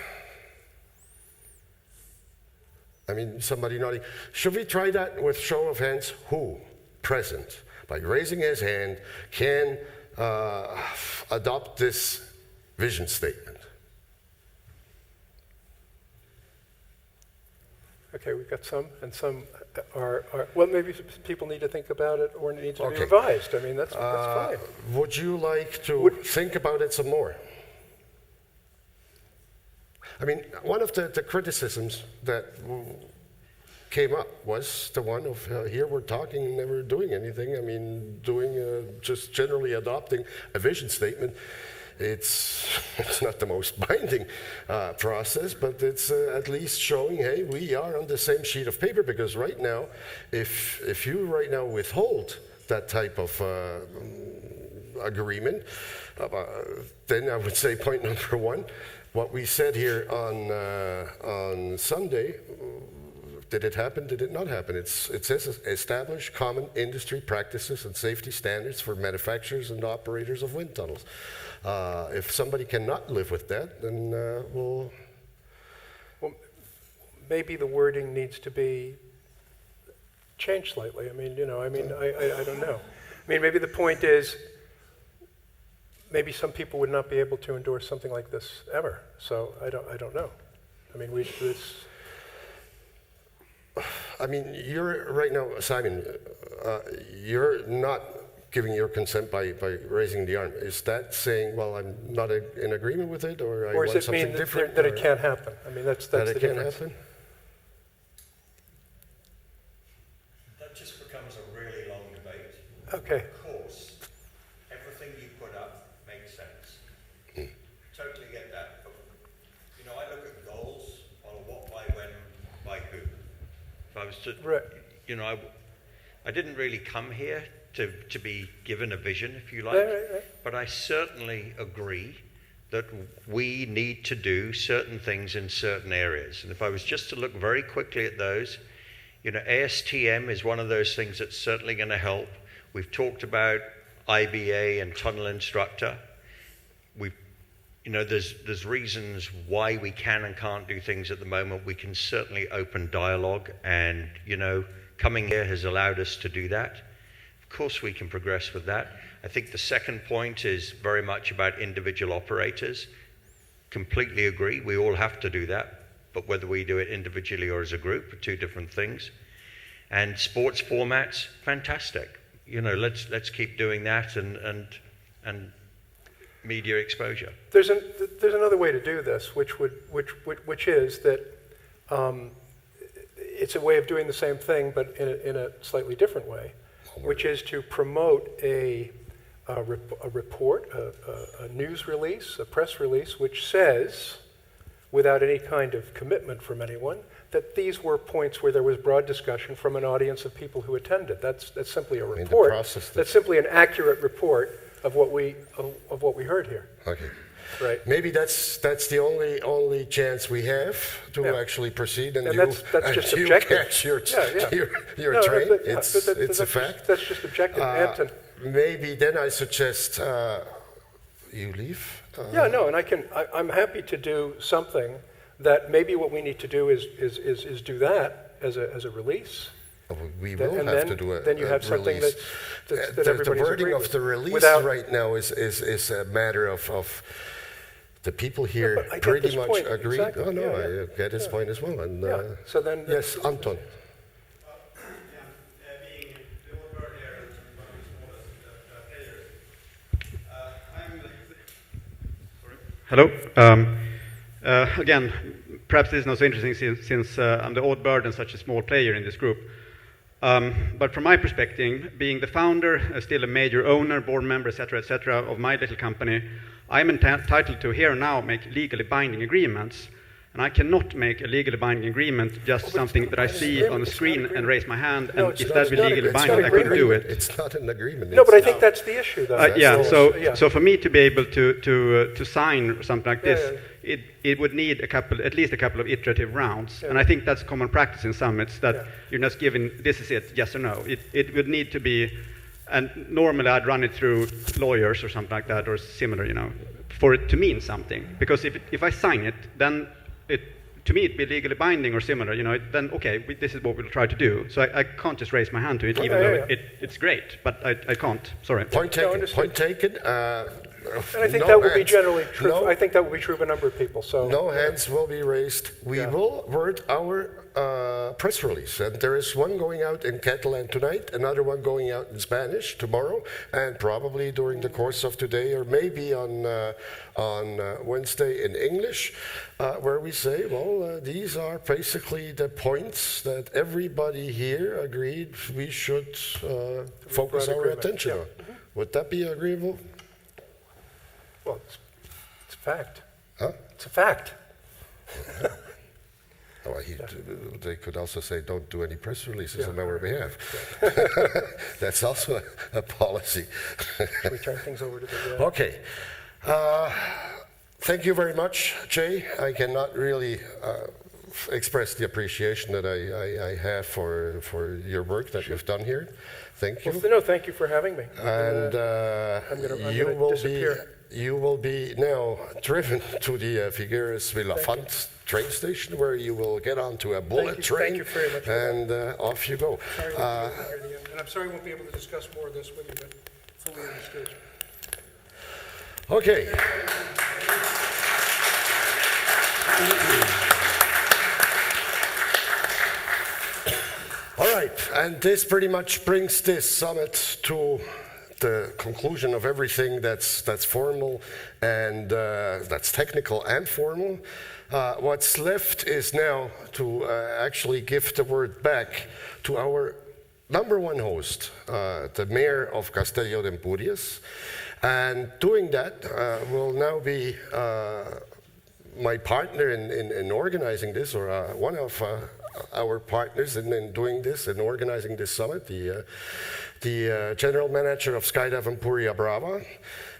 I mean, somebody nodding. Should we try that with show of hands? Who present, by raising his hand, can adopt this vision statement? Okay, we've got some, and some are well, maybe people need to think about it, or it needs to be revised. I mean, that's fine. Would you like to think about it some more? I mean, one of the criticisms that came up was the one of here we're talking and never doing anything. I mean, just generally adopting a vision statement. It's not the most binding process, but it's at least showing, hey, we are on the same sheet of paper, because right now, if you right now withhold that type of agreement, then I would say point number one, what we said here on Sunday, did it happen? Did it not happen? It says establish common industry practices and safety standards for manufacturers and operators of wind tunnels. If somebody cannot live with that, then we'll... Well, maybe the wording needs to be changed slightly. I mean, I don't know. I mean, maybe the point is, maybe some people would not be able to endorse something like this ever. So I don't know. I mean, I mean, you're right now, Simon. You're not giving your consent by raising the arm. Is that saying, well, I'm not in agreement with it, or I want something different? That it can't happen? I mean, that's the difference. That it can't happen? That just becomes a really long debate. Okay. Of course, everything you put up makes sense. Totally get that. But, I look at goals on a what, why, when, by who. I was to, Right. you know, I didn't really come here to be given a vision, if you like, Right. but I certainly agree that we need to do certain things in certain areas. And if I was just to look very quickly at those, you know, ASTM is one of those things that's certainly going to help. We've talked about IBA and tunnel instructor. You know, there's reasons why we can and can't do things at the moment. We can certainly open dialogue, and, you know, coming here has allowed us to do that. Of course, we can progress with that. I think the second point is very much about individual operators. Completely agree, we all have to do that, but whether we do it individually or as a group are two different things. And sports formats, fantastic. You know, let's keep doing that and media exposure. There's another way to do this, which is that it's a way of doing the same thing, but in a slightly different way, which is to promote a report, a news release, a press release, which says, without any kind of commitment from anyone, that these were points where there was broad discussion from an audience of people who attended. That's simply a report. That's simply an accurate report of what we heard here. Okay. Right. Maybe that's the only chance we have to actually proceed, and that's just objective. Catch your No, train. It's a fact. That's just objective. Anton. Maybe then I suggest you leave. And I'm happy to do something that maybe what we need to do is do that as a release. We will have to do a then you have something release. that everybody's the wording agreed of with. the release Without, right now is a matter of the people here I get pretty this much point, agree. exactly. Oh no, Yeah. I get his point as well. And So then, yes, Anton. Hello. Again, perhaps this is not so interesting since I'm the odd bird and such a small player in this group. But from my perspective, being the founder, still a major owner, board member, etc., of my little company, I'm entitled to here now make legally binding agreements. And I cannot make a legally binding agreement just something that I see on the screen and raise my hand, and if that be legally binding, I couldn't do it. It's not an agreement. No, but I think that's the issue, though. So for me to be able to sign something like this, it would need at least a couple of iterative rounds. And I think that's common practice in summits, that you're just given, this is it, yes or no. It would need to be, and normally I'd run it through lawyers or something like that, or similar, you know, for it to mean something. Because if I sign it, then to me it'd be legally binding or similar, you know, then okay, this is what we'll try to do. So I can't just raise my hand to it, even though it's great, but I can't, sorry. Point taken, point taken. And I think that will be generally true. I think that will be true of a number of people. So no hands will be raised. We will word our press release, and there is one going out in Catalan tonight, another one going out in Spanish tomorrow, and probably during the course of today, or maybe on Wednesday in English, where we say, well, these are basically the points that everybody here agreed we should focus our attention on. Would that be agreeable? Well, it's a fact. Huh? It's a fact. They could also say, don't do any press releases on our behalf. That's also a policy. Should we turn things over to the... Okay. Thank you very much, Jay. I cannot really express the appreciation that I have for your work that you've done here. Thank you. Well, no, thank you for having me. And I'm gonna disappear. You will be now driven to the Figueres Villafant train station, where you will get onto a bullet train. Thank you very much. And off you go. Sorry and I'm sorry I won't be able to discuss more of this with you, but fully understood. Okay. All right, and this pretty much brings this summit to the conclusion of everything that's formal and that's technical and formal. What's left is now to actually give the word back to our number one host, the mayor of Castelló de Empúries. And doing that will now be my partner in organizing this, or one of our partners in doing this and organizing this summit, the general manager of Skydiving Puria Brava.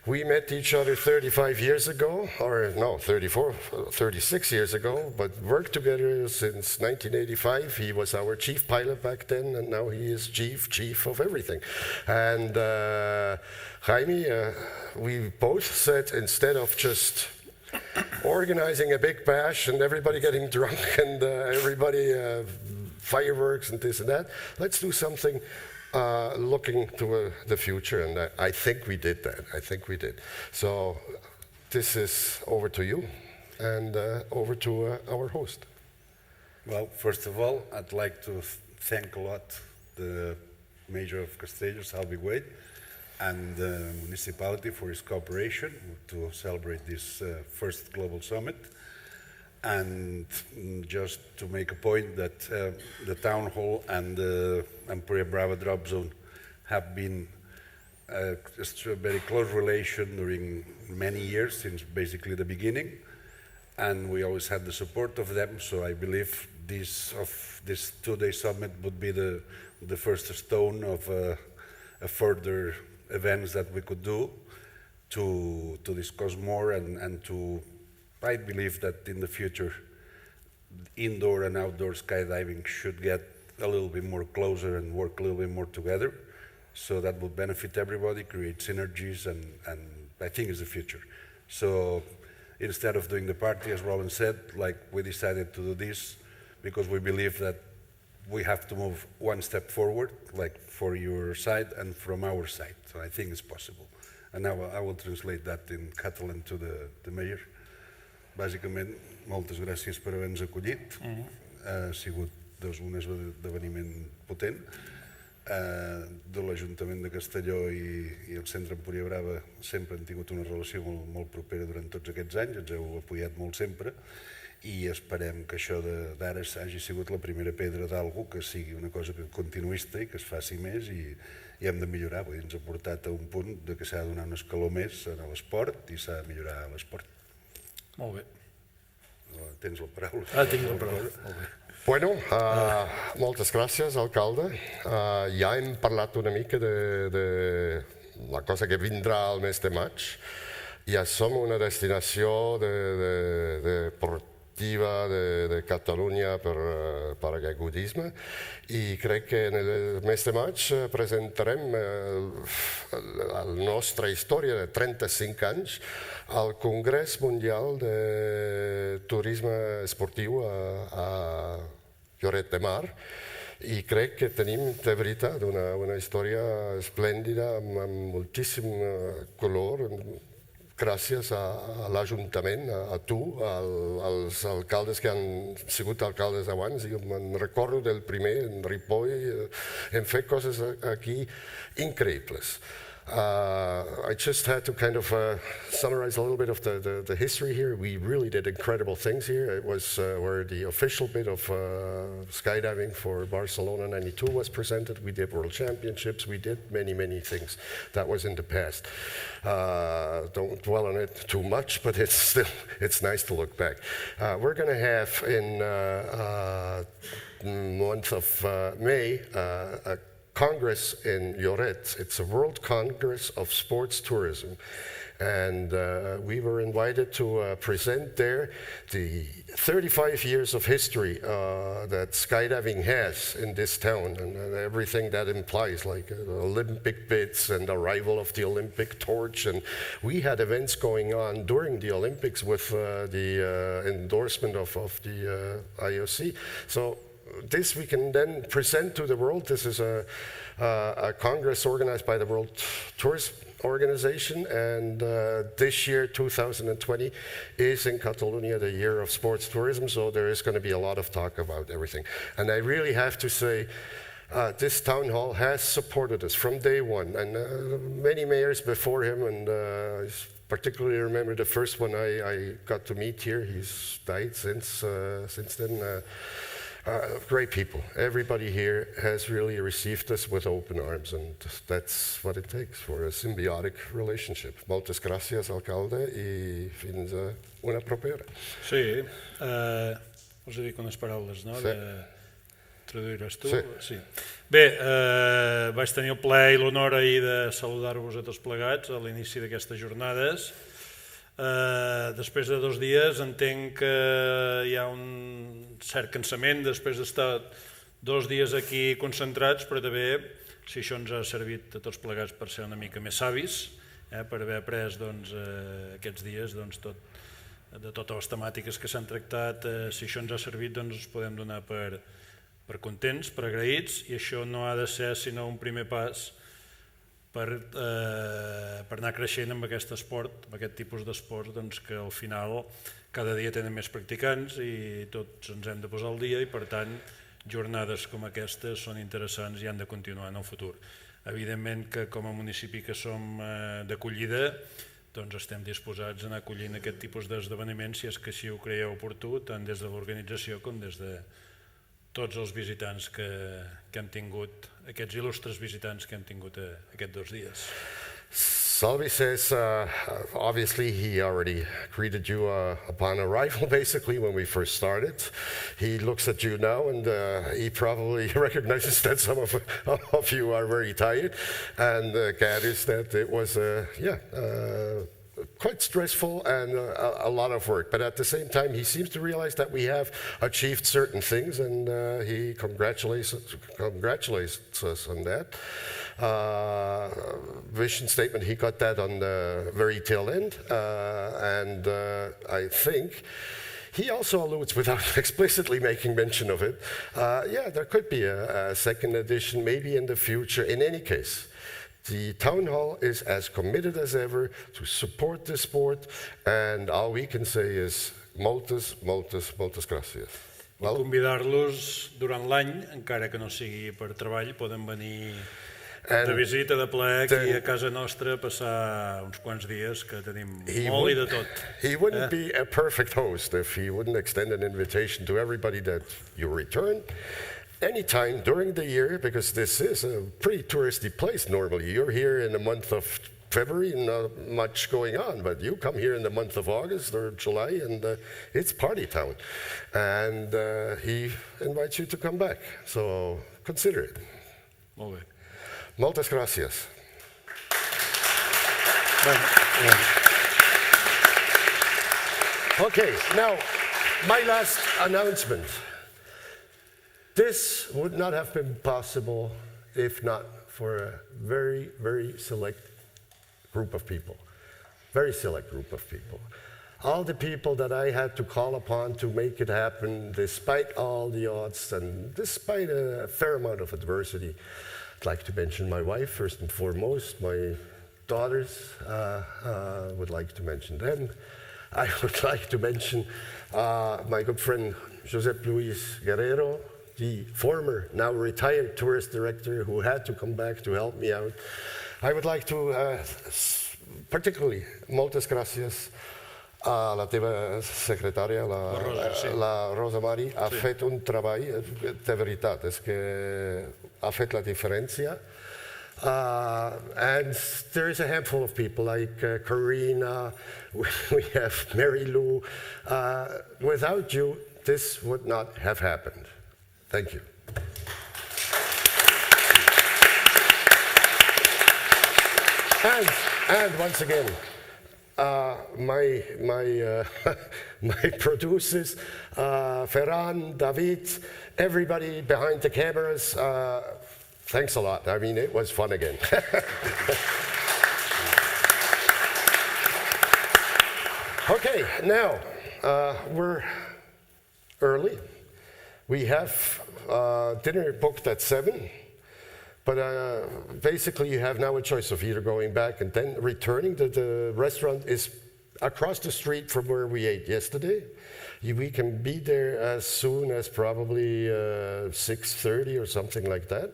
We met each other 35 years ago, or no, 36 years ago, but worked together since 1985. He was our chief pilot back then, and now he is chief of everything. And Jaime, we both said, instead of just organizing a big bash and everybody getting drunk and everybody fireworks and this and that, let's do something looking to the future, and I think we did that. I think we did. So this is over to you, and over to our host. Well, first of all, I'd like to thank a lot the Mayor of Castellos, Albi Wade, and the municipality for its cooperation to celebrate this first global summit. And just to make a point that the town hall and the Puria Brava drop zone have been a very close relation during many years, since basically the beginning, and we always had the support of them. So I believe this two-day summit would be the first stone of a further events that we could do to discuss more and to. I believe that in the future, indoor and outdoor skydiving should get a little bit more closer and work a little bit more together. So that will benefit everybody, create synergies, and I think is the future. So instead of doing the party, as Robin said, like we decided to do this because we believe that we have to move one step forward, like for your side and from our side. So I think it's possible. And now I will translate that in Catalan to the mayor. Bàsicament, moltes gràcies per haver-nos acollit. Ha sigut un esdeveniment potent. De l'Ajuntament de Castelló i el Centre Puria Brava sempre han tingut una relació molt propera durant tots aquests anys, ens heu apoyat molt sempre i esperem que això d'ara hagi sigut la primera pedra d'algú que sigui una cosa continuista i que es faci més i hem de millorar. Ens ha portat a un punt que s'ha de donar un escaló més a l'esport i s'ha de millorar l'esport. Molt bé. Tens la paraula. Tinc la paraula. Molt bé. Bueno, moltes gràcies, alcalde. Ja hem parlat una mica de la cosa que vindrà al mes de maig. Ja som una destinació deportiva de Catalunya per paracaigudisme i crec que en el mes de maig presentarem la nostra història de 35 anys al Congrés Mundial de Turisme Esportiu a Lloret de Mar i crec que tenim de veritat una història esplèndida amb moltíssim color gràcies a l'Ajuntament, a tu, als alcaldes que han sigut alcaldes abans. Jo me'n recordo del primer, en Ripoll, hem fet coses aquí increïbles. I just had to kind of summarize a little bit of the history here. We really did incredible things here. It was where the official bit of skydiving for Barcelona 92 was presented. We did World Championships. We did many, many things. That was in the past. Don't dwell on it too much, but it's nice to look back. We're going to have in month of May a Congress in Lloret. It's a World Congress of Sports Tourism. And we were invited to present there the 35 years of history that skydiving has in this town and everything that implies, like Olympic bids and arrival of the Olympic torch. And we had events going on during the Olympics with the endorsement of the IOC. So this we can then present to the world. This is a congress organized by the World Tourism Organization, and this year, 2020, is in Catalonia the year of sports tourism, so there is going to be a lot of talk about everything. And I really have to say, this town hall has supported us from day one, and many mayors before him, and I particularly remember the first one I got to meet here. He's died since then. Great people. Everybody here has really received us with open arms, and that's what it takes for a symbiotic relationship. Moltes gràcies, alcalde, i fins a una propera. Sí, us he dit unes paraules, no? Sí. Traduiràs tu? Sí. Bé, vaig tenir el plaer i l'honor ahir de saludar-vos a tots plegats a l'inici d'aquestes jornades. Després de 2 dies entenc que hi ha un cert cansament després d'estar 2 dies aquí concentrats, però també si això ens ha servit a tots plegats per ser una mica més savis, per haver après aquests dies de totes les temàtiques que s'han tractat, si això ens ha servit ens podem donar per contents, per agraïts, i això no ha de ser sinó un primer pas per anar creixent amb aquest esport, amb aquest tipus d'esport que al final cada dia tenen més practicants i tots ens hem de posar al dia i per tant jornades com aquestes són interessants i han de continuar en el futur. Evidentment que com a municipi que som d'acollida estem disposats a anar acollint aquest tipus d'esdeveniments si és que així ho creieu oportú, tant des de l'organització com des de tots els visitants que hem tingut, aquests il·lustres visitants que hem tingut aquests 2 dies. Salvi says, obviously he already greeted you upon arrival, basically, when we first started. He looks at you now and he probably recognizes that some of you are very tired, and gathers that it was, quite stressful and a lot of work. But at the same time, he seems to realize that we have achieved certain things, and he congratulates us on that. Vision statement, he got that on the very tail end, and I think he also alludes, without explicitly making mention of it, there could be a second edition, maybe in the future. In any case, the town hall is as committed as ever to support the sport, and all we can say is moltes gràcies. I convidar-los durant l'any, encara que no sigui per treball, poden venir de visita, de plaer, aquí a casa nostra, passar uns quants dies que tenim molt i de tot. He wouldn't be a perfect host if he wouldn't extend an invitation to everybody that you return anytime during the year, because this is a pretty touristy place normally. You're here in the month of February, not much going on, but you come here in the month of August or July and it's party town. And he invites you to come back, so consider it. Molt bé. Moltes gràcies. Okay, now my last announcement. This would not have been possible if not for a very, very select group of people. Very select group of people. All the people that I had to call upon to make it happen, despite all the odds and despite a fair amount of adversity. I'd like to mention my wife, first and foremost, my daughters, would like to mention them. I would like to mention my good friend, Josep Luis Guerrero, the former, now retired tourist director who had to come back to help me out. I would like to particularly, moltes gràcies a la teva secretària, la Rosa Mari, ha fet un treball, de veritat, és que ha fet la diferència. And there is a handful of people like Karina, we have Mary Lou. Without you, this would not have happened. Thank you. And once again, my producers, Ferran, David, everybody behind the cameras, thanks a lot. I mean, it was fun again. Okay, now we're early. We have dinner booked at 7, but basically you have now a choice of either going back and then returning. The restaurant is across the street from where we ate yesterday. We can be there as soon as probably 6:30 or something like that.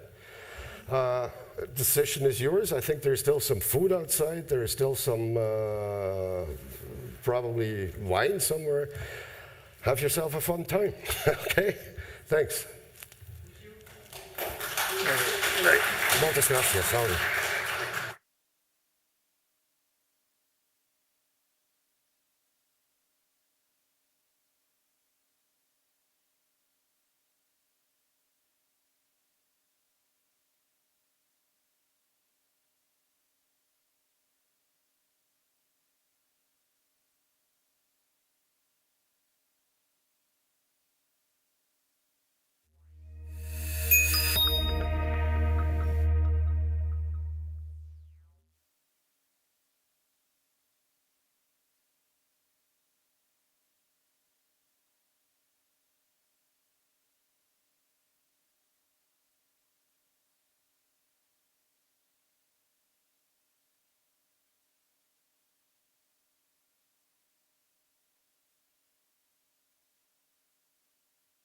Decision is yours. I think there's still some food outside. There is still some probably wine somewhere. Have yourself a fun time, okay? Thanks. Moltes gràcies, Salvi.